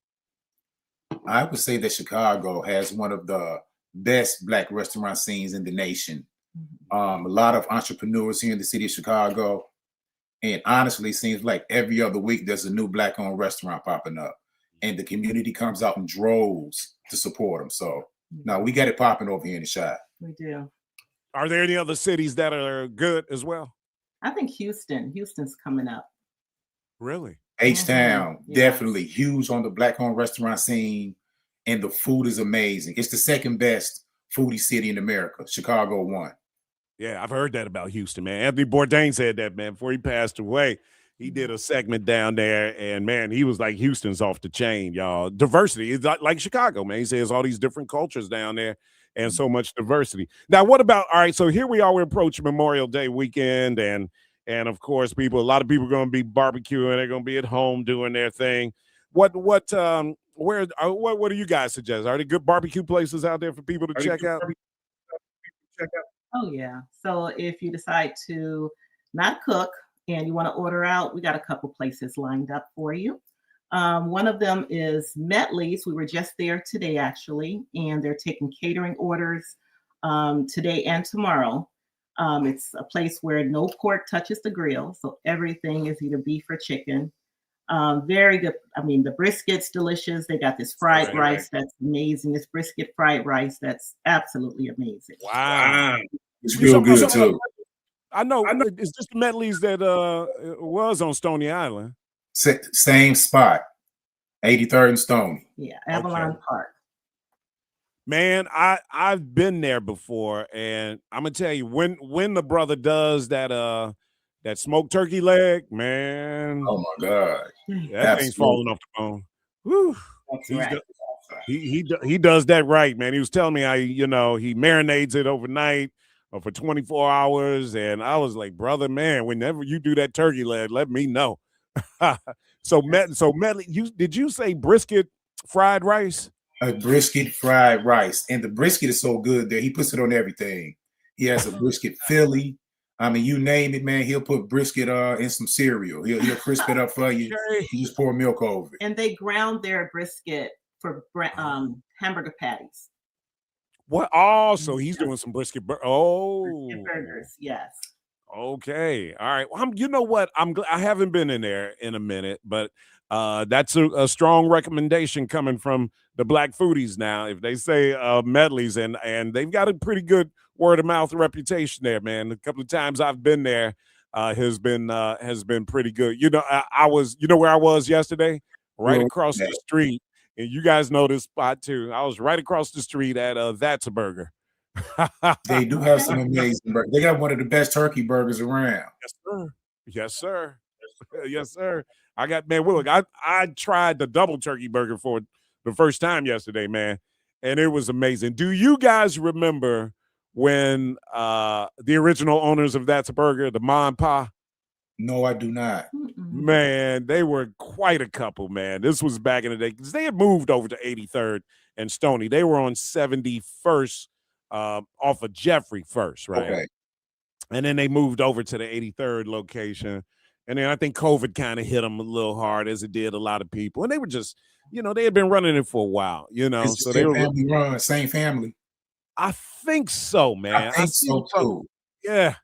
I would say that Chicago has one of the best Black restaurant scenes in the nation. A lot of entrepreneurs here in the city of Chicago. And honestly, it seems like every other week there's a new Black-owned restaurant popping up. And the community comes out in droves to support them. So now we got it popping over here in the shop. We do. Are there any other cities that are good as well? I think Houston's coming up. Really? H-Town, definitely huge on the Black-owned restaurant scene. And the food is amazing. It's the second best foodie city in America. Chicago won. Yeah, I've heard that about Houston, man. Anthony Bourdain said that, man, before he passed away. He did a segment down there, and, man, he was like, Houston's off the chain, y'all. Diversity is like Chicago, man. He says all these different cultures down there and so much diversity. Now, what about, all right, so here we are, we're approaching Memorial Day weekend, and of course, a lot of people are going to be barbecuing. They're going to be at home doing their thing. What do you guys suggest? Are there good barbecue places out there for people to check out? Oh, yeah. So if you decide to not cook and you want to order out, we got a couple places lined up for you. One of them is Medley's. We were just there today, actually, and they're taking catering orders today and tomorrow. It's a place where no pork touches the grill, so everything is either beef or chicken. Very good. I mean, the brisket's delicious. They got this fried rice that's amazing. This brisket fried rice that's absolutely amazing. Wow. It's real good, too. I know. It's just the Medley's that was on Stony Island. Same spot, 83rd and Stony. Yeah, Avalon Park. Man, I've been there before, and I'm gonna tell you, when the brother does that smoked turkey leg, man. Oh my God, that thing's falling off the bone. Woo. He does that right, man. He was telling me he marinades it overnight or for 24 hours, and I was like, brother, man, whenever you do that turkey leg, let me know. So Medley, did you say brisket fried rice? A brisket fried rice, and the brisket is so good there. He puts it on everything. He has a brisket Philly. I mean, you name it, man. He'll put brisket in some cereal. He'll crisp it up for you. You just pour milk over it. And they ground their brisket for hamburger patties. What? Oh, so he's doing some brisket. Brisket burgers, yes. Okay. All right. Well, you know what? I haven't been in there in a minute, but that's a strong recommendation coming from the Black Foodies now. If they say Medley's, and they've got a pretty good word of mouth reputation there, man. A couple of times I've been there has been pretty good. I was where I was yesterday, right across the street, and you guys know this spot too. I was right across the street at That's a Burger. They do have some amazing burgers. They got one of the best turkey burgers around. Yes, sir. Yes, sir. Yes, sir. I tried the double turkey burger for the first time yesterday, man, and it was amazing. Do you guys remember when the original owners of That's a Burger, the Ma and Pa? No, I do not. Man, they were quite a couple, man. This was back in the day because they had moved over to 83rd and Stony. They were on 71st off of Jeffrey first, right? Okay. And then they moved over to the 83rd location. And then I think COVID kind of hit them a little hard, as it did a lot of people. And they were just, they had been running it for a while, It's So they were family run, same family. I think so, man. I think so too. Yeah.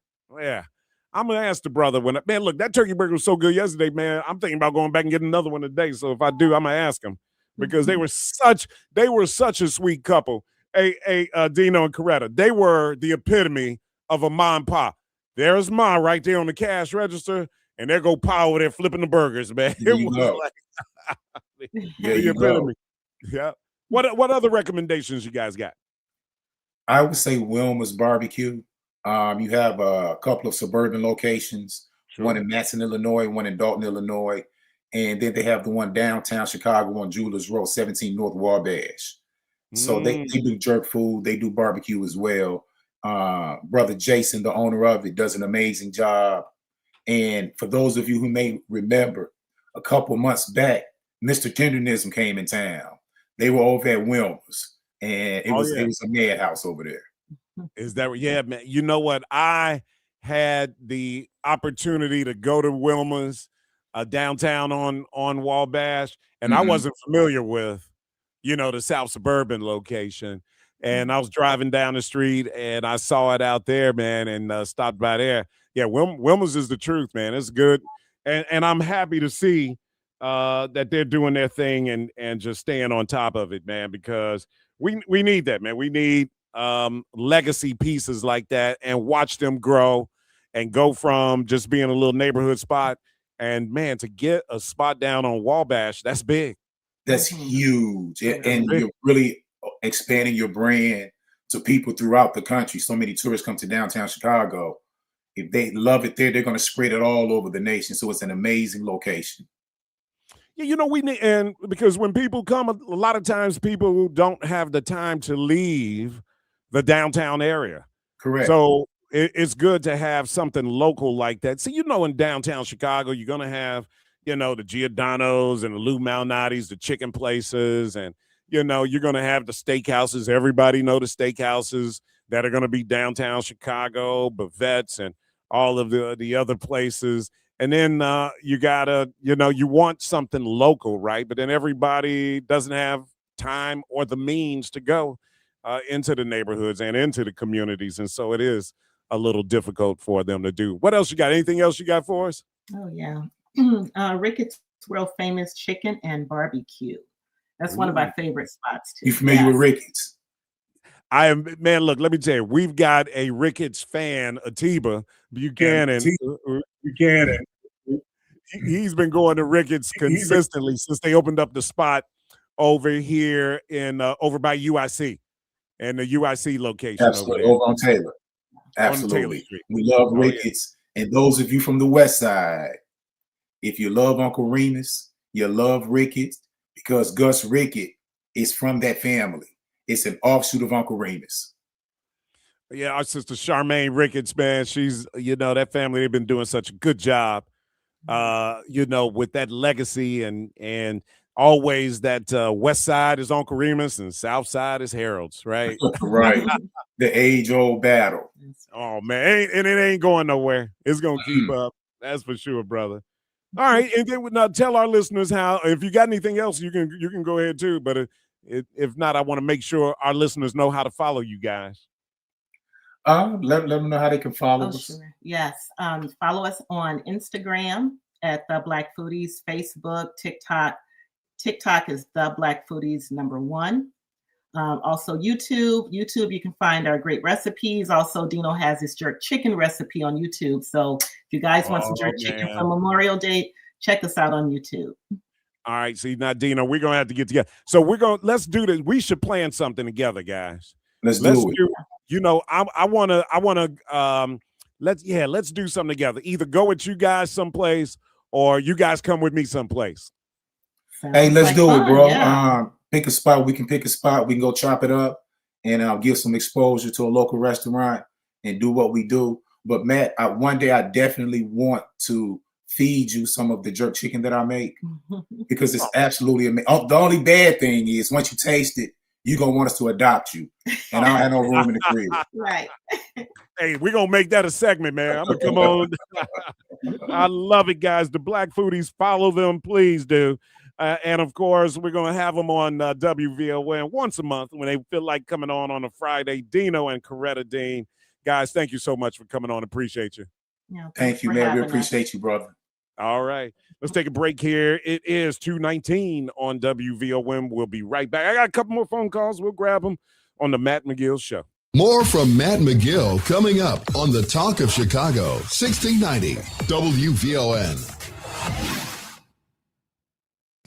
I'm gonna ask the brother man, look, that turkey burger was so good yesterday, man. I'm thinking about going back and getting another one today. So if I do, I'm gonna ask him because they were such a sweet couple. Dino and Coretta, they were the epitome of a Ma and Pa. There's Ma right there on the cash register, and there go Pa over there flipping the burgers, man. There It you was go. like There the you go. epitome. Yeah. What other recommendations you guys got? I would say Wilma's Barbecue. You have a couple of suburban locations, one in Matson, Illinois, one in Dalton, Illinois, and then they have the one downtown Chicago on Jewelers Road, 17 North Wabash. So they do jerk food, they do barbecue as well. Brother Jason, the owner of it, does an amazing job. And for those of you who may remember, a couple months back, Mr. Tendernism came in town. They were over at Wilma's, and it was a madhouse over there. Is that man? You know what? I had the opportunity to go to Wilma's downtown on Wabash, and I wasn't familiar with, the South Suburban location. And I was driving down the street and I saw it out there, man, and stopped by there. Yeah, Wilma's is the truth, man. It's good. And I'm happy to see that they're doing their thing and just staying on top of it, man, because we need that, man. We need legacy pieces like that and watch them grow and go from just being a little neighborhood spot. And man, to get a spot down on Wabash, that's big. That's huge. And you're really expanding your brand to people throughout the country. So many tourists come to downtown Chicago. If they love it there, they're going to spread it all over the nation. So it's an amazing location. Yeah, we need, and because when people come, a lot of times people don't have the time to leave the downtown area. Correct. So it's good to have something local like that. So, in downtown Chicago, you're going to have, the Giordano's and the Lou Malnati's, the chicken places, and, you're going to have the steakhouses. Everybody know the steakhouses that are going to be downtown Chicago, Bavette's, and all of the other places. And then you got to, you want something local, right? But then everybody doesn't have time or the means to go into the neighborhoods and into the communities. And so it is a little difficult for them to do. What else you got? Anything else you got for us? Oh, yeah. Ricketts World Famous Chicken and Barbecue. That's one of my favorite spots, too. You familiar with Ricketts? I am, man, look, let me tell you, we've got a Ricketts fan, Atiba Buchanan. He's been going to Ricketts consistently since they opened up the spot over here in over by UIC and the UIC location. Absolutely, over on Taylor. Absolutely. We love Ricketts. And those of you from the West Side, if you love Uncle Remus, you love Ricketts, because Gus Rickett is from that family. It's an offshoot of Uncle Remus. Yeah, our sister Charmaine Ricketts, man, she's, that family, they've been doing such a good job, with that legacy and always that West Side is Uncle Remus and South Side is Harold's, right? Right. The age-old battle. Oh, man, and it ain't going nowhere. It's going to keep up. That's for sure, brother. All right, and then now tell our listeners how, if you got anything else, you can go ahead too, but if not, I want to make sure our listeners know how to follow you guys. Let them know how they can follow us. Sure. Yes. Follow us on Instagram at The Black Foodies, Facebook, TikTok. TikTok is The Black Foodies #1. Also YouTube. You can find our great recipes. Also, Dino has his jerk chicken recipe on YouTube. So if you guys want some jerk chicken for Memorial Day, check us out on YouTube. All right. See, now, Dino, we're going to have to get together. So let's do this. We should plan something together, guys. Let's do it. I want to, let's do something together. Either go with you guys someplace or you guys come with me someplace. Hey, let's do it, bro. Yeah. Pick a spot. We can pick a spot. We can go chop it up and give some exposure to a local restaurant and do what we do. But Matt, one day I definitely want to feed you some of the jerk chicken that I make because it's absolutely amazing. The only bad thing is once you taste it, you're going to want us to adopt you. And I don't have no room in the crib. Right. Hey, we're going to make that a segment, man. I'm going to come on. I love it, guys. The Black Foodies, follow them. Please do. And, of course, we're going to have them on WVON once a month when they feel like coming on a Friday. Dino and Coretta Dean. Guys, thank you so much for coming on. Appreciate you. Yeah, thank you, man. We appreciate you, brother. All right. Let's take a break here. It is 2:19 on WVON. We'll be right back. I got a couple more phone calls. We'll grab them on the Matt McGill Show. More from Matt McGill coming up on the Talk of Chicago, 1690 WVON.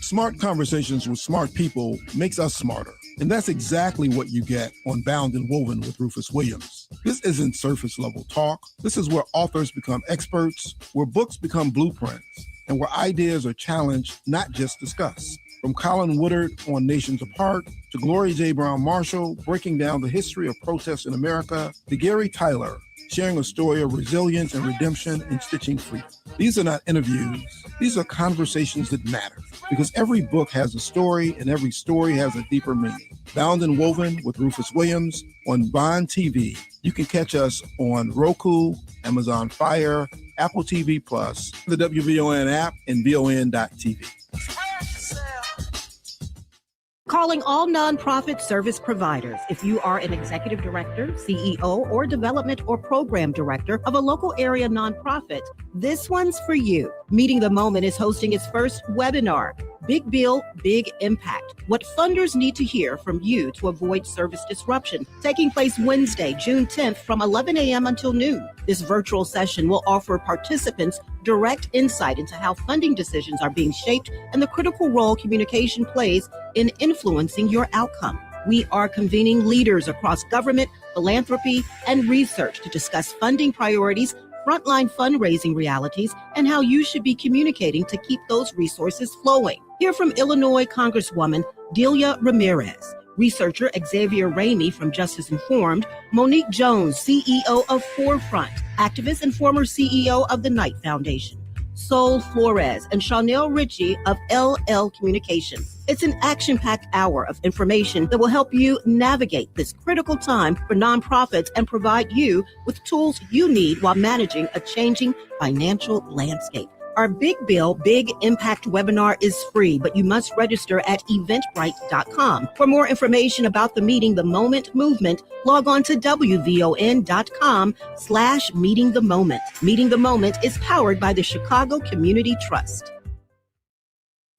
Smart conversations with smart people makes us smarter. And that's exactly what you get on Bound and Woven with Rufus Williams. This isn't surface level talk. This is where authors become experts, where books become blueprints, and where ideas are challenged, not just discussed. From Colin Woodard on Nations Apart, to Gloria J. Brown Marshall breaking down the history of protests in America, to Gary Tyler sharing a story of resilience and redemption and stitching freedom. These are not interviews. These are conversations that matter because every book has a story and every story has a deeper meaning. Bound and Woven with Rufus Williams on Bond TV. You can catch us on Roku, Amazon Fire, Apple TV+, the WVON app, and VON.TV. Calling all nonprofit service providers. If you are an executive director, CEO, or development or program director of a local area nonprofit, this one's for you. Meeting the Moment is hosting its first webinar, Big Bill, Big Impact. What funders need to hear from you to avoid service disruption. Taking place Wednesday, June 10th from 11 a.m. until noon. This virtual session will offer participants direct insight into how funding decisions are being shaped and the critical role communication plays in influencing your outcome. We are convening leaders across government, philanthropy, and research to discuss funding priorities, frontline fundraising realities, and how you should be communicating to keep those resources flowing. Hear from Illinois Congresswoman Delia Ramirez, researcher Xavier Ramey from Justice Informed, Monique Jones, CEO of Forefront, activist and former CEO of the Knight Foundation, Sol Flores, and Chanel Ritchie of LL Communications. It's an action-packed hour of information that will help you navigate this critical time for nonprofits and provide you with tools you need while managing a changing financial landscape. Our Big Bill, Big Impact webinar is free, but you must register at eventbrite.com. For more information about the Meeting the Moment movement, log on to wvon.com/Meeting the Moment. Meeting the Moment is powered by the Chicago Community Trust.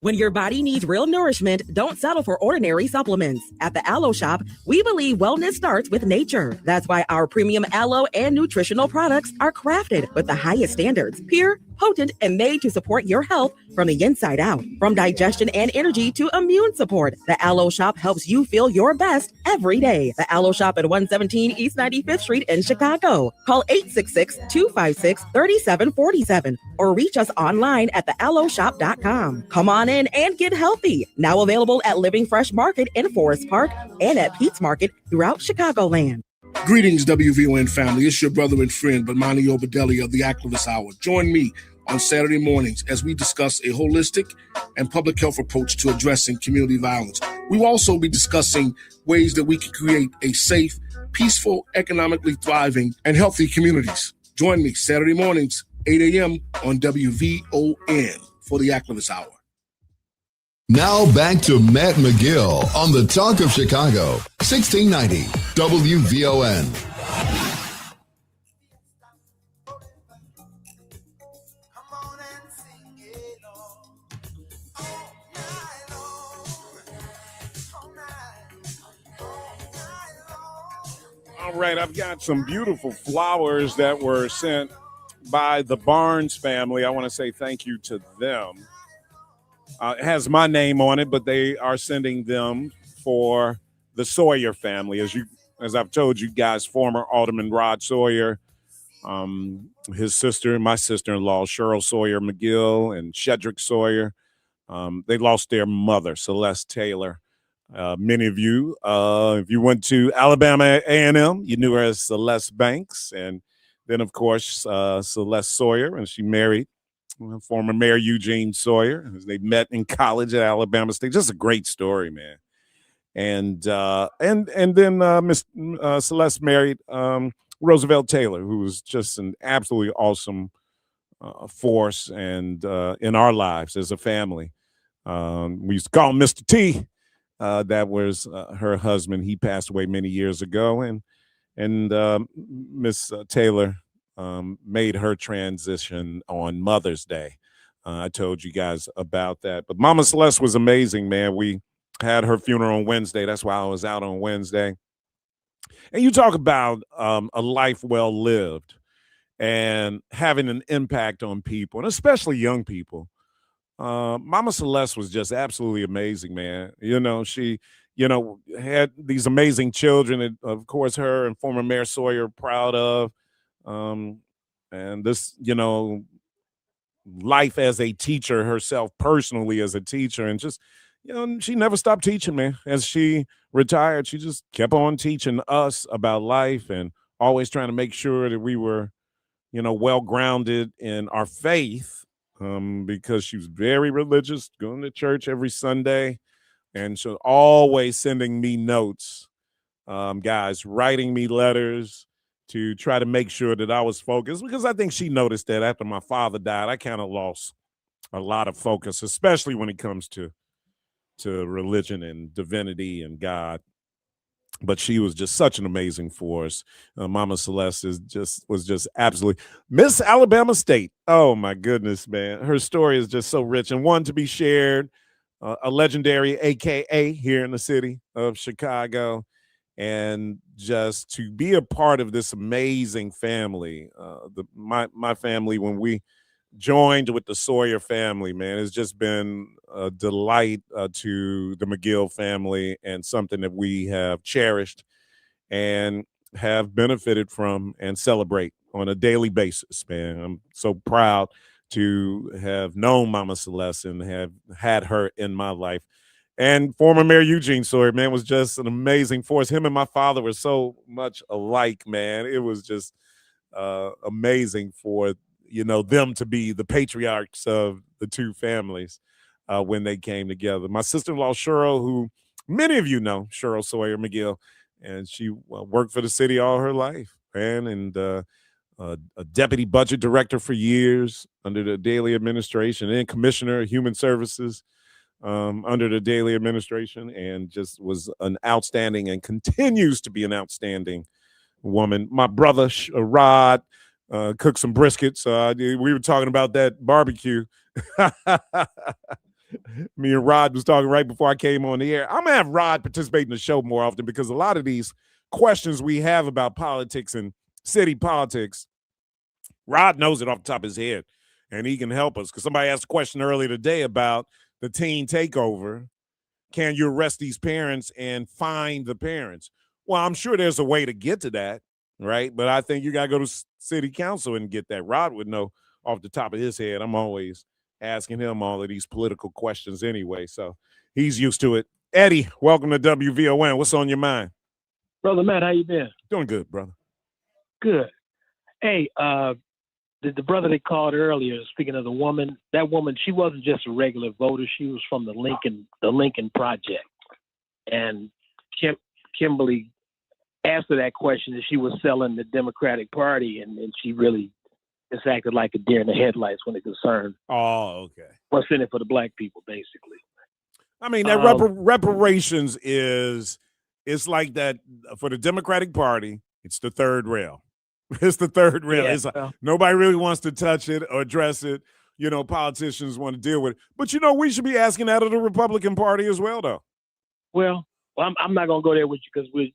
When your body needs real nourishment, don't settle for ordinary supplements. At the Aloe Shop, we believe wellness starts with nature. That's why our premium aloe and nutritional products are crafted with the highest standards, pure, potent, and made to support your health from the inside out. From digestion and energy to immune support, the Aloe Shop helps you feel your best every day. The Aloe Shop at 117 East 95th Street in Chicago. Call 866-256-3747 or reach us online at thealoeshop.com. Come on in and get healthy. Now available at Living Fresh Market in Forest Park and at Pete's Market throughout Chicagoland. Greetings, WVON family. It's your brother and friend, Bomani Obadelli of the Activist Hour. Join me on Saturday mornings as we discuss a holistic and public health approach to addressing community violence. We will also be discussing ways that we can create a safe, peaceful, economically thriving, and healthy communities. Join me Saturday mornings, 8 a.m. on WVON for the Activist Hour. Now back to Matt McGill on the Talk of Chicago, 1690 WVON. All right, I've got some beautiful flowers that were sent by the Barnes family. I want to say thank you to them. It has my name on it, but they are sending them for the Sawyer family. As I've told you guys, former Alderman Rod Sawyer, his sister and my sister-in-law, Cheryl Sawyer McGill and Shedrick Sawyer. They lost their mother, Celeste Taylor, Many of you, if you went to Alabama A&M, you knew her as Celeste Banks. And then, of course, Celeste Sawyer, and she married former Mayor Eugene Sawyer. They met in college at Alabama State. Just a great story, man. And then Miss Celeste married Roosevelt Taylor, who was just an absolutely awesome force and in our lives as a family. We used to call him Mr. T. That was her husband. He passed away many years ago, and Miss Taylor made her transition on Mother's Day. I told you guys about that. But Mama Celeste was amazing, man. We had her funeral on Wednesday. That's why I was out on Wednesday. And you talk about a life well lived and having an impact on people, and especially young people. Mama Celeste was just absolutely amazing, man. You know, she, had these amazing children that, of course, her and former Mayor Sawyer are proud of. And this, life as a teacher herself, personally as a teacher, and just, she never stopped teaching, man. As she retired, she just kept on teaching us about life and always trying to make sure that we were, well-grounded in our faith, because she was very religious, going to church every Sunday, and so always sending me notes, guys, writing me letters to try to make sure that I was focused, because I think she noticed that after my father died, I kind of lost a lot of focus, especially when it comes to religion and divinity and God. But she was just such an amazing force. Mama Celeste was just absolutely Miss Alabama State. Oh my goodness, man. Her story is just so rich and one to be shared. A legendary AKA here in the city of Chicago. And just to be a part of this amazing family, my family, when we joined with the Sawyer family, man, it's just been a delight to the McGill family, and something that we have cherished and have benefited from and celebrate on a daily basis, man. I'm so proud to have known Mama Celeste and have had her in my life. And former Mayor Eugene Sawyer, man, was just an amazing force. Him and my father were so much alike, man. It was just amazing for them to be the patriarchs of the two families when they came together. My sister-in-law, Cheryl, who many of you know, Cheryl Sawyer McGill, and she worked for the city all her life, man, and a deputy budget director for years under the Daley administration, and commissioner of human services under the Daley administration, and just was an outstanding and continues to be an outstanding woman. My brother, Rod, cooked some briskets. We were talking about that barbecue. Me and Rod was talking right before I came on the air. I'm going to have Rod participate in the show more often, because a lot of these questions we have about politics and city politics, Rod knows it off the top of his head, and he can help us. Because somebody asked a question earlier today about the teen takeover. Can you arrest these parents and find the parents? Well, I'm sure there's a way to get to that, right? But I think you got to go to city council and get that. Rod would know off the top of his head. I'm always asking him all of these political questions anyway, so he's used to it. Eddie, welcome to WVON. What's on your mind? Brother Matt, how you been? Doing good, brother. Good. Hey, the brother that called earlier, speaking of the woman, that woman, she wasn't just a regular voter. She was from the Lincoln Project. And Kimberly asked her that question if she was selling the Democratic Party, and she really just acted like a deer in the headlights when it concerned. Oh, okay. What's in it for the black people, basically. I mean, that reparations it's like that for the Democratic Party. It's the third rail. It's the third rail. Yeah, it's like, nobody really wants to touch it or address it. Politicians want to deal with it. But, we should be asking that of the Republican Party as well, though. Well, I'm not going to go there with you, because we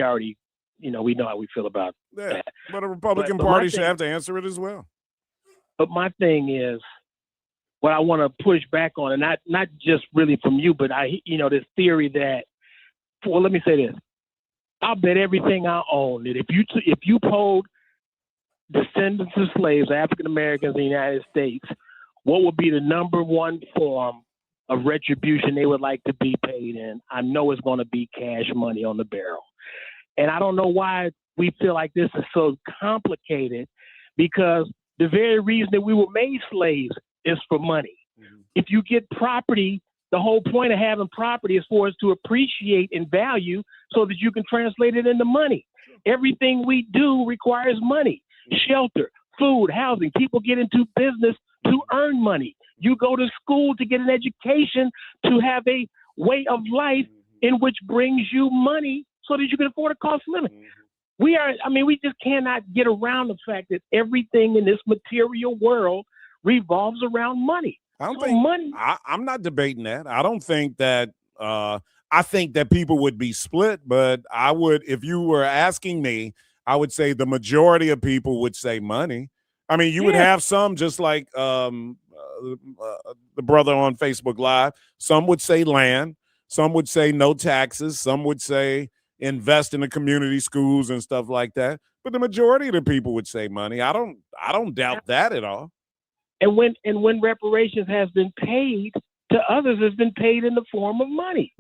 already, we know how we feel about that. But the Republican Party should have to answer it as well. But my thing is, what I want to push back on, and not just really from you, but this theory that, well, let me say this. I'll bet everything I own that if you polled descendants of slaves, African Americans in the United States, what would be the number one form of retribution they would like to be paid in, I know it's going to be cash money on the barrel. And I don't know why we feel like this is so complicated, because the very reason that we were made slaves is for money. If you get property, the whole point of having property is for us to appreciate and value so that you can translate it into money. Everything we do requires money, shelter, food, housing. People get into business to earn money. You go to school to get an education, to have a way of life in which brings you money so that you can afford a cost of living. We just cannot get around the fact that everything in this material world revolves around money. I'm not debating that. I don't think that I think that people would be split, but I would, if you were asking me, I would say the majority of people would say money. I mean, you would have some, just like the brother on Facebook Live. Some would say land. Some would say no taxes. Some would say invest in the community schools and stuff like that. But the majority of the people would say money. I don't doubt that at all. And when reparations has been paid to others, has been paid in the form of money.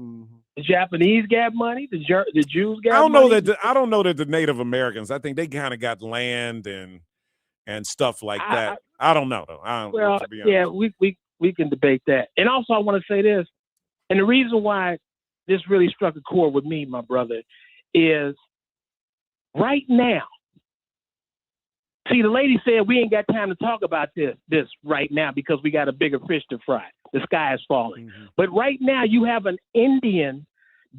The Japanese got money. The Jews got money. I don't know that the Native Americans, I think they kind of got land and stuff like that. I don't know though. We can debate that. And also I want to say this, and the reason why this really struck a chord with me, my brother, is right now. See, the lady said we ain't got time to talk about this right now because we got a bigger fish to fry. The sky is falling. But right now you have an Indian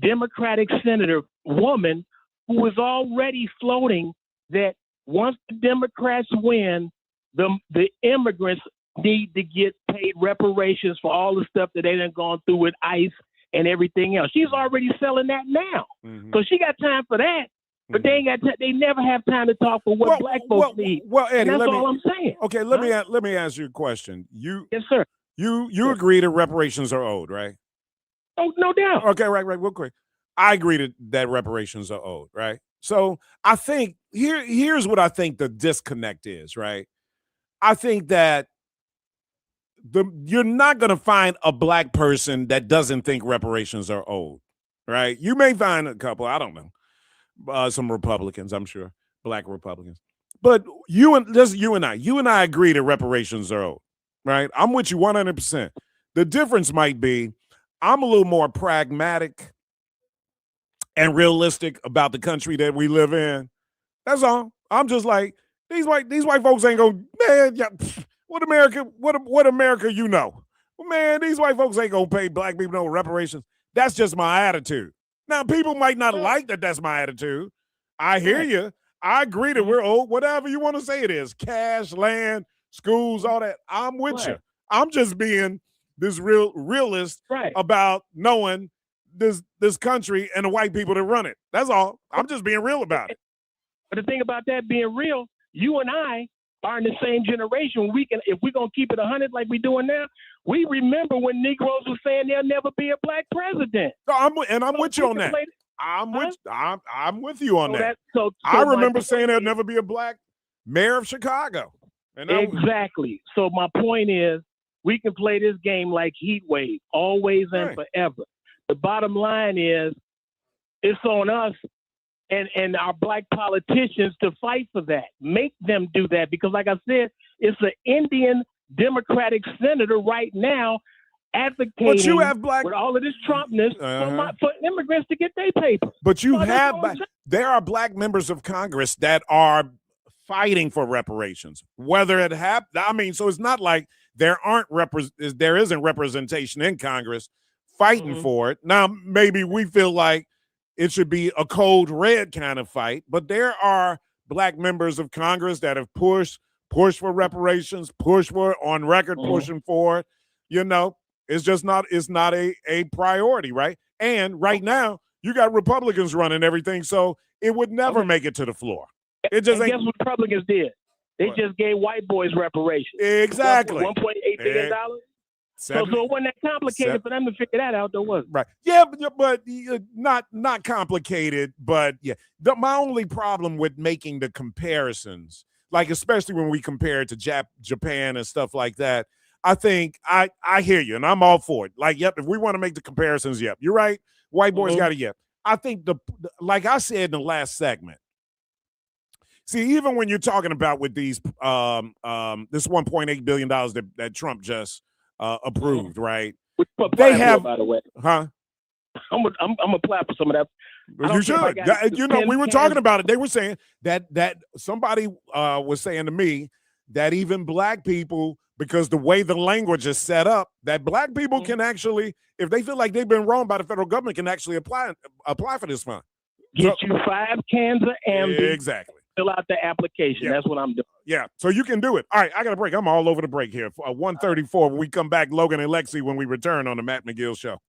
Democratic senator woman who is already floating that once the Democrats win, the immigrants need to get paid reparations for all the stuff that they done gone through with ICE and everything else. She's already selling that now. So she got time for that. But they ain't got. They never have time to talk for what black folks need. Well, Eddie, that's all I'm saying. Okay, let me ask you a question. Yes, sir. You agree that reparations are owed, right? Oh, no doubt. Okay, right, real quick. I agree that reparations are owed, right? So I think here's what I think the disconnect is, right? I think that you're not going to find a black person that doesn't think reparations are owed, right? You may find a couple, I don't know. Some Republicans, I'm sure, black Republicans. But you and I agree that reparations are owed, right? I'm with you 100%. The difference might be I'm a little more pragmatic and realistic about the country that we live in. That's all. I'm just like, these white folks ain't gonna, man, what America you know? Well, man, these white folks ain't gonna pay black people no reparations. That's just my attitude. Now, people might not like that that's my attitude. I hear you. I agree that we're old, whatever you want to say it is. Cash, land, schools, all that. I'm with you. I'm just being this realist about knowing this country and the white people that run it. That's all. I'm just being real about it. But the thing about that being real, you and I are in the same generation. If we're going to keep it 100 like we're doing now, we remember when Negroes were saying there'll never be a black president. I'm with you on that. I'm with you on that. I remember saying there'll never be a black mayor of Chicago. Exactly. So my point is, we can play this game like heat wave, always and forever. The bottom line is, it's on us and our black politicians to fight for that. Make them do that, because like I said, it's an Indian Democratic senator right now advocating with all of this Trumpness for immigrants to get their papers. But there are black members of Congress that are fighting for reparations. Whether it so it's not like there isn't representation in Congress fighting for it. Now, maybe we feel like it should be a code red kind of fight, but there are black members of Congress that have pushed for reparations, on record pushing for it. You know, it's not a priority, right? And right now, you got Republicans running everything, so it would never make it to the floor. It just ain't. Guess what Republicans did? They just gave white boys reparations. Exactly. $1.8 billion. So it wasn't that complicated for them to figure that out, though, was it? Right. Yeah, but not complicated. But yeah, my only problem with making the comparisons, like especially when we compare it to Japan and stuff like that, I think I hear you, and I'm all for it. Like, yep, if we want to make the comparisons, yep, you're right. White boys got it, yep. I think like I said in the last segment, see, even when you're talking about with these this $1.8 billion that Trump just approved, right? They have, by the way, huh? I'm gonna apply for some of that. You should. We were talking about it. They were saying that somebody was saying to me that even black people, because the way the language is set up, that black people can actually, if they feel like they've been wronged by the federal government, can actually apply for this fund. Get you 5 cans of Ambi. Exactly. Fill out the application. Yeah. That's what I'm doing. Yeah, so you can do it. All right, I got a break. I'm all over the break here. 1:34. When we come back, Logan and Lexi, when we return on the Matt McGill Show.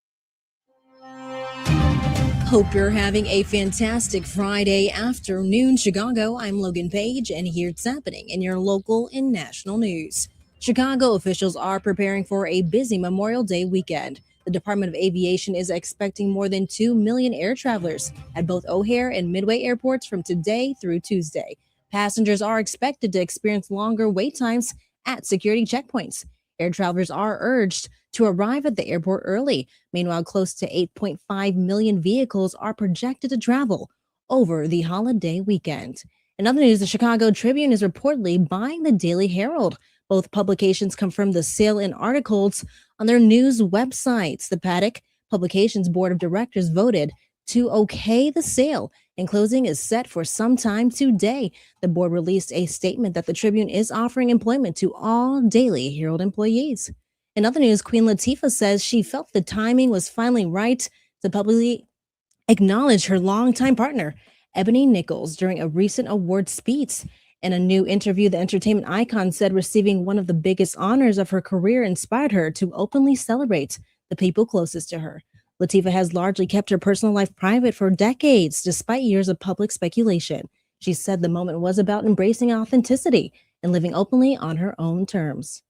Hope you're having a fantastic Friday afternoon, Chicago. I'm Logan Page, and here's what's happening in your local and national news. Chicago officials are preparing for a busy Memorial Day weekend. The Department of Aviation is expecting more than 2 million air travelers at both O'Hare and Midway airports from today through Tuesday. Passengers are expected to experience longer wait times at security checkpoints. Air travelers are urged to arrive at the airport early. Meanwhile, close to 8.5 million vehicles are projected to travel over the holiday weekend. In other news, the Chicago Tribune is reportedly buying the Daily Herald. Both publications confirmed the sale in articles on their news websites. The Paddock Publications Board of Directors voted to okay the sale, and closing is set for sometime today. The board released a statement that the Tribune is offering employment to all Daily Herald employees. In other news, Queen Latifah says she felt the timing was finally right to publicly acknowledge her longtime partner, Ebony Nichols, during a recent award speech. In a new interview, the entertainment icon said receiving one of the biggest honors of her career inspired her to openly celebrate the people closest to her. Latifah has largely kept her personal life private for decades, despite years of public speculation. She said the moment was about embracing authenticity and living openly on her own terms.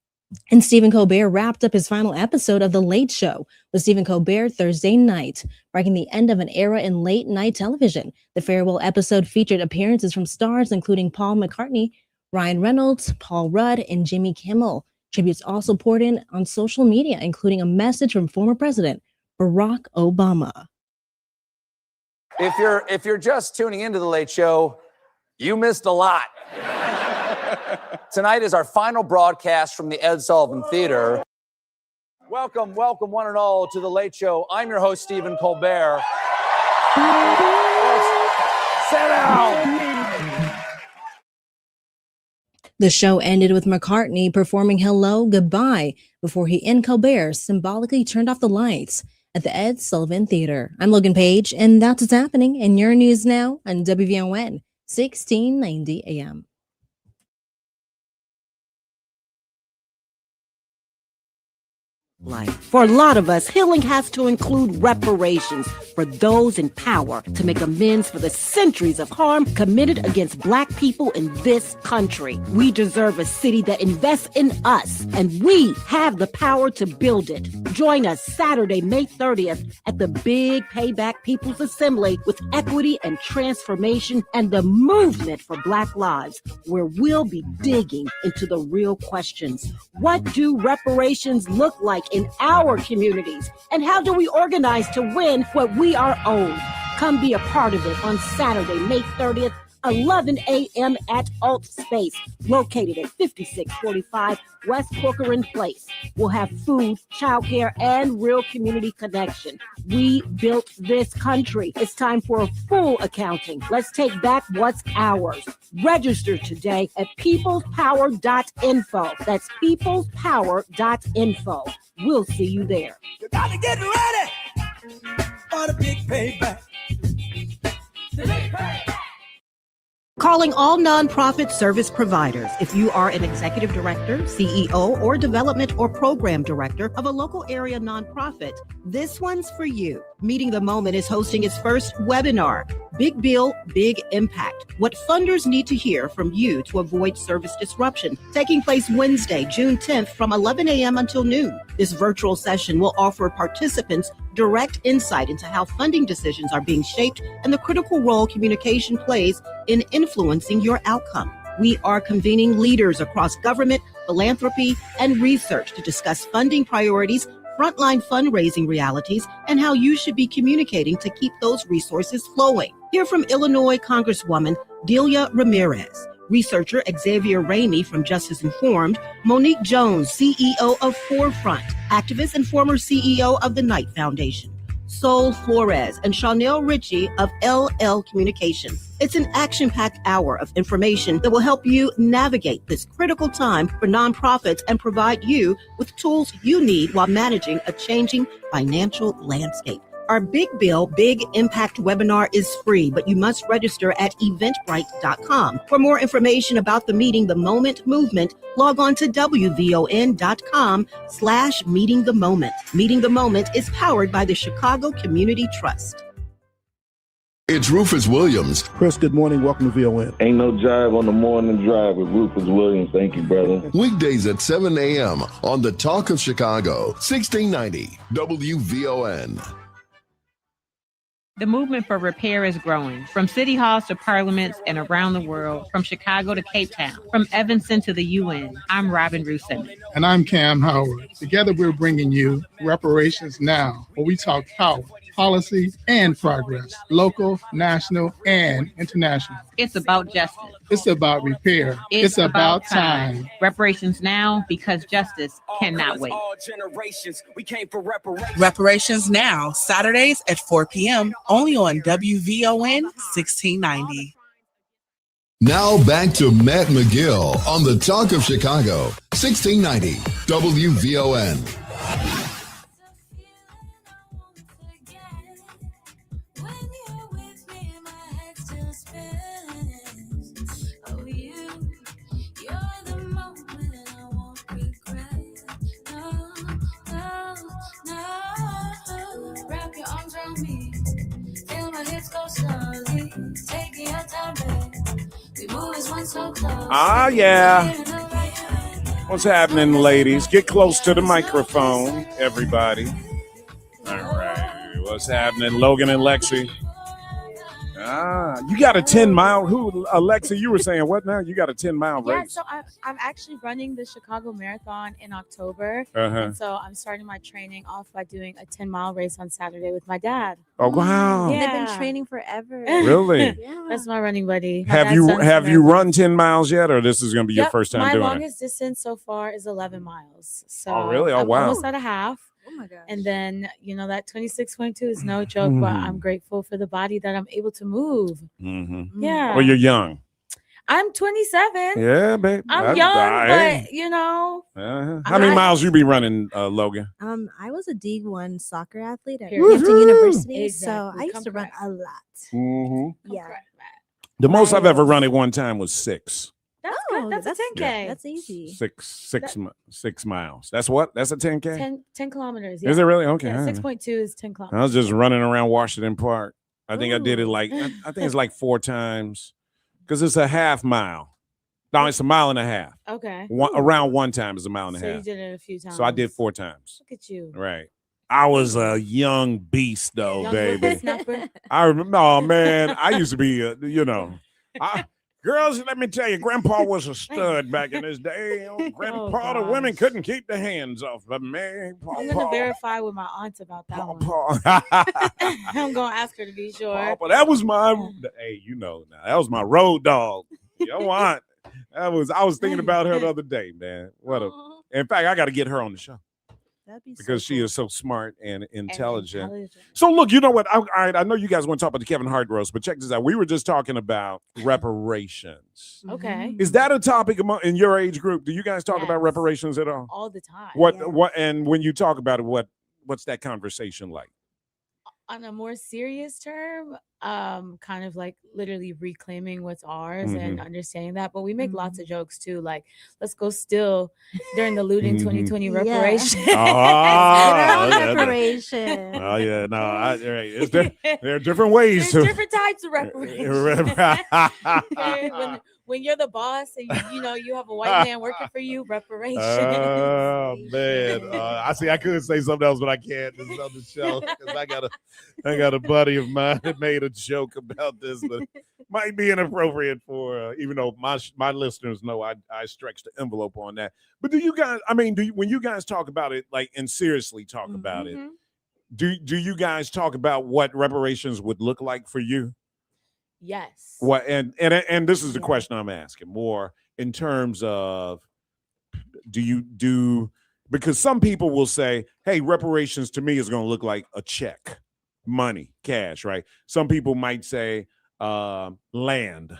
And Stephen Colbert wrapped up his final episode of The Late Show with Stephen Colbert Thursday night, marking the end of an era in late night television. The farewell episode featured appearances from stars including Paul McCartney, Ryan Reynolds, Paul Rudd, and Jimmy Kimmel. Tributes also poured in on social media, including a message from former President Barack Obama. If you're just tuning into The Late Show, you missed a lot. Tonight is our final broadcast from the Ed Sullivan Theater. Welcome one and all to The Late Show. I'm your host, Stephen Colbert. Sit down. The show ended with McCartney performing Hello, Goodbye before he and Colbert symbolically turned off the lights at the Ed Sullivan Theater. I'm Logan Page, and that's what's happening in your news now on WVON 1690 AM. Life. For a lot of us, healing has to include reparations for those in power to make amends for the centuries of harm committed against Black people in this country. We deserve a city that invests in us, and we have the power to build it. Join us Saturday, May 30th at the Big Payback People's Assembly with equity and transformation and the movement for Black lives, where we'll be digging into the real questions. What do reparations look like in our communities? And how do we organize to win what we are owed? Come be a part of it on Saturday, May 30th, 11 a.m. at Alt Space, located at 5645 West Corcoran Place. We'll have food, childcare, and real community connection. We built this country. It's time for a full accounting. Let's take back what's ours. Register today at peoplespower.info. That's peoplespower.info. We'll see you there. You gotta get ready for the big payback. The big payback. Calling all nonprofit service providers. If you are an executive director, CEO, or development or program director of a local area nonprofit, this one's for you. Meeting the Moment is hosting its first webinar, Big Bill, Big Impact. What funders need to hear from you to avoid service disruption. Taking place Wednesday, June 10th from 11 a.m. until noon. This virtual session will offer participants direct insight into how funding decisions are being shaped and the critical role communication plays in influencing your outcome. We are convening leaders across government, philanthropy, and research to discuss funding priorities, frontline fundraising realities, and how you should be communicating to keep those resources flowing. Hear from Illinois Congresswoman Delia Ramirez, researcher Xavier Ramey from Justice Informed, Monique Jones, CEO of Forefront, activist and former CEO of the Knight Foundation, Sol Flores, and Chanel Ritchie of LL Communications. It's an action-packed hour of information that will help you navigate this critical time for nonprofits and provide you with tools you need while managing a changing financial landscape. Our Big Bill, Big Impact webinar is free, but you must register at eventbrite.com. For more information about the Meeting the Moment movement, log on to wvon.com/Meeting the Moment. Meeting the Moment is powered by the Chicago Community Trust. It's Rufus Williams. Chris, good morning. Welcome to VON. Ain't no jive on the morning drive with Rufus Williams. Thank you, brother. Weekdays at 7 a.m. on the Talk of Chicago, 1690 WVON. The movement for repair is growing, from city halls to parliaments and around the world, from Chicago to Cape Town, from Evanston to the UN. I'm Robin Rusin. And I'm Cam Howard. Together we're bringing you Reparations Now, where we talk power, policy, and progress, local, national, and international. It's about justice. It's about repair. It's about time. Reparations now, because justice cannot wait. Reparations Now, Saturdays at 4 p.m. only on WVON 1690. Now back to Matt McGill on the Talk of Chicago, 1690 WVON. Ah, yeah. What's happening, ladies? Get close to the microphone, everybody. All right. What's happening, Logan and Lexi? Ah, you got a 10-mile. Who, Alexa, you were saying what now? You got a 10-mile race. Yeah, so I'm actually running the Chicago Marathon in October. And so I'm starting my training off by doing a 10-mile race on Saturday with my dad. Oh, wow. Yeah. They've been training forever. Really? Yeah. That's my running buddy. Have you run 10 miles yet, or this is going to be your first time doing it? My longest distance so far is 11 miles. So oh, really? Oh, I'm wow. almost at a half. Oh my gosh. And then, that 26.2 is no joke, but I'm grateful for the body that I'm able to move. Mm-hmm. Yeah. Well, you're young. I'm 27. Yeah, babe. I'm young, but How many miles you be running, Logan? I was a D1 soccer athlete at Woohoo! Hampton University, Exactly. so I used to run a lot. Mm-hmm. Yeah. The most I've ever run at one time was 6. That's good. That's a 10K. Yeah. That's easy. 6 miles. That's what? That's a 10K? 10 kilometers. Is it really? Okay. Yeah, all right. 6.2 is 10 kilometers. I was just running around Washington Park. I think I did it I think it's like 4 times because it's a half mile. No, it's a mile and a half. Okay. Around one time is a mile and a half. So you did it a few times. So I did 4 times. Look at you. Right. I was a young beast though, Young baby. whippersnapper. I remember, oh man, I used to be, girls, let me tell you, Grandpa was a stud back in his day. Grandpa, the women couldn't keep their hands off of me. I'm going to verify with my aunt about that one. I'm going to ask her to be sure. But that was my, that was my road dog. Your aunt. I was thinking about her the other day, man. In fact, I got to get her on the show. Because she is so smart and intelligent. So look, you know what? I know you guys want to talk about the Kevin Hart roast, but check this out. We were just talking about reparations. Okay. Is that a topic in your age group? Do you guys talk about reparations at all? All the time. What? And when you talk about it, what's that conversation like? On a more serious term, kind of like literally reclaiming what's ours and understanding that. But we make lots of jokes too, like let's go steal during the looting 2020 reparation. Reparation. Oh yeah, no, there are different ways There's different types of reparation. when you're the boss and you have a white man working for you, reparations. Oh man, I see. I could say something else, but I can't. This is on the show because I got a buddy of mine that made a joke about this, but might be inappropriate for even though my listeners know I stretched the envelope on that. But do you guys? I mean, when you guys talk about it, like, and seriously talk about it, do you guys talk about what reparations would look like for you? Yes. What and this is the question I'm asking more in terms of because some people will say, hey, reparations to me is going to look like a check, money, cash, right? Some people might say land.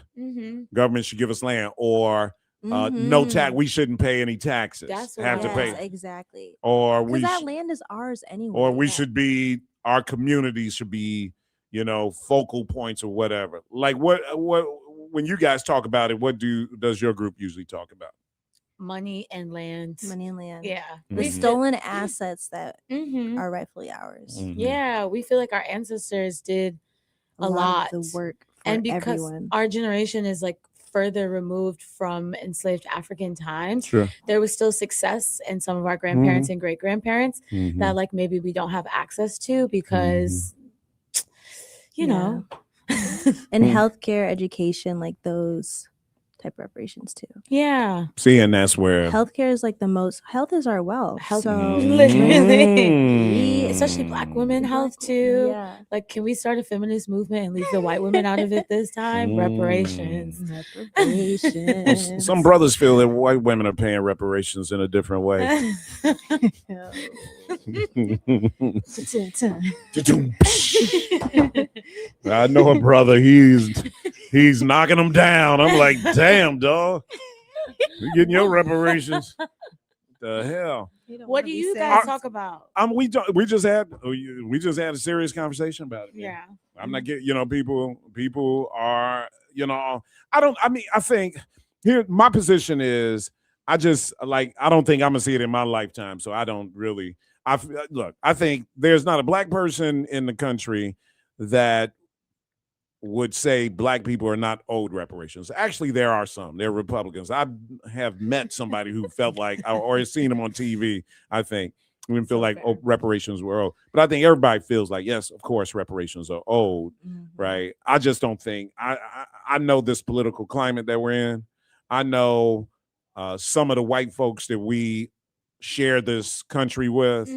Government should give us land, or no tax. We shouldn't pay any taxes. That's have to pay exactly. Or because that land is ours anyway. Or we should be, our communities should be, focal points or whatever. Like what when you guys talk about it, what does your group usually talk about? Money and land. Yeah. The stolen assets that are rightfully ours. Yeah, we feel like our ancestors did a lot of the work for and because everyone. Our generation is like further removed from enslaved African times, sure, there was still success in some of our grandparents and great grandparents that like maybe we don't have access to because you know. And healthcare, education, like those type of reparations too. Yeah. See, and that's where healthcare is like the most. Health is our wealth. Health, so literally, especially Black women health too. Yeah. Like, can we start a feminist movement and leave the white women out of it this time? Reparations. Some brothers feel that white women are paying reparations in a different way. I know a brother, he's knocking them down. I'm like, damn, dog. You getting your reparations? The hell? What do you guys talk about? We just had a serious conversation about it. Yeah. I'm not getting, people are, I think here my position is I don't think I'm gonna see it in my lifetime. So I don't really I think there's not a Black person in the country that would say Black people are not owed reparations. Actually, there are some. They're Republicans. I have met somebody who felt like, or seen them on TV, I think, and feel like reparations were owed. But I think everybody feels like, yes, of course, reparations are owed, right? I just don't think, I know this political climate that we're in. I know some of the white folks that we share this country with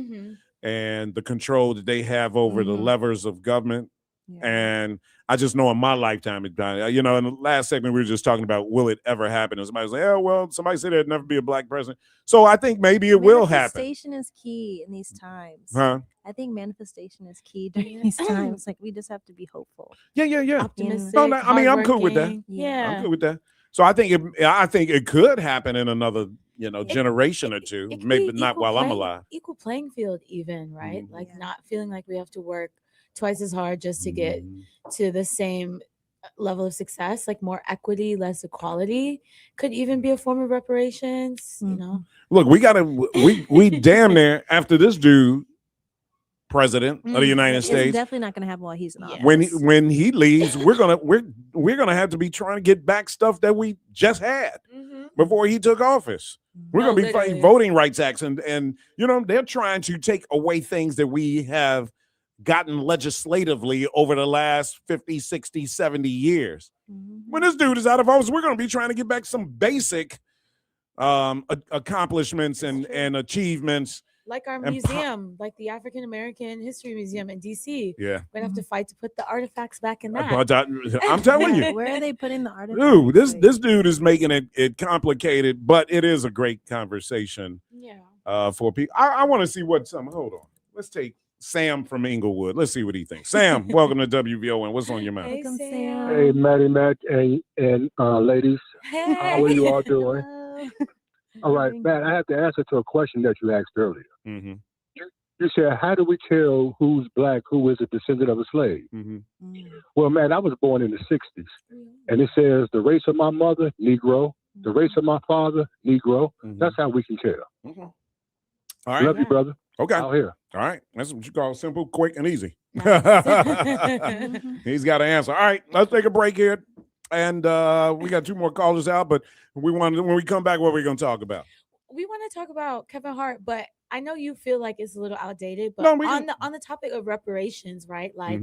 and the control that they have over the levers of government. Yeah. And I just know in my lifetime, in the last segment, we were just talking about, will it ever happen? And somebody was like, oh, well, somebody said there'd never be a Black president. So I think maybe it will happen. Manifestation is key in these times. Huh? I think manifestation is key during these times. Like, we just have to be hopeful. Yeah. Optimistic. No, I mean, I'm cool with that. Yeah. I'm cool with that. So I think it could happen in another, generation or two, maybe not while I'm alive. Equal playing field even, right? Like not feeling like we have to work twice as hard just to get to the same level of success, like more equity, less equality could even be a form of reparations, Look, we damn near after this dude, president of the United States. It's definitely not going to happen while he's in office. When he leaves, we're gonna have to be trying to get back stuff that we just had before he took office. We're gonna be fighting voting rights acts, and they're trying to take away things that we have gotten legislatively over the last 50, 60, 70 years. When this dude is out of office, we're going to be trying to get back some basic accomplishments and achievements. Like our museum, like the African American History Museum in DC. Yeah. We're going to have to fight to put the artifacts back in that. I'm telling you. Where are they putting the artifacts? Dude, this dude is making it complicated, but it is a great conversation for people. I want to see hold on. Let's take Sam from Inglewood. Let's see what he thinks. Sam, welcome to WVON. What's on your mind? Hey, Sam. Hey, Maddie, Matt, and ladies. Hey. How are you all doing? All right, Matt, I have to answer to a question that you asked earlier. You said, how do we tell who's Black, who is a descendant of a slave? Well, man, I was born in the 60s, and it says the race of my mother, Negro, the race of my father, Negro. That's how we can tell. All right. Love you, brother. Okay. Out here. All right. That's what you call simple, quick, and easy. He's got an answer. All right. Let's take a break here. And we got 2 more callers out, but when we come back, what are we going to talk about? We want to talk about Kevin Hart, but I know you feel like it's a little outdated. But No, on the topic of reparations, right? Like,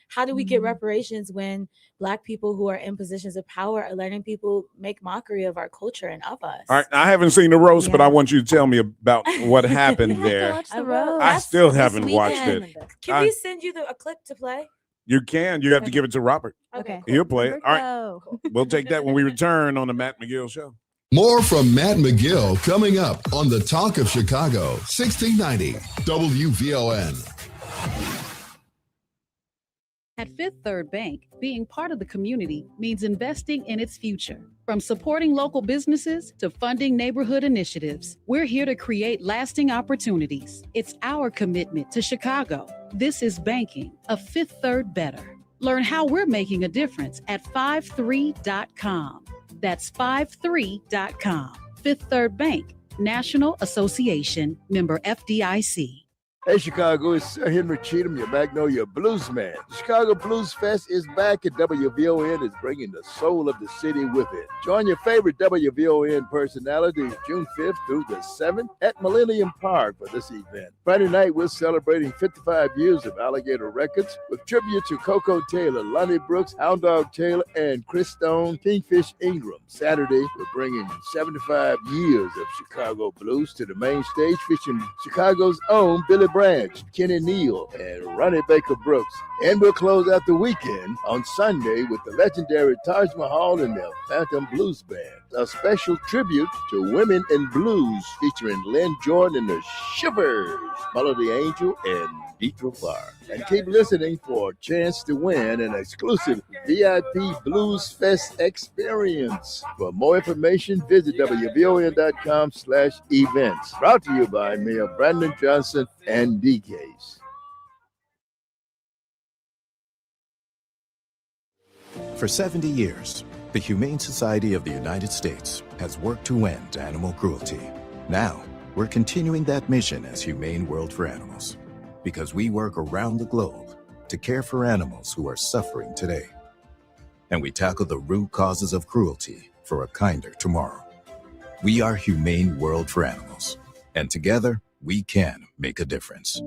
how do we get reparations when Black people who are in positions of power are letting people make mockery of our culture and of us? All right, I haven't seen the roast, but I want you to tell me about what happened there. I still haven't watched it. Can we send you a clip to play? You can. You have to give it to Robert. Okay. He'll play it. All right. We'll take that when we return on the Matt McGill Show. More from Matt McGill coming up on the Talk of Chicago, 1690 WVON. At Fifth Third Bank, being part of the community means investing in its future. From supporting local businesses to funding neighborhood initiatives, we're here to create lasting opportunities. It's our commitment to Chicago. This is banking, a Fifth Third better. Learn how we're making a difference at 53.com. That's 53.com. Fifth Third Bank, National Association, member FDIC. Hey, Chicago, it's Sir Henry Cheatham, your Magnolia Blues man. The Chicago Blues Fest is back, and WVON is bringing the soul of the city with it. Join your favorite WVON personalities June 5th through the 7th at Millennium Park for this event. Friday night, we're celebrating 55 years of Alligator Records with tribute to Coco Taylor, Lonnie Brooks, Hound Dog Taylor, and Chris Stone, Kingfish Ingram. Saturday, we're bringing 75 years of Chicago blues to the main stage, featuring Chicago's own Billy Branch, Kenny Neal, and Ronnie Baker Brooks. And we'll close out the weekend on Sunday with the legendary Taj Mahal and the Phantom Blues Band, a special tribute to women in blues featuring Lynn Jordan and the Shivers, Melody Angel, and Deetra Farr. And keep listening for a chance to win an exclusive VIP Blues Fest experience. For more information, visit WVON.com/events. Brought to you by Mayor Brandon Johnson and DKs. For 70 years, the Humane Society of the United States has worked to end animal cruelty. Now, we're continuing that mission as Humane World for Animals, because we work around the globe to care for animals who are suffering today. And we tackle the root causes of cruelty for a kinder tomorrow. We are Humane World for Animals, and together we can make a difference.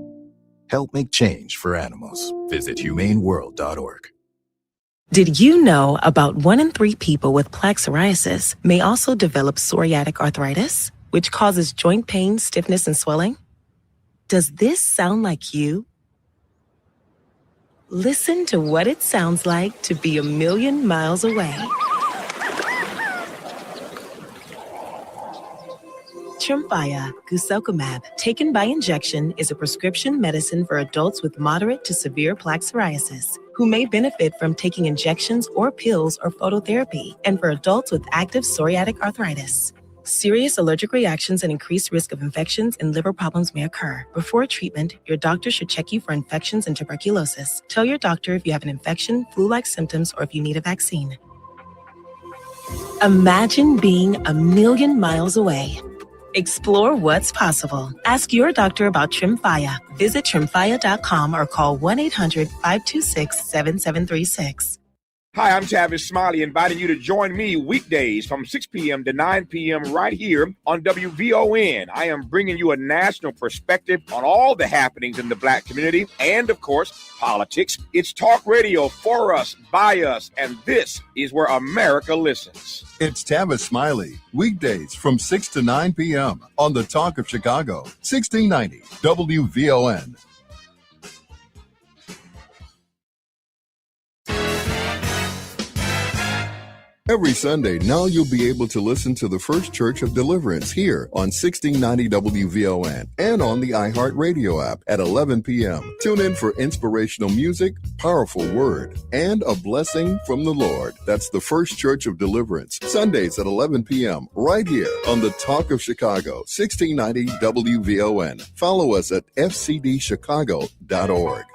Help make change for animals. Visit humaneworld.org. Did you know about 1 in 3 people with plaque psoriasis may also develop psoriatic arthritis, which causes joint pain, stiffness, and swelling? Does this sound like you? Listen to what it sounds like to be a million miles away. Tremfya guselkumab, taken by injection, is a prescription medicine for adults with moderate to severe plaque psoriasis who may benefit from taking injections or pills or phototherapy, and for adults with active psoriatic arthritis. Serious allergic reactions and increased risk of infections and liver problems may occur. Before treatment, your doctor should check you for infections and tuberculosis. Tell your doctor if you have an infection, flu-like symptoms, or if you need a vaccine. Imagine being a million miles away. Explore what's possible. Ask your doctor about Tremfya. Visit Tremfya.com or call 1-800-526-7736. Hi, I'm Tavis Smiley, inviting you to join me weekdays from 6 p.m. to 9 p.m. right here on WVON. I am bringing you a national perspective on all the happenings in the Black community and, of course, politics. It's talk radio for us, by us, and this is where America listens. It's Tavis Smiley, weekdays from 6 to 9 p.m. on the Talk of Chicago, 1690 WVON. Every Sunday, now you'll be able to listen to the First Church of Deliverance here on 1690 WVON and on the iHeartRadio app at 11 p.m. Tune in for inspirational music, powerful word, and a blessing from the Lord. That's the First Church of Deliverance, Sundays at 11 p.m. right here on the Talk of Chicago, 1690 WVON. Follow us at fcdchicago.org.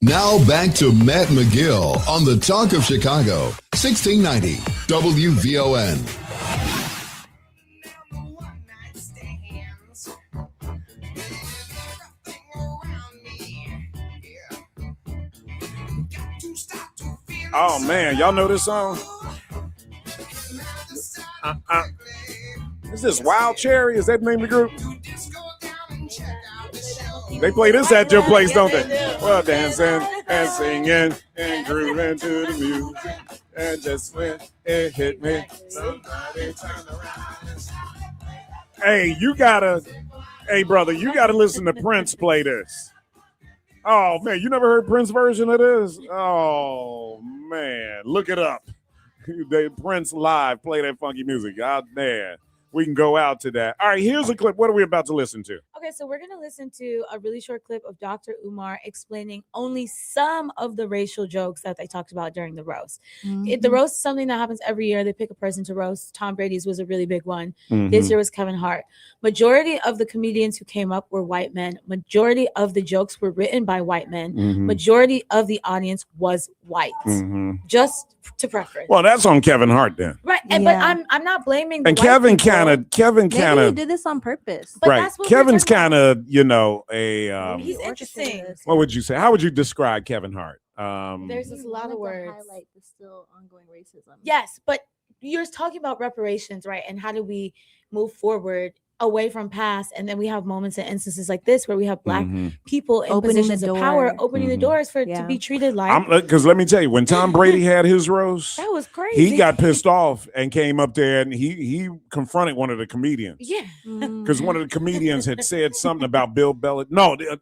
Now back to Matt McGill on the Talk of Chicago, 1690 WVON. Oh man, y'all know this song? Is this Wild Cherry? Is that the name of the group? They play this at your place, don't they? Well, dancing and singing and grooving to the music. And just when it hit me, somebody turned around. Hey, hey, brother, you gotta listen to Prince play this. Oh, man, you never heard Prince version of this? Oh, man, look it up. Prince live, play that funky music. Out there. We can go out to that. All right, here's a clip. What are we about to listen to? Okay, so we're going to listen to a really short clip of Dr. Umar explaining only some of the racial jokes that they talked about during the roast. The roast is something that happens every year. They pick a person to roast. Tom Brady's was a really big one. This year was Kevin Hart. Majority of the comedians who came up were white men. Majority of the jokes were written by white men. Majority of the audience was white. Just to preference. Well, that's on Kevin Hart then. Right, but I'm not blaming. And Kevin kind of Maybe he did this on purpose. But right. that's what Kevin's kind of, a. He's interesting. What would you say? How would you describe Kevin Hart? There's just a lot of words. Highlight the still ongoing racism. Yes, but you're talking about reparations, right? And how do we move forward away from past? And then we have moments and instances like this where we have black people in Opening positions the of power, door. opening the doors to be treated like. Because let me tell you, when Tom Brady had his roast, that was crazy. He got pissed off and came up there and he confronted one of the comedians. Yeah. Because one of the comedians had said something about Bill Belichick.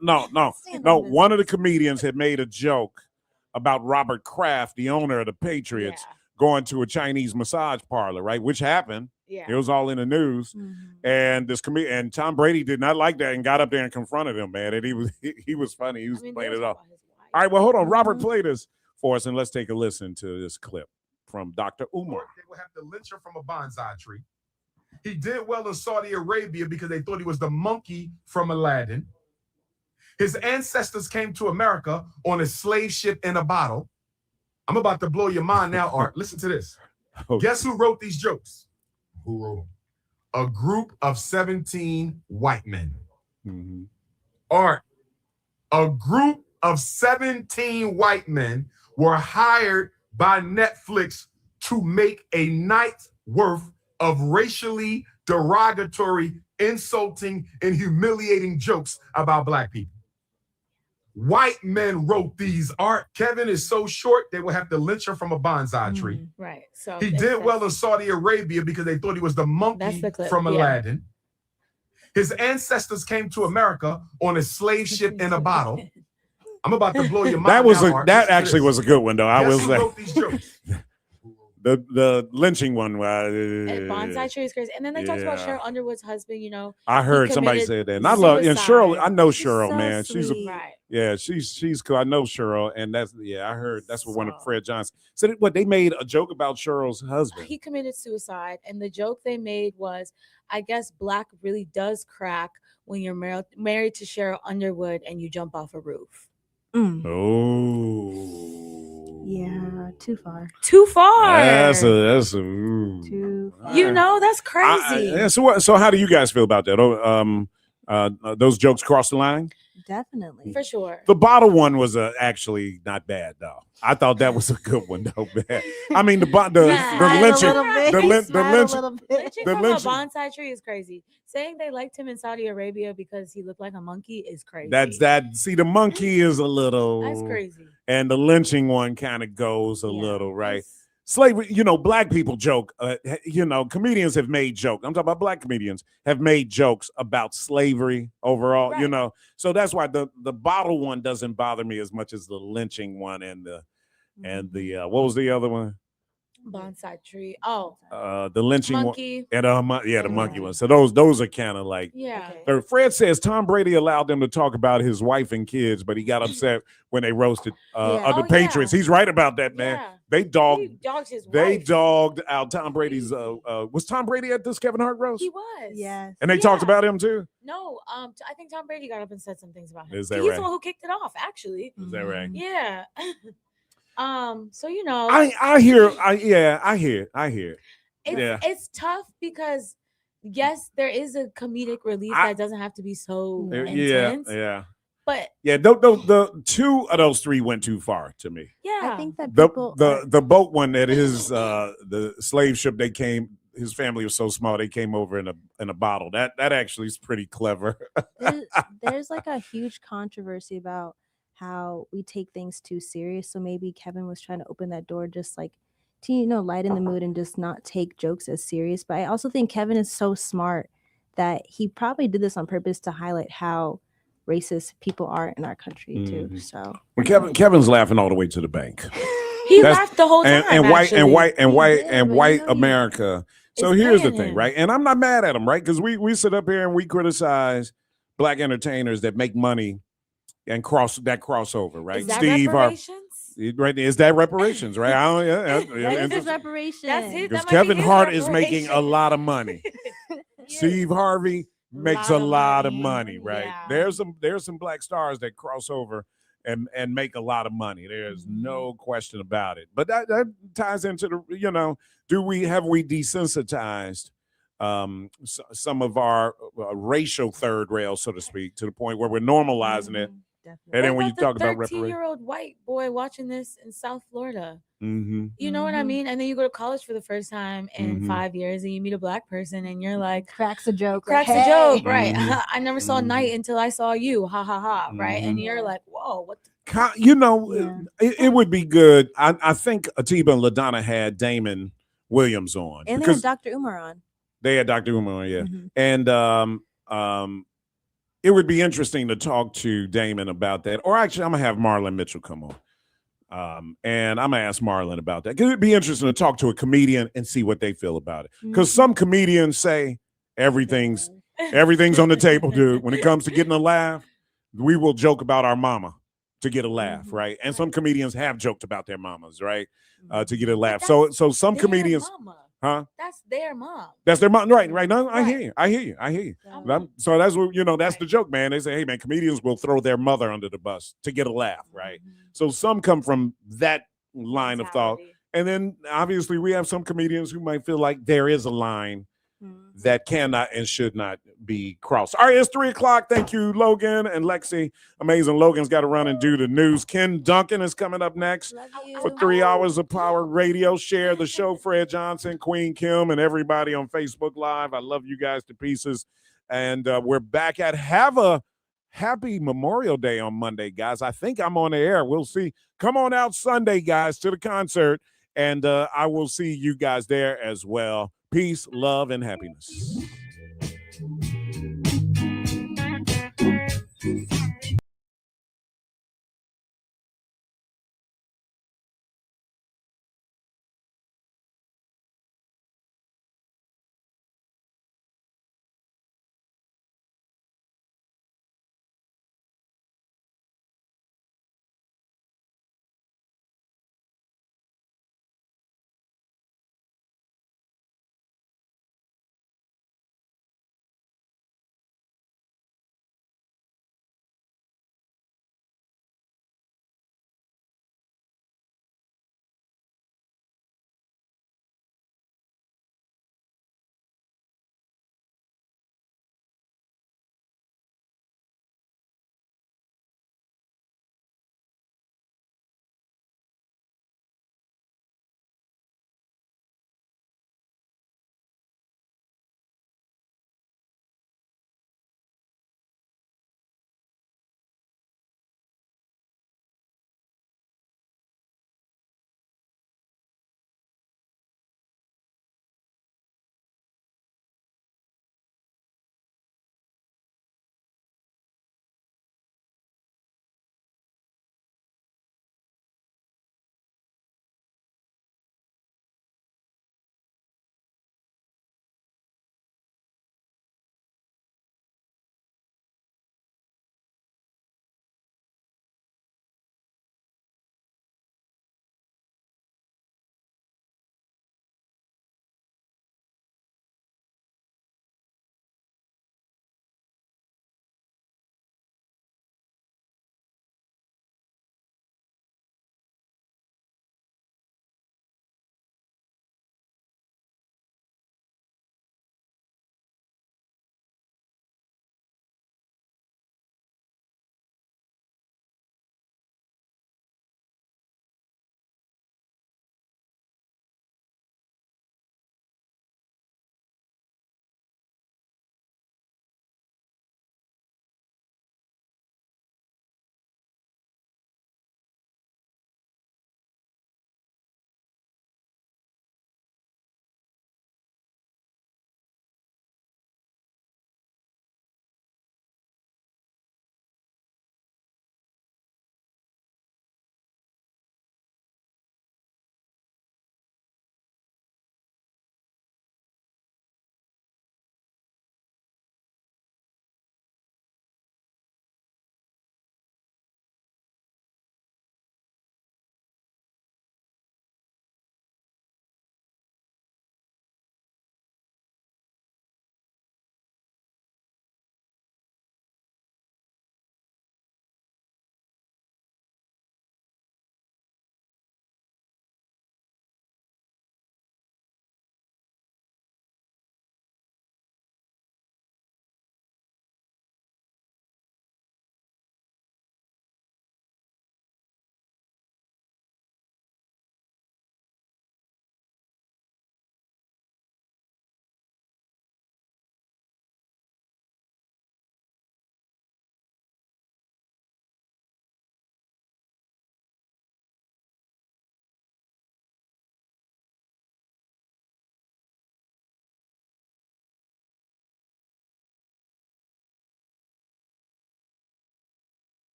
No. One of the comedians had made a joke about Robert Kraft, the owner of the Patriots, going to a Chinese massage parlor, right? Which happened. Yeah. It was all in the news. And this and Tom Brady did not like that and got up there and confronted him, man. And he was funny. He was playing it off. All right, well, hold on. Robert played this for us, and let's take a listen to this clip from Dr. Umar. They will have to lynch him from a bonsai tree. He did well in Saudi Arabia because they thought he was the monkey from Aladdin. His ancestors came to America on a slave ship in a bottle. I'm about to blow your mind now, Art. Listen to this. Guess who wrote these jokes? Who wrote them? A group of 17 white men. Art, a group of 17 white men were hired by Netflix to make a night's worth of racially derogatory, insulting, and humiliating jokes about black people. White men wrote these. Art, Kevin is so short, they will have to lynch him from a bonsai tree. Right. So he did well in Saudi Arabia because they thought he was the monkey from Aladdin. His ancestors came to America on a slave ship in a bottle. I'm about to blow your mind. That actually was a good one, though. I will say. Wrote these jokes? The lynching one. Bonsai tree is crazy. And then they talked about Cheryl Underwood's husband, I heard somebody say that. And I love Cheryl. I know Cheryl, so man. Sweet. She's cool. I know Cheryl. And I heard that's what one of Fred Johnson said. What they made a joke about Cheryl's husband. He committed suicide. And the joke they made was, I guess black really does crack when you're married to Cheryl Underwood and you jump off a roof. Oh. Yeah, too far. Too far. That's too far. That's crazy. So how do you guys feel about that? Those jokes cross the line? Definitely. For sure. The bottle one was actually not bad though. I thought that was a good one though, man. I mean the lynching from a bonsai tree is crazy. Saying they liked him in Saudi Arabia because he looked like a monkey is crazy. See, the monkey is a little. That's crazy. And the lynching one kind of goes a little, right? Slavery, black people joke. Comedians have made jokes. I'm talking about black comedians have made jokes about slavery overall. Right. So that's why the bottle one doesn't bother me as much as the lynching one and the what was the other one? Bonsai tree. Oh, the lynching monkey. One. And the monkey one. So those are kind of like. Yeah. Fred says Tom Brady allowed them to talk about his wife and kids, but he got upset when they roasted the Patriots. He's right about that, man. Yeah. They dogged his wife. out Tom Brady's. Was Tom Brady at this Kevin Hart roast? He was. Yes. And they talked about him too. No, I think Tom Brady got up and said some things about him. Is that He's right? the one who kicked it off, actually. Is that right? Yeah. So I hear. It's tough because yes, there is a comedic relief that doesn't have to be so intense. Yeah. But yeah, the two of those three went too far to me. yeah, I think that The people the boat one that the slave ship they came. His family was so small they came over in a bottle. That actually is pretty clever. there's like a huge controversy about how we take things too serious. So maybe Kevin was trying to open that door just like to, lighten the mood and just not take jokes as serious. But I also think Kevin is so smart that he probably did this on purpose to highlight how racist people are in our country too. So when Kevin's laughing all the way to the bank. he laughed the whole time. And white actually. America. So It's here's the paying thing, him. right? And I'm not mad at him, right? Because we sit up here and we criticize black entertainers that make money and crossover, right? Is that Steve reparations? right? Is that reparations, right? that is reparations. That's his. Because That might be Kevin his Hart is making a reparation. lot of money. Steve Harvey makes a lot of money, right? Yeah. There's some black stars that cross over and make a lot of money. There's no question about it. But that ties into the, have we desensitized some of our racial third rail, so to speak, to the point where we're normalizing it? And then when you talk about reparations, 13-year-old white boy watching this in South Florida. mm-hmm. You know what I mean? And then you go to college for the first time in 5 years and you meet a black person and you're like, cracks a joke. cracks like, a hey. joke, right? I never saw Night until I saw you. Ha ha ha. Right. And you're like, whoa, what the it would be good. I think Atiba and LaDonna had Damon Williams on. And they because had Dr. Umar on. They had Dr. Umar on, yeah. And it would be interesting to talk to Damon about that. Or actually, I'm going to have Marlon Mitchell come on. And I'm going to ask Marlon about that. Because it'd be interesting to talk to a comedian and see what they feel about it. Because some comedians say everything's on the table, dude. When it comes to getting a laugh, we will joke about our mama to get a laugh, right? And some comedians have joked about their mamas, right? To get a laugh. So some comedians, huh? That's their mom. That's their mom, right? No, I hear you. So that's what that's the joke, man. They say, hey, man, comedians will throw their mother under the bus to get a laugh, right? So some come from that line of thought, and then obviously we have some comedians who might feel like there is a line that cannot and should not be crossed. All right, it's 3:00. Thank you, Logan and Lexi. Amazing. Logan's got to run and do the news. Ken Duncan is coming up next for 3 hours of Power Radio. Share the show, Fred Johnson, Queen Kim, and everybody on Facebook Live. I love you guys to pieces. And we're back at have a happy Memorial Day on Monday, guys. I think I'm on the air. We'll see. Come on out Sunday, guys, to the concert. And I will see you guys there as well. Peace, love, and happiness.